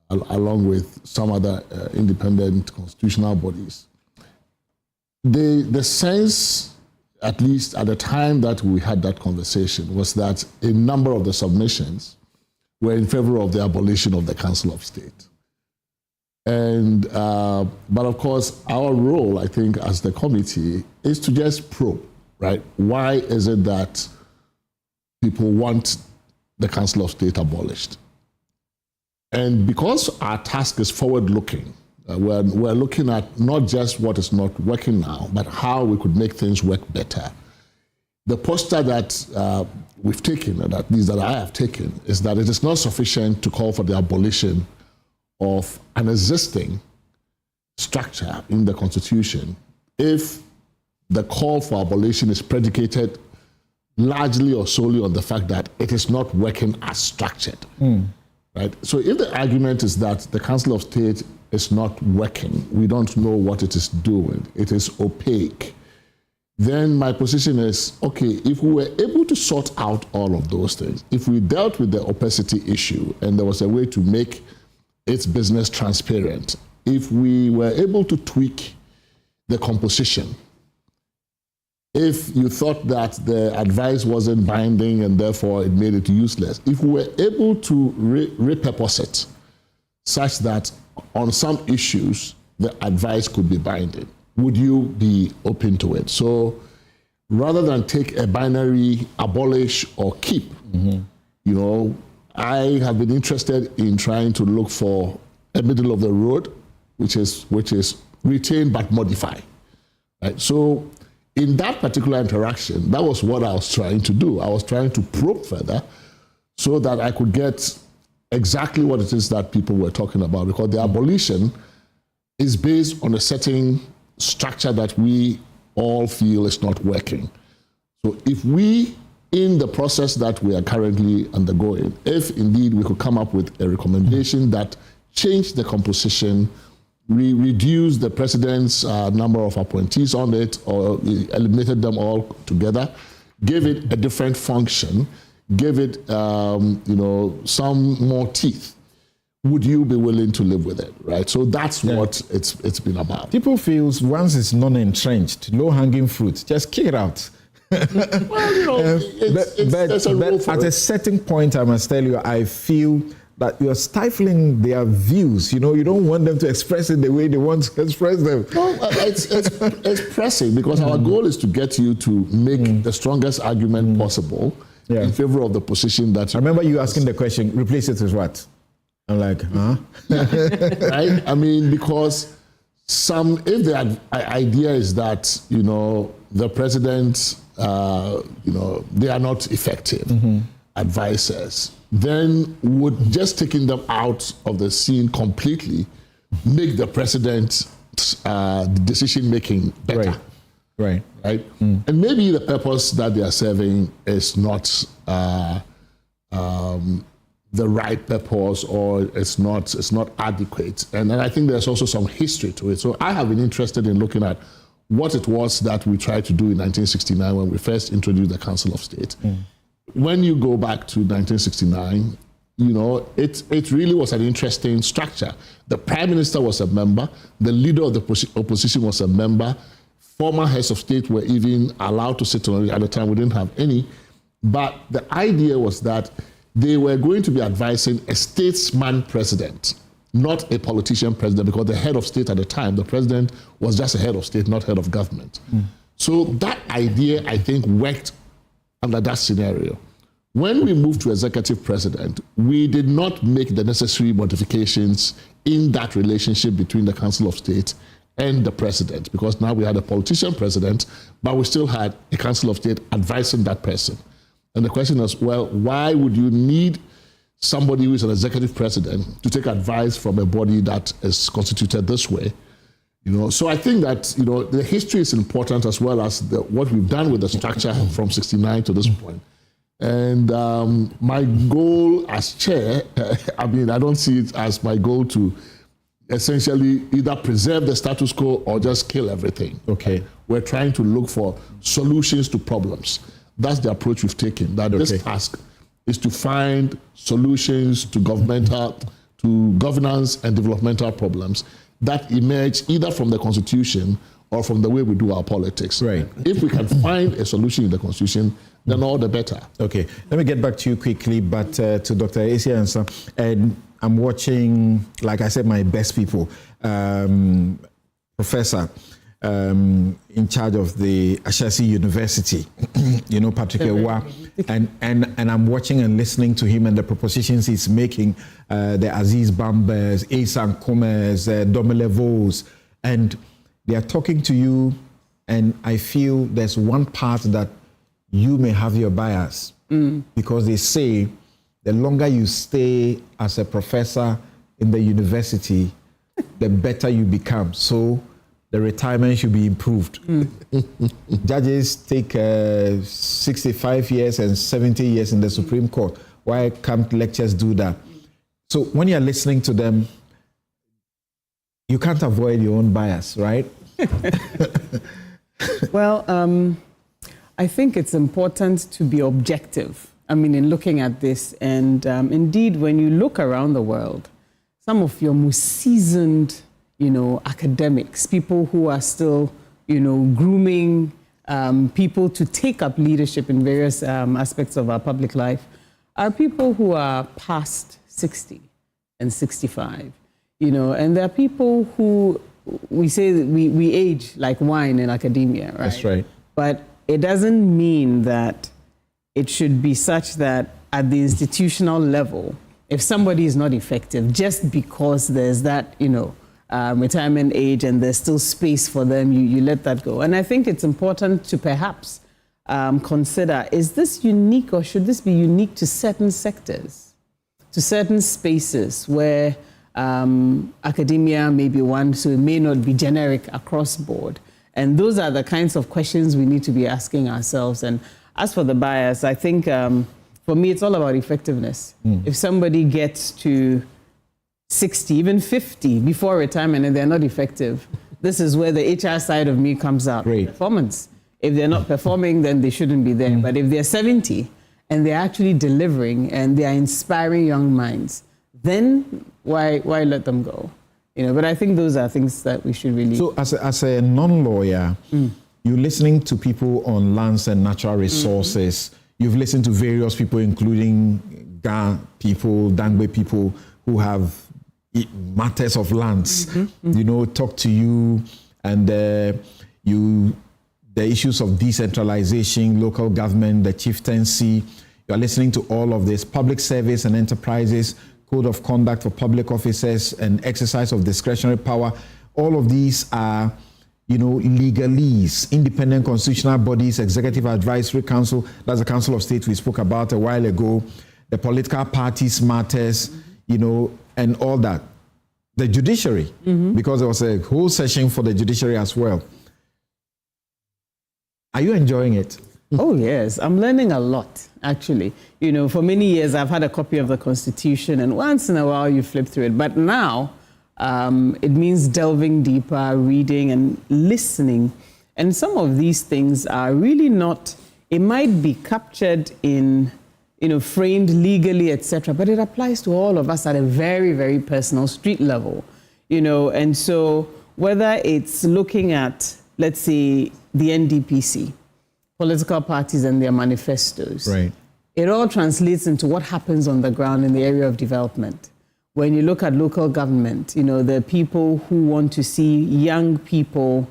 along with some other independent constitutional bodies. The sense, at least at the time that we had that conversation, was that a number of the submissions were in favor of the abolition of the Council of State. And, but of course, our role, I think, as the committee is to just probe, right? Why is it that people want the Council of State abolished? And because our task is forward-looking, we're looking at not just what is not working now, but how we could make things work better. The posture that we've taken, and at least that I have taken, is that it is not sufficient to call for the abolition of an existing structure in the Constitution if the call for abolition is predicated largely or solely on the fact that it is not working as structured. Right? So if the argument is that the Council of State is not working, we don't know what it is doing, it is opaque, then my position is, okay, if we were able to sort out all of those things, if we dealt with the opacity issue and there was a way to make its business transparent, if we were able to tweak the composition, if you thought that the advice wasn't binding and therefore it made it useless, if we were able to repurpose it such that on some issues the advice could be binding, would you be open to it? So rather than take a binary abolish or keep, I have been interested in trying to look for a middle of the road, which is retain but modify. Right? So in that particular interaction, that was what I was trying to do. I was trying to probe further so that I could get exactly what it is that people were talking about, because the abolition is based on a certain structure that we all feel is not working. So if we, in the process that we are currently undergoing, if indeed we could come up with a recommendation that changed the composition, we reduced the president's number of appointees on it, or eliminated them all together, gave it a different function, gave it some more teeth, would you be willing to live with it, right? So that's what it's been about. People feel once it's non-entrenched, low-hanging fruit, just kick it out. Well, but at a certain point, I must tell you, I feel that you're stifling their views. You don't want them to express it the way they want to express them. No, it's pressing, because our goal is to get you to make the strongest argument possible in favor of the position that. I remember you asking the question, replace it with what? I'm like, huh? Right? I mean, because if the idea is that, the president, they are not effective advisors, then would just taking them out of the scene completely make the president's decision-making better. Right. And maybe the purpose that they are serving is not the right purpose, or it's not adequate. And then I think there's also some history to it. So I have been interested in looking at what it was that we tried to do in 1969 when we first introduced the Council of State. When you go back to 1969, it really was an interesting structure. The Prime Minister was a member, the leader of the opposition was a member, former heads of state were even allowed to sit on it. At the time, we didn't have any. But the idea was that they were going to be advising a statesman president, not a politician president, because the head of state at the time, the president, was just a head of state, not head of government. So that idea, I think, worked under that scenario. When we moved to executive president, we did not make the necessary modifications in that relationship between the Council of State and the president, because now we had a politician president, but we still had a Council of State advising that person. And the question is, well, why would you need somebody who is an executive president to take advice from a body that is constituted this way? So I think that, the history is important, as well as what we've done with the structure from 69 to this point. And my goal as chair, I don't see it as my goal to essentially either preserve the status quo or just kill everything. Okay. We're trying to look for solutions to problems. That's the approach we've taken, that this task is to find solutions to governance and developmental problems that emerge either from the Constitution or from the way we do our politics. Right. If we can find a solution in the Constitution, then all the better. Okay. Let me get back to you quickly, but to Dr. Esiansa, and I'm watching, like I said, my best people, Professor in charge of the Ashesi University, Patrick Ewa, and I'm watching and listening to him and the propositions he's making, the Aziz Bambers, Asan Komers, Domelevos, and they are talking to you, and I feel there's one part that you may have your bias, because they say the longer you stay as a professor in the university, the better you become. So the retirement should be improved. Judges take 65 years and 70 years in the Supreme Court. Why can't lecturers do that? So when you're listening to them, you can't avoid your own bias, right? Well, I think it's important to be objective, in looking at this. And indeed, when you look around the world, some of your most seasoned academics, people who are still, grooming people to take up leadership in various aspects of our public life, are people who are past 60 and 65, and there are people who we say that we age like wine in academia, right? That's right. But it doesn't mean that it should be such that at the institutional level, if somebody is not effective, just because there's that, retirement age and there's still space for them, you let that go. And I think it's important to perhaps consider, is this unique, or should this be unique to certain sectors, to certain spaces where academia may be one, so it may not be generic across board. And those are the kinds of questions we need to be asking ourselves. And as for the bias, I think for me, it's all about effectiveness. If somebody gets to 60, even 50 before retirement and they're not effective, this is where the HR side of me comes out. Performance. If they're not performing, then they shouldn't be there. But if they're 70 and they're actually delivering and they are inspiring young minds, then why let them go? But I think those are things that we should really... So as a non-lawyer, you're listening to people on lands and natural resources. You've listened to various people, including Ga people, Dangbe people, who have matters of lands, talk to you, and the issues of decentralization, local government, the chieftaincy. You are listening to all of this, public service and enterprises, code of conduct for public officers, and exercise of discretionary power. All of these are, legalese, independent constitutional bodies, executive advisory council, that's the Council of State we spoke about a while ago, the political parties matters, and all that. The judiciary, because there was a whole session for the judiciary as well. Are you enjoying it? Oh, yes. I'm learning a lot, actually. For many years, I've had a copy of the Constitution, and once in a while, you flip through it. But now, it means delving deeper, reading and listening. And some of these things are really not, it might be captured in, framed legally, etc., but it applies to all of us at a very, very personal street level, And so whether it's looking at, let's say, the NDPC, political parties and their manifestos, right, it all translates into what happens on the ground in the area of development. When you look at local government, the people who want to see young people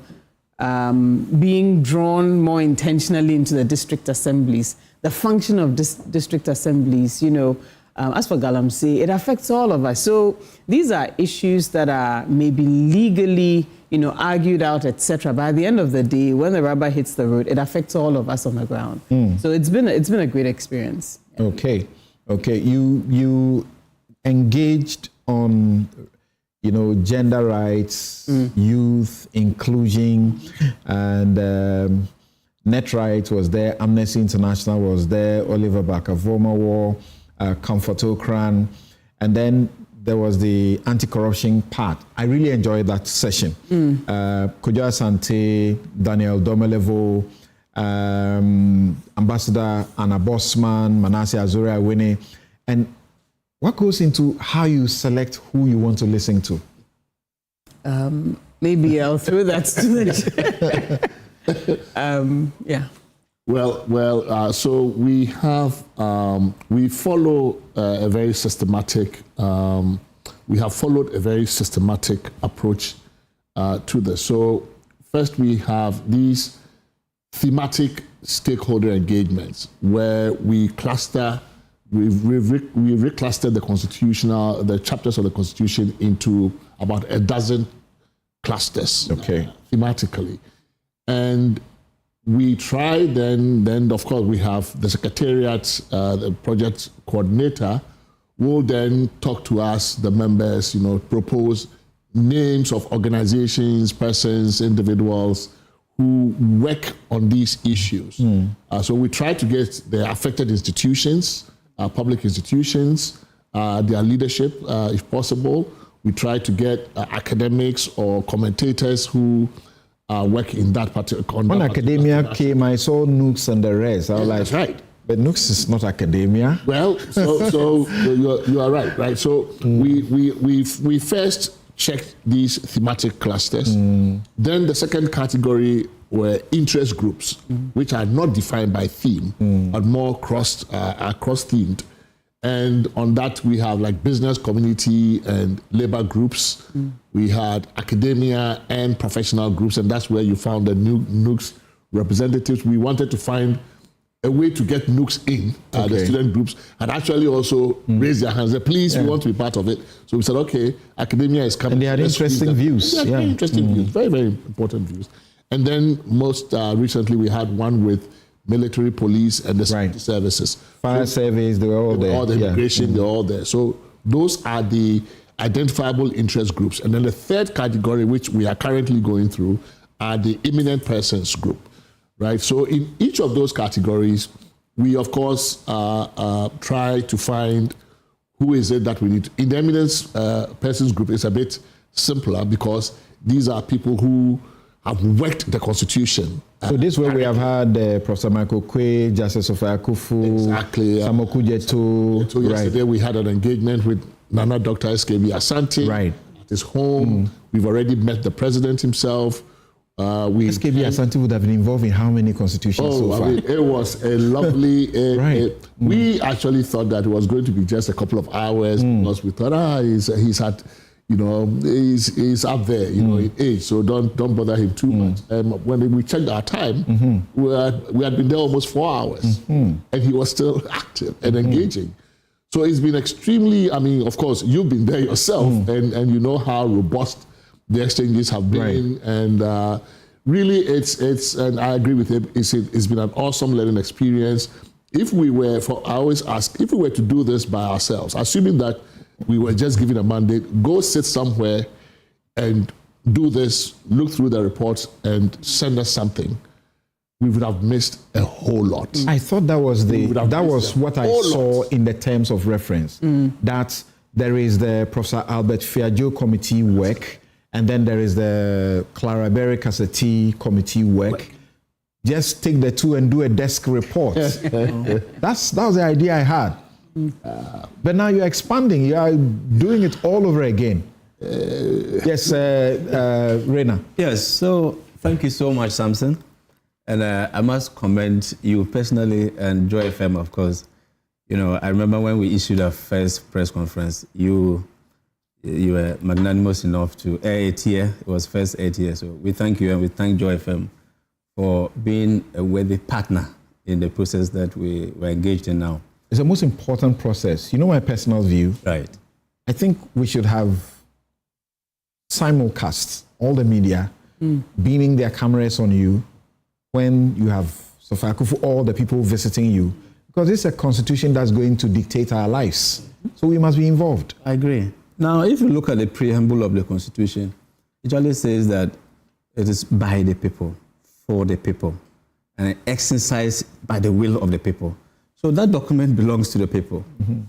being drawn more intentionally into the district assemblies, the function of district assemblies, as for Galamsey, it affects all of us. So these are issues that are maybe legally, argued out, etc. But at the end of the day, when the rubber hits the road, it affects all of us on the ground. So it's been a great experience. Okay. You engaged on, gender rights, youth inclusion, and net rights was there. Amnesty International was there. Oliver Barker-Vormawor, Comfort Okran, and then there was the anti-corruption part. I really enjoyed that session. Kojo Asante, Daniel Domelevo, Ambassador Anna Bosman, Manasseh Azuri-Awene, and what goes into how you select who you want to listen to? Maybe I'll throw that to the... yeah. Well. So we have we follow a very systematic. We have followed a very systematic approach to this. So first, we have these thematic stakeholder engagements where we cluster. We've reclustered the chapters of the Constitution into about a dozen clusters, thematically, and we try then of course we have the Secretariat, the project coordinator will then talk to us, the members, propose names of organizations, persons, individuals who work on these issues. So we try to get the affected institutions, public institutions, their leadership, if possible. We try to get academics or commentators who work in that particular context. When academia came, I saw Nooks and the rest. I was like, that's right. But Nooks is not academia. Well, so you are right. So we first checked these thematic clusters. Then the second category were interest groups, which are not defined by theme, but more cross-themed. And on that, we have like business community and labor groups. We had academia and professional groups, and that's where you found the Nooks representatives. We wanted to find a way to get Nooks in, the student groups, and actually also raise their hands. Say, please, we want to be part of it. So we said, okay, academia is coming. And they had interesting views. Yeah, very interesting views, very, very important views. And then most recently, we had one with military, police, and the security services. Fire service, they were all there. All the immigration, they're all there. So those are the identifiable interest groups. And then the third category, which we are currently going through, are the imminent persons group, right? So in each of those categories, we of course try to find who is it that we need. In the imminent persons group, it's a bit simpler because these are people who have worked the Constitution. So this way we have had Professor Michael Quay, Justice Sophia Akufu, exactly, Samoku Jeto. So yesterday we had an engagement with Nana Dr. SKB Asante at his home. We've already met the president himself. SKB Asante would have been involved in how many constitutions so far? It was a lovely... We actually thought that it was going to be just a couple of hours because we thought, he's had... he's up there, in age, so don't bother him too much. When we checked our time, we had been there almost 4 hours, and he was still active and engaging. So it's been extremely, of course, you've been there yourself, and you know how robust the exchanges have been, and really it's, and I agree with him, it's been an awesome learning experience. If we were, I always ask, if we were to do this by ourselves, assuming that we were just given a mandate, go sit somewhere and do this, look through the reports and send us something, we would have missed a whole lot. I thought that was what I saw in the terms of reference, that there is the Professor Albert Fiajo committee work, and then there is the Clara Berry Casseti committee work. Just take the two and do a desk report. That was the idea I had. But now you're expanding, you are doing it all over again. Yes, Rena. Yes, so thank you so much, Samson. And I must commend you personally and Joy FM, of course. I remember when we issued our first press conference, you were magnanimous enough to air it here. It was first aired here. So we thank you and we thank Joy FM for being a worthy partner in the process that we were engaged in now. It's the most important process. My personal view. Right. I think we should have simulcasts, all the media, beaming their cameras on you when you have Sophia Akufu, all the people visiting you, because it's a constitution that's going to dictate our lives. So we must be involved. I agree. Now, if you look at the preamble of the Constitution, it only says that it is by the people, for the people, and exercised by the will of the people. So that document belongs to the people.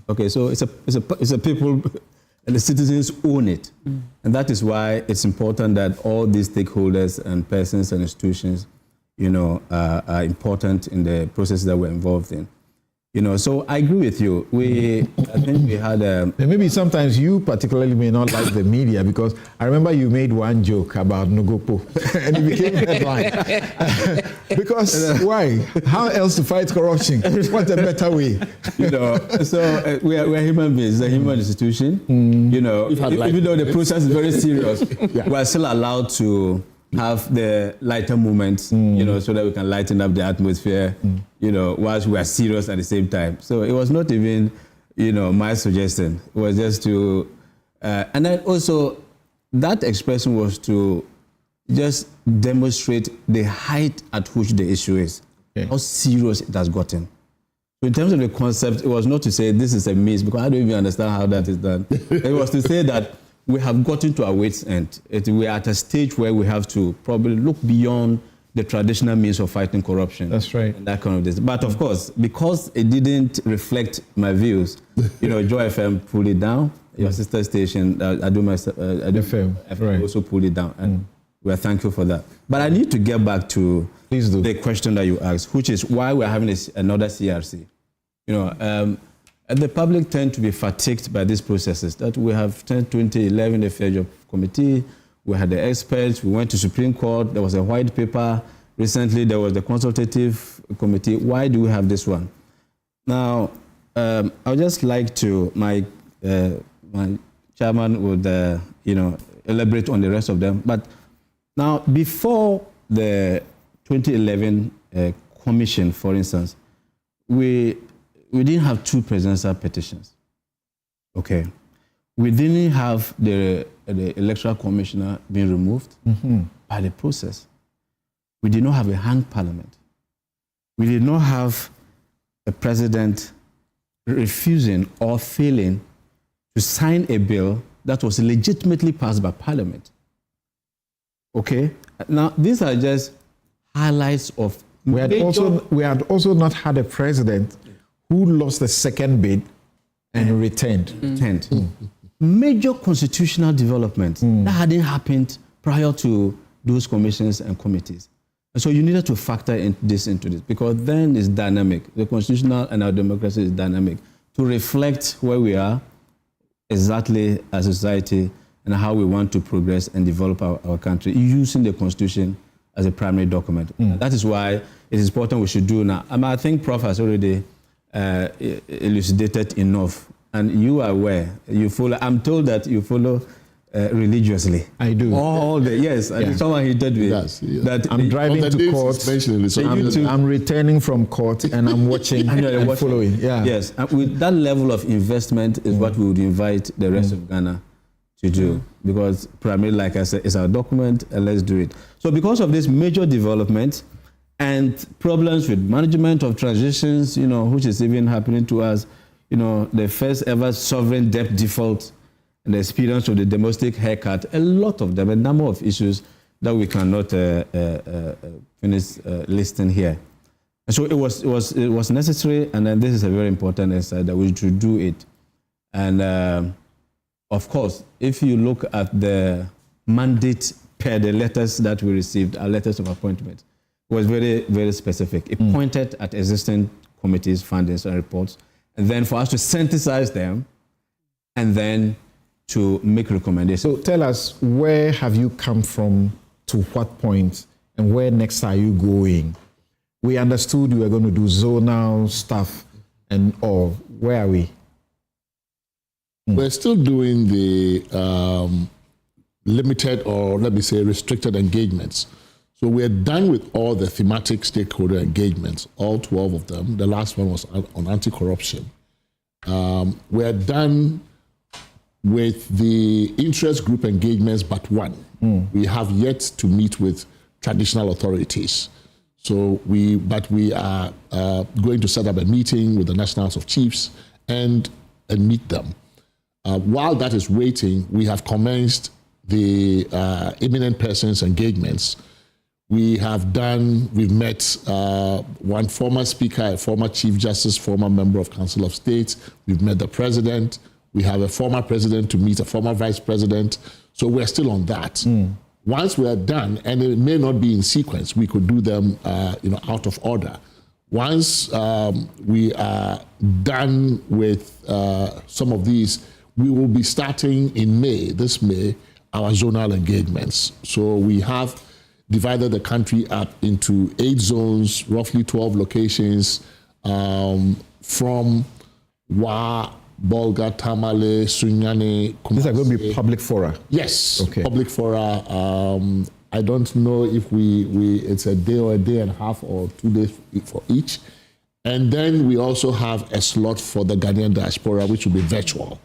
Okay, so it's a people, and the citizens own it. And that is why it's important that all these stakeholders and persons and institutions, are important in the process that we're involved in. So I agree with you. I think we had maybe sometimes you particularly may not like the media, because I remember you made one joke about Nogopo and it became a headline. Because why? How else to fight corruption? What a better way? So we're human beings, it's a human institution. Even though the process is very serious, we're still allowed to have the lighter moments, so that we can lighten up the atmosphere, whilst we are serious at the same time. So it was not even, my suggestion. It was just to, and then also that expression was to just demonstrate the height at which the issue is, how serious it has gotten. So in terms of the concept, it was not to say this is a miss, because I don't even understand how that is done. It was to say that we have gotten to our wit's end. We are at a stage where we have to probably look beyond the traditional means of fighting corruption. That's right. And that kind of this. But of course, because it didn't reflect my views, Joy FM pulled it down. Your sister station, FM also pulled it down. And we are thankful for that. But I need to get back to the question that you asked, which is why we're having another CRC. And the public tend to be fatigued by these processes. That we have 2011, the Fair Job Committee, we had the experts, we went to Supreme Court, there was a white paper, recently there was the consultative committee. Why do we have this one? Now, I would just like to, my chairman would, elaborate on the rest of them. But now, before the 2011 commission, for instance, we didn't have two presidential petitions. Okay. We didn't have the electoral commissioner being removed by the process. We did not have a hanged parliament. We did not have a president refusing or failing to sign a bill that was legitimately passed by parliament. Okay? Now, these are just highlights of... We had also not had a president who lost the second bid and returned. Major constitutional developments that hadn't happened prior to those commissions and committees. And so you needed to factor this into this, because then it's dynamic. The constitutional and our democracy is dynamic to reflect where we are exactly as a society and how we want to progress and develop our country using the constitution as a primary document. That is why it is important we should do now. I think Prof has already elucidated enough, and you are aware, you follow. I'm told that you follow religiously. I do. All day, yes. Yeah. Someone hinted me that I'm driving to court. I'm returning from court and I'm watching and following. Yeah. Yes. And with that level of investment is what we would invite the rest of Ghana to do, because primarily, like I said, it's our document and let's do it. So because of this major development and problems with management of transitions, which is even happening to us, the first ever sovereign debt default and the experience of the domestic haircut, a lot of them, a number of issues that we cannot finish listing here. And so it was necessary, and then this is a very important insight that we should do it. And of course, if you look at the mandate per the letters that we received, our letters of appointment, it was very, very specific. It pointed at existing committees, findings, and reports, and then for us to synthesize them, and then to make recommendations. So tell us, where have you come from to what point, and where next are you going? We understood you were going to do zonal stuff and all. Where are we? We're still doing the limited, or let me say restricted engagements. So we're done with all the thematic stakeholder engagements, all 12 of them. The last one was on anti-corruption. We're done with the interest group engagements, but one. We have yet to meet with traditional authorities. So we are going to set up a meeting with the National House of Chiefs and meet them. While that is waiting, we have commenced the eminent persons engagements. We've met one former speaker, a former chief justice, former member of Council of State. We've met the president. We have a former president to meet a former vice president. So we're still on that. Once we are done, and it may not be in sequence, we could do them out of order. Once we are done with some of these, we will be starting in this May, our zonal engagements. So we have divided the country up into 8 zones, roughly 12 locations, from Wa, Bolga, Tamale, Sunyani, Kumasi. These are going to be public fora? Yes, okay. Public fora. I don't know if it's a day or a day and a half or 2 days for each. And then we also have a slot for the Ghanaian diaspora, which will be virtual.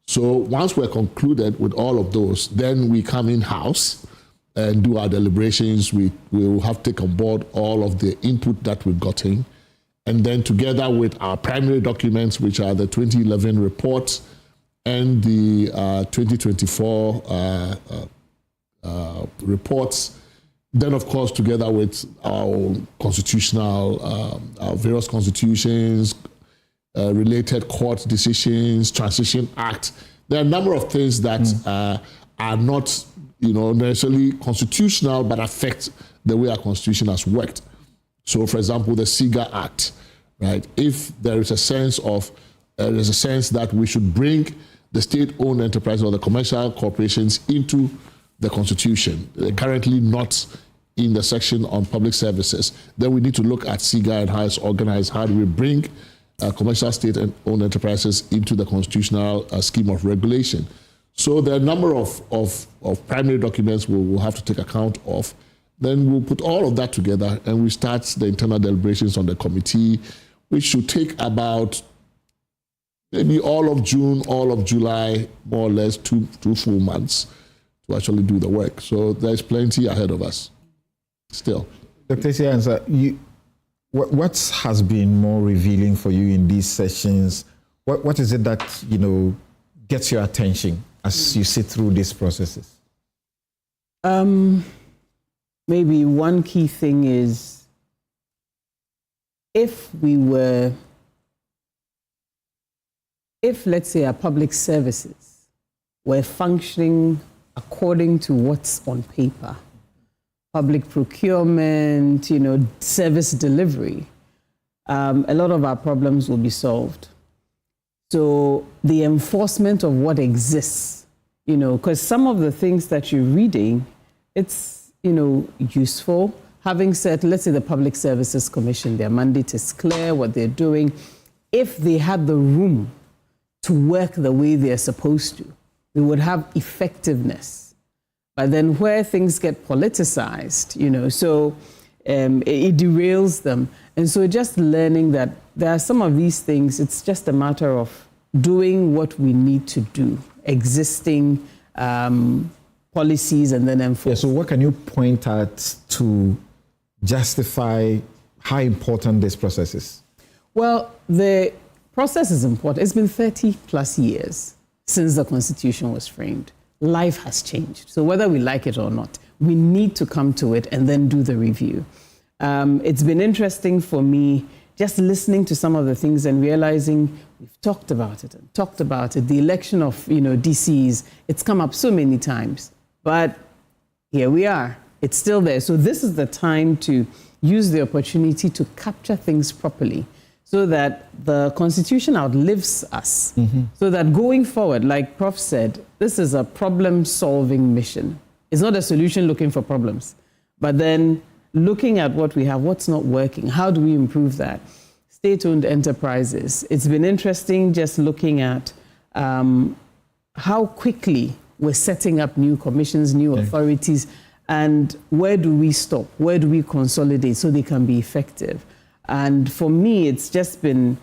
So once we're concluded with all of those, then we come in-house and do our deliberations. We will have to take on board all of the input that we've gotten. And then together with our primary documents, which are the 2011 reports and the 2024 reports, then, of course, together with our constitutional, our various constitutions, related court decisions, Transition Act, there are a number of things that are not, necessarily constitutional, but affect the way our constitution has worked. So, for example, the SIGA Act, right? If there is a sense that we should bring the state-owned enterprises or the commercial corporations into the Constitution, they're currently not in the section on public services, then we need to look at SIGA and how it's organized. How do we bring commercial state-owned enterprises into the constitutional scheme of regulation? So there are a number of primary documents we'll have to take account of. Then we'll put all of that together and we start the internal deliberations on the committee, which should take about maybe all of June, all of July, more or less two full months to actually do the work. So there's plenty ahead of us still. Dr. Siansa, what has been more revealing for you in these sessions? What is it that, gets your attention as you sit through these processes? Maybe one key thing is if let's say our public services were functioning according to what's on paper, public procurement, service delivery, a lot of our problems will be solved. So the enforcement of what exists, because some of the things that you're reading, it's, useful. Having said, let's say the Public Services Commission, their mandate is clear, what they're doing. If they had the room to work the way they're supposed to, we would have effectiveness. But then where things get politicized, it derails them. And so just learning that there are some of these things, it's just a matter of doing what we need to do, existing policies and then enforce. Yeah, so what can you point at to justify how important this process is? Well, the process is important. It's been 30 plus years since the Constitution was framed. Life has changed. So whether we like it or not, we need to come to it and then do the review. It's been interesting for me just listening to some of the things and realizing we've talked about it and talked about it. The election of, DCs, it's come up so many times, but here we are. It's still there. So this is the time to use the opportunity to capture things properly so that the Constitution outlives us. So that going forward, like Prof said, this is a problem-solving mission. It's not a solution looking for problems, but then looking at what we have, what's not working, how do we improve that? State-owned enterprises. It's been interesting just looking at how quickly we're setting up new commissions, new authorities, and where do we stop? Where do we consolidate so they can be effective? And for me, it's just been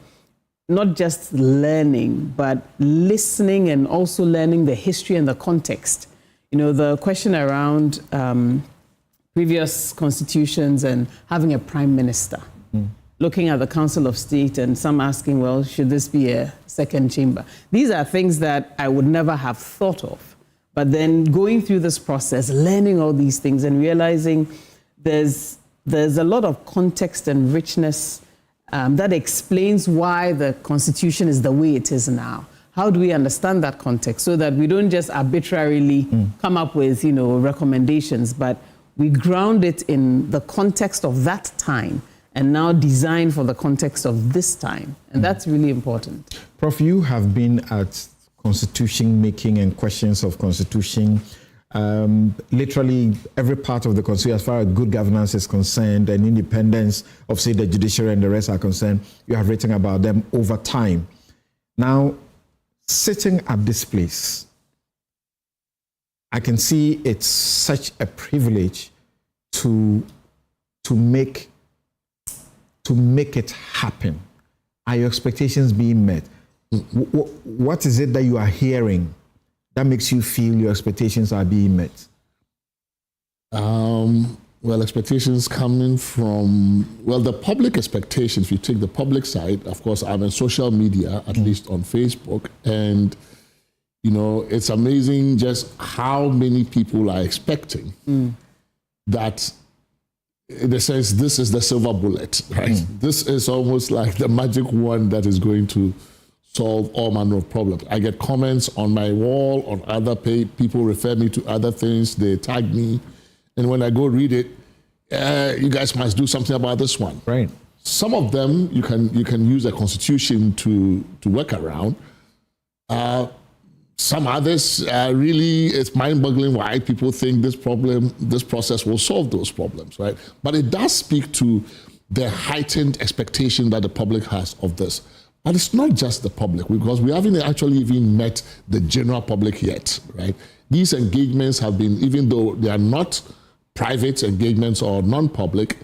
not just learning, but listening and also learning the history and the context. The question around previous constitutions and having a prime minister, looking at the Council of State and some asking, well, should this be a second chamber? These are things that I would never have thought of. But then going through this process, learning all these things and realizing there's a lot of context and richness that explains why the Constitution is the way it is now. How do we understand that context so that we don't just arbitrarily come up with, recommendations, but we ground it in the context of that time and now design for the context of this time. And that's really important. Prof, you have been at constitution making and questions of constitution, literally every part of the constitution as far as good governance is concerned and independence of, say, the judiciary and the rest are concerned. You have written about them over time. Now, sitting at this place, I can see it's such a privilege to make it happen. Are your expectations being met? What is it that you are hearing that makes you feel your expectations are being met? Well, expectations coming from, the public expectations, if you take the public side, of course, I'm in social media, at least on Facebook, and, it's amazing just how many people are expecting that, in a sense, this is the silver bullet, right? This is almost like the magic wand that is going to solve all manner of problems. I get comments on my wall, on other people refer me to other things, they tag me, and when I go read it, you guys must do something about this one. Right. Some of them you can use a constitution to work around. Some others really, it's mind-boggling why people think this process will solve those problems, right? But it does speak to the heightened expectation that the public has of this. But it's not just the public, because we haven't actually even met the general public yet, right? These engagements have been, even though they are not private engagements or non-public,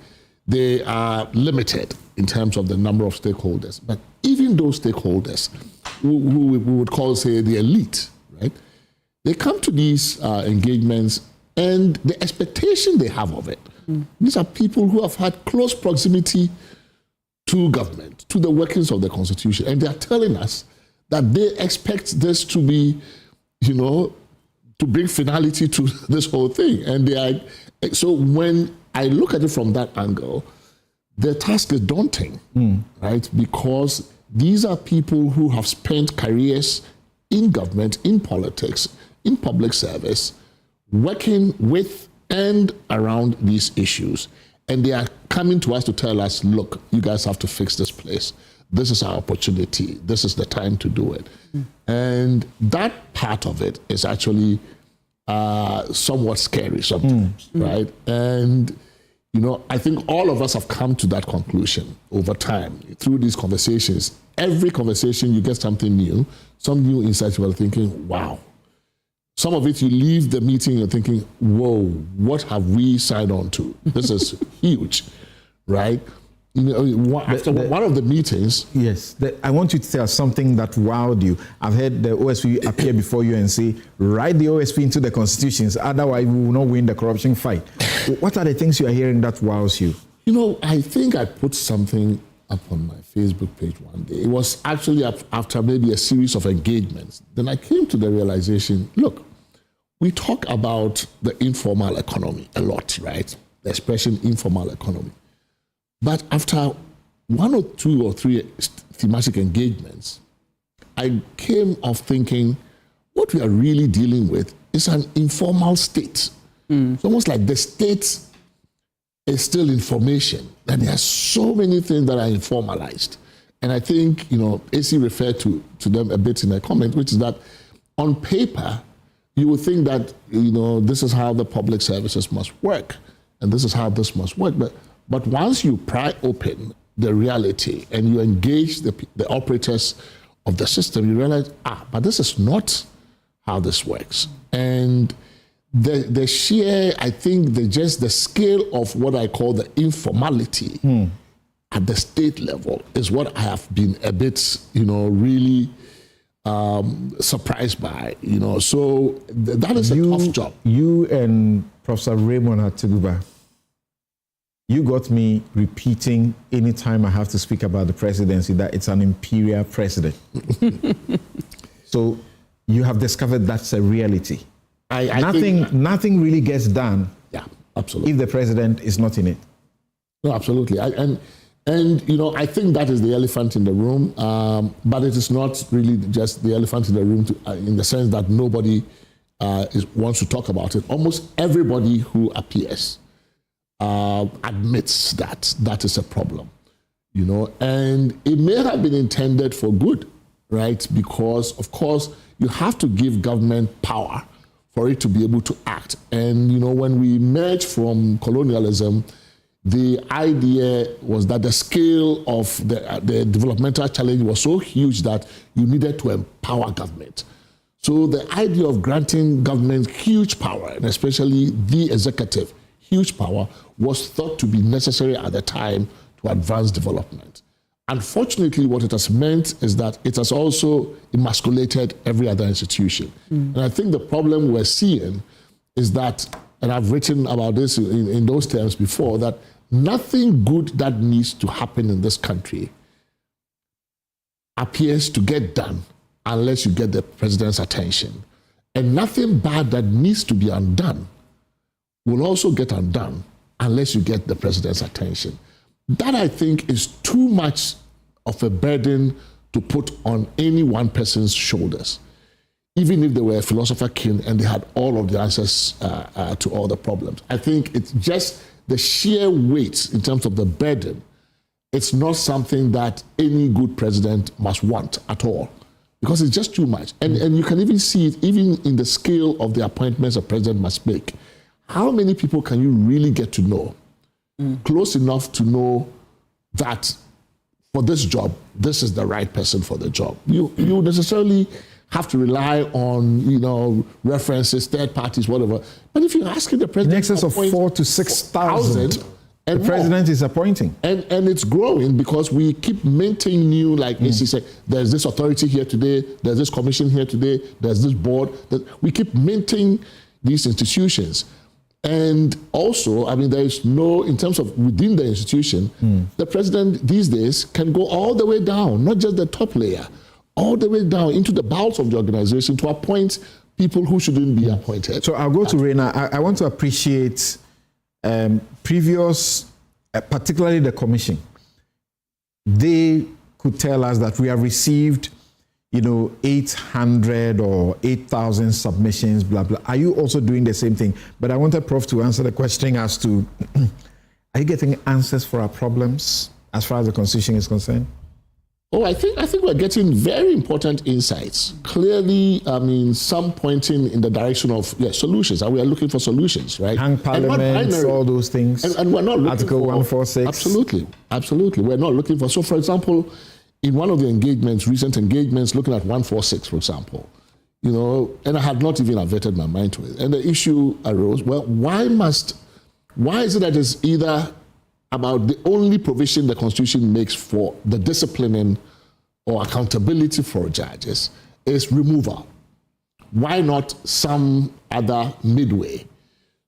they are limited in terms of the number of stakeholders. But even those stakeholders, who we would call, say, the elite, right? They come to these engagements and the expectation they have of it. These are people who have had close proximity to government, to the workings of the Constitution. And they are telling us that they expect this to be, to bring finality to this whole thing. And so when I look at it from that angle, the task is daunting, right? Because these are people who have spent careers in government, in politics, in public service, working with and around these issues. And they are coming to us to tell us, look, you guys have to fix this place. This is our opportunity. This is the time to do it. And that part of it is actually somewhat scary sometimes, right? And, you know, I think all of us have come to that conclusion over time through these conversations. Every conversation, you get something new, some new insights. You are thinking, wow. Some of it, you leave the meeting, you're thinking, whoa, what have we signed on to? This is huge, right? You know, after one of the meetings. Yes, I want you to tell something that wowed you. I've heard the OSP appear before you and say, write the OSP into the constitutions, otherwise we will not win the corruption fight. What are the things you are hearing that wows you? You know, I think I put something up on my Facebook page one day. It was actually after maybe a series of engagements. Then I came to the realization, look, we talk about the informal economy a lot, right? The expression informal economy. But after 1 or 2 or 3 thematic engagements, I came off thinking what we are really dealing with is an informal state. It's almost like the state is still information, and there are so many things that are informalized. And I think, you know, AC referred to them a bit in a comment, which is that on paper, you would think that, you know, this is how the public services must work, and this is how this must work. But once you pry open the reality and you engage the operators of the system, you realize, but this is not how this works. And the sheer, I think, the scale of what I call the informality at the state level is what I have been a bit, you know, really surprised by, you know. So that is a tough job. You and Professor Raymond Atiguba, you got me repeating anytime I have to speak about the presidency that it's an imperial president. So you have discovered that's a reality. Nothing really gets done. Yeah, absolutely. If the president is not in it. No, absolutely. And you know, I think that is the elephant in the room, but it is not really just the elephant in the room in the sense that nobody wants to talk about it. Almost everybody who appears admits that is a problem, you know, and it may have been intended for good, right? Because, of course, you have to give government power for it to be able to act. And, you know, when we emerged from colonialism, the idea was that the scale of the developmental challenge was so huge that you needed to empower government. So the idea of granting government huge power, and especially the executive, huge power, was thought to be necessary at the time to advance development. Unfortunately, what it has meant is that it has also emasculated every other institution. And I think the problem we're seeing is that, and I've written about this in those terms before, that nothing good that needs to happen in this country appears to get done unless you get the president's attention. And nothing bad that needs to be undone will also get undone unless you get the president's attention. That, I think, is too much of a burden to put on any one person's shoulders, even if they were a philosopher king and they had all of the answers to all the problems. I think it's just the sheer weight in terms of the burden. It's not something that any good president must want at all, because it's just too much. And you can even see it even in the scale of the appointments a president must make. How many people can you really get to know close enough to know that for this job, this is the right person for the job? You necessarily have to rely on, you know, references, third parties, whatever. But if you're asking the president, in excess of 4,000 to 6,000, the president is appointing, and it's growing because we keep minting new, like AC said, there's this authority here today, there's this commission here today, there's this board. We keep minting these institutions. And also, I mean, there is no, in terms of within the institution, the president these days can go all the way down, not just the top layer, all the way down into the bowels of the organization to appoint people who shouldn't be appointed. So I'll go to Reina. I want to appreciate previous, particularly the commission. They could tell us that we have received 800 or 8,000 submissions, blah, blah. Are you also doing the same thing? But I wanted Prof to answer the question as to, are you getting answers for our problems as far as the Constitution is concerned? Oh, I think we're getting very important insights. Clearly, some pointing in the direction of solutions, and we are looking for solutions, right? Hang parliaments, all those things. And we're not looking Article 146. Absolutely. We're not looking for. So, for example, in one of the recent engagements, looking at 146, for example, and I had not even averted my mind to it. And the issue arose: well, why is it that it's either about the only provision the Constitution makes for the disciplining or accountability for judges is removal? Why not some other midway?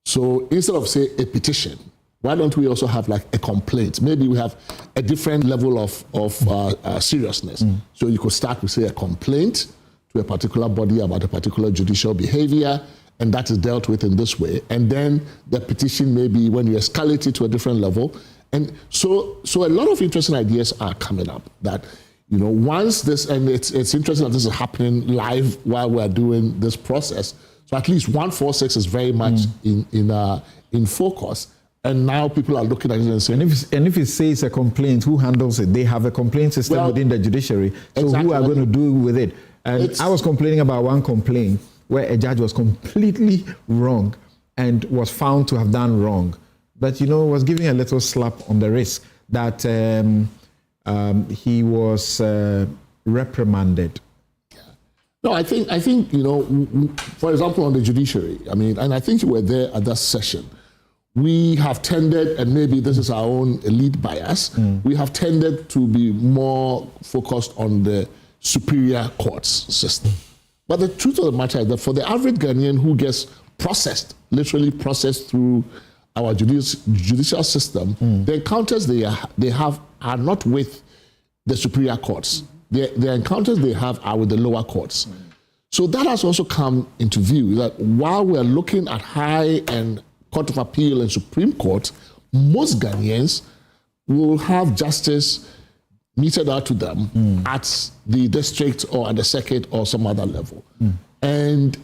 So instead of, say, a petition, why don't we also have like a complaint? Maybe we have a different level of seriousness. So you could start with, say, a complaint to a particular body about a particular judicial behavior, and that is dealt with in this way. And then the petition may be when you escalate it to a different level. And so a lot of interesting ideas are coming up that, once this, and it's interesting that this is happening live while we're doing this process. So at least 146 is very much in focus. And now people are looking at it and saying... And if it says a complaint, who handles it? They have a complaint system within the judiciary. So exactly. Who are going to do with it? And I was complaining about one complaint where a judge was completely wrong and was found to have done wrong. But, was giving a little slap on the wrist that he was reprimanded. No, I think, for example, on the judiciary, and I think you were there at that session, we have tended, and maybe this is our own elite bias, we have tended to be more focused on the superior courts system. But the truth of the matter is that for the average Ghanaian who gets literally processed through our judicial system, the encounters they have are not with the superior courts. The encounters they have are with the lower courts. So that has also come into view, that while we're looking at high and Court of Appeal and Supreme Court, most Ghanaians will have justice meted out to them at the district or at the circuit or some other level. And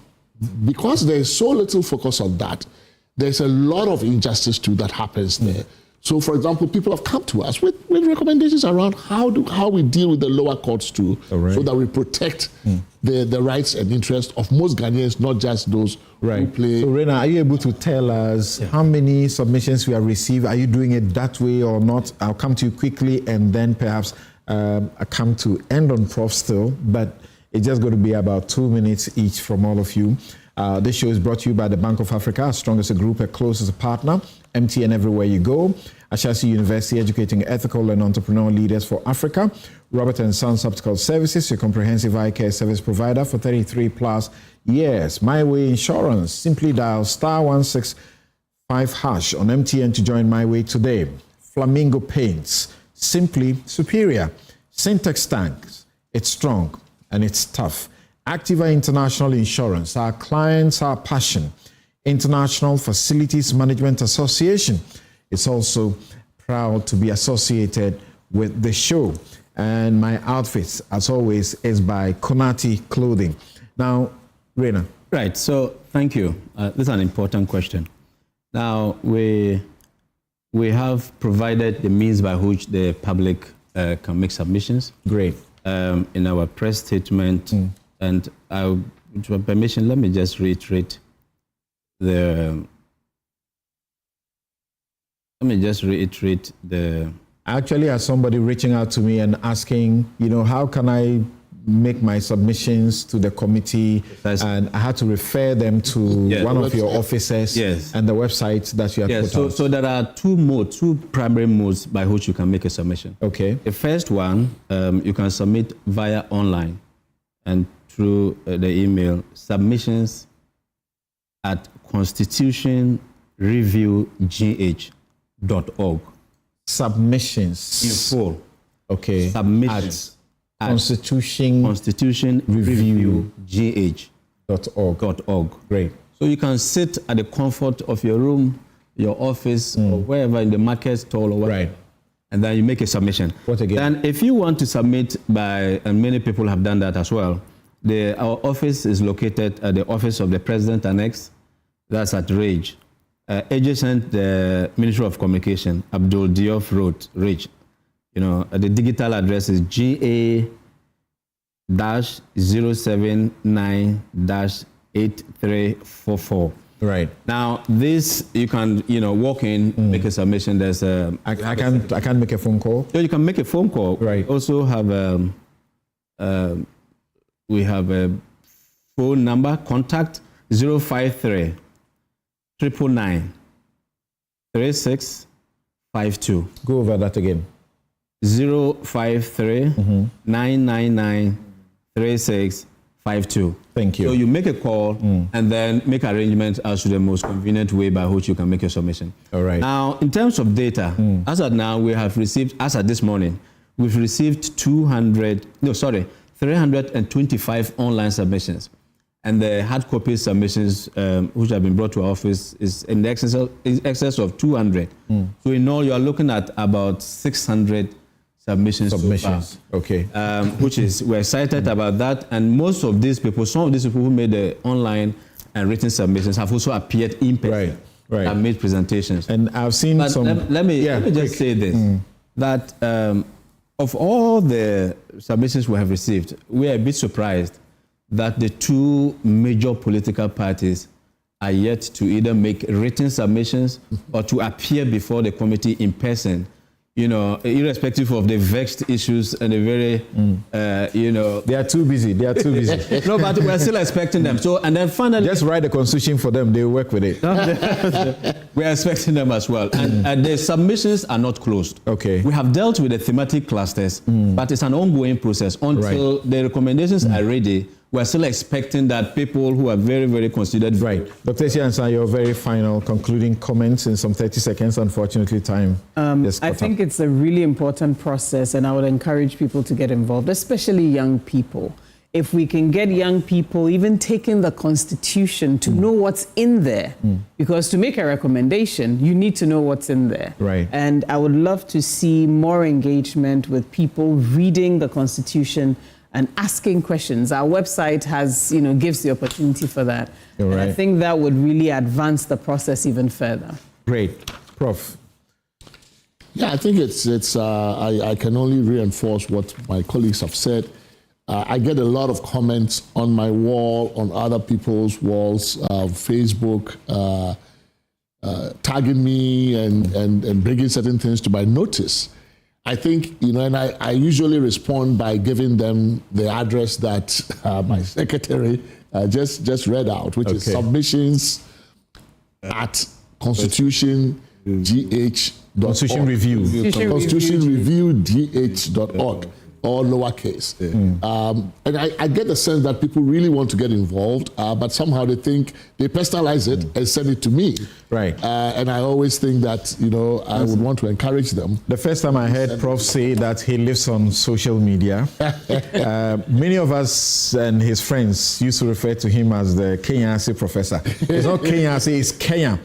because there is so little focus on that, there's a lot of injustice too that happens there. So, for example, people have come to us with recommendations around how we deal with the lower courts too, so that we protect the rights and interests of most Ghanaians, not just those who play. So, Reina, are you able to tell us how many submissions we have received? Are you doing it that way or not? I'll come to you quickly, and then perhaps I come to end on Prof still, but it's just going to be about 2 minutes each from all of you. This show is brought to you by the Bank of Africa, as strong as a group, a close as a partner, MTN everywhere you go. Ashasi University, educating ethical and entrepreneurial leaders for Africa. Robert & Sons Optical Services, your comprehensive eye care service provider for 33 plus years. My Way Insurance, simply dial *165# on MTN to join My Way today. Flamingo Paints, simply superior. Syntex Tanks, it's strong and it's tough. Activa International Insurance, our clients, our passion. International Facilities Management Association is also proud to be associated with the show. And my outfits, as always, is by Konati Clothing. Now, Reina. Right, so thank you. This is an important question. Now, we have provided the means by which the public can make submissions. Great. In our press statement, and with your permission, let me just reiterate Actually, as somebody reaching out to me and asking, how can I make my submissions to the committee? And I had to refer them to one of your offices and the website that you have put out. So there are two primary modes by which you can make a submission. Okay. The first one, you can submit via online and through the email submissions@constitutionreviewgh.org. Submissions. In full. Okay. Submissions at Constitution Review GH. .org. Great. So you can sit at the comfort of your room, your office, or wherever in the market stall or whatever. Right. And then you make a submission. What again? And if you want to submit by, and many people have done that as well, our office is located at the Office of the President Annex. That's at Rage. Adjacent the Ministry of Communication, Abdul Diouf Road, Rage. You know, the digital address is GA-079-8344. Right. Now, this, you can, walk in, make a submission. There's I can make a phone call? So you can make a phone call. Right. Also have, we have a phone number, contact 053 999 3652. Go over that again. 053 999 3652. Thank you. So you make a call and then make arrangements as to the most convenient way by which you can make your submission. All right. Now, in terms of data, as at now, we have received, as at this morning, we've received 325 online submissions. And the hard copy submissions, which have been brought to our office, is in the excess of 200. So in all, you are looking at about 600 submissions. So far. Okay. Which is, we're excited about that. And most of these people, some of these people who made the online and written submissions have also appeared in person. Right. And made presentations. And I've seen but some. Let me just say this, that of all the submissions we have received, we are a bit surprised that the two major political parties are yet to either make written submissions or to appear before the committee in person, irrespective of the vexed issues and the very, They are too busy. No, but we're still expecting them. So, and then finally... Just write the constitution for them. They work with it. We're expecting them as well. And the submissions are not closed. Okay. We have dealt with the thematic clusters, but it's an ongoing process until the recommendations are ready. We're still expecting that people who are very, very considered. Right. Dr. Siansa, your very final concluding comments in some 30 seconds. Unfortunately, time. I think it's a really important process, and I would encourage people to get involved, especially young people. If we can get young people even taking the Constitution to know what's in there, because to make a recommendation, you need to know what's in there. Right. And I would love to see more engagement with people reading the Constitution and asking questions. Our website has, gives the opportunity for that. Right. And I think that would really advance the process even further. Great. Prof. Yeah, I think I can only reinforce what my colleagues have said. I get a lot of comments on my wall, on other people's walls, Facebook, tagging me and bringing certain things to my notice. I think, and I usually respond by giving them the address that my secretary just read out, which is submissions at constitutiongh.org. Constitution Review. Constitutionreviewgh.org. All lowercase. And I get the sense that people really want to get involved, but somehow they think they personalize it and send it to me. Right. And I always think that, I would want to encourage them. The first time I heard Prof say that he lives on social media, many of us and his friends used to refer to him as the Kenyasi professor. It's not Kenyasi, it's Kenya,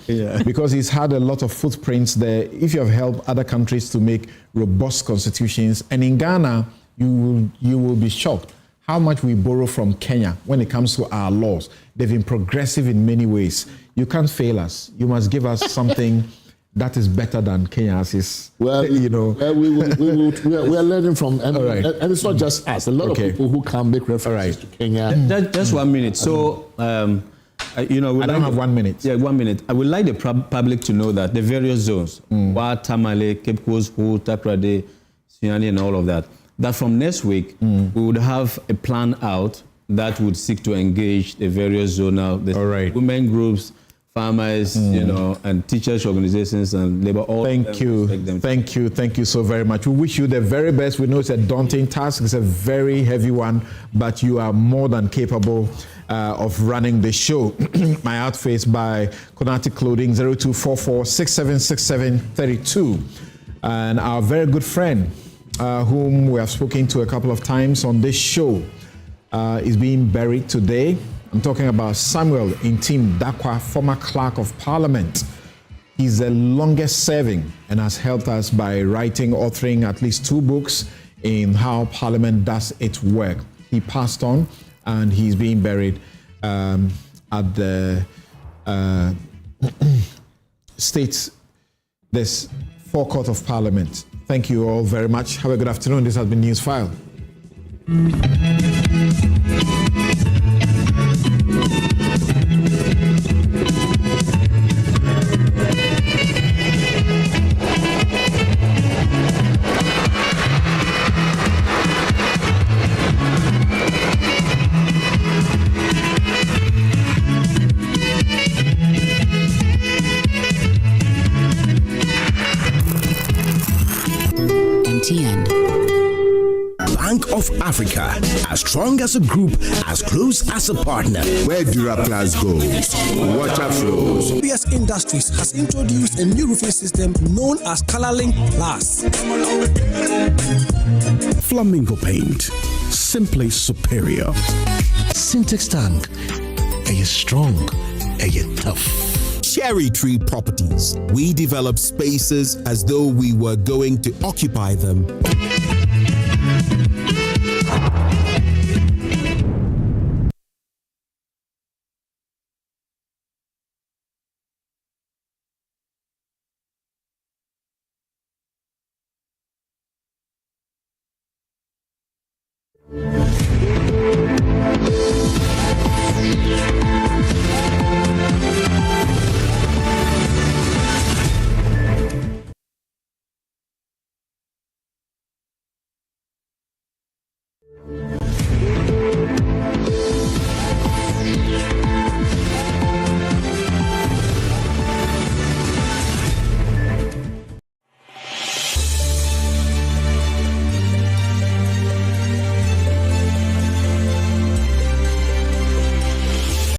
because he's had a lot of footprints there. If you have helped other countries to make robust constitutions, and in Ghana, you will be shocked how much we borrow from Kenya when it comes to our laws. They've been progressive in many ways. You can't fail us. You must give us something that is better than Kenya's. Well, we are learning from, and it's not just us. A lot of people who can make references to Kenya. Just 1 minute. So, I don't have 1 minute. Yeah, 1 minute. I would like the public to know that the various zones, Wa, Tamale, Cape Coast, Hu, Takrade, Siani, and all of that, that from next week, we would have a plan out that would seek to engage the various zonal, women groups, farmers, and teachers organizations and labor. Thank you so very much. We wish you the very best. We know it's a daunting task. It's a very heavy one, but you are more than capable of running the show. My outfit by Konati Clothing, 0244 676732. And our very good friend, whom we have spoken to a couple of times on this show, is being buried today. I'm talking about Samuel Intim Dakwa, former Clerk of Parliament. He's the longest serving and has helped us by authoring at least 2 books in how Parliament does its work. He passed on and he's being buried at the this forecourt of Parliament. Thank you all very much. Have a good afternoon. This has been Newsfile. Bank of Africa, as strong as a group, as close as a partner. Where Duraplas goes, water flows. PS Industries has introduced a new roofing system known as ColorLink Plus. Flamingo paint, simply superior. Syntax tank, are you strong? Are you tough? Cherry Tree Properties. We develop spaces as though we were going to occupy them.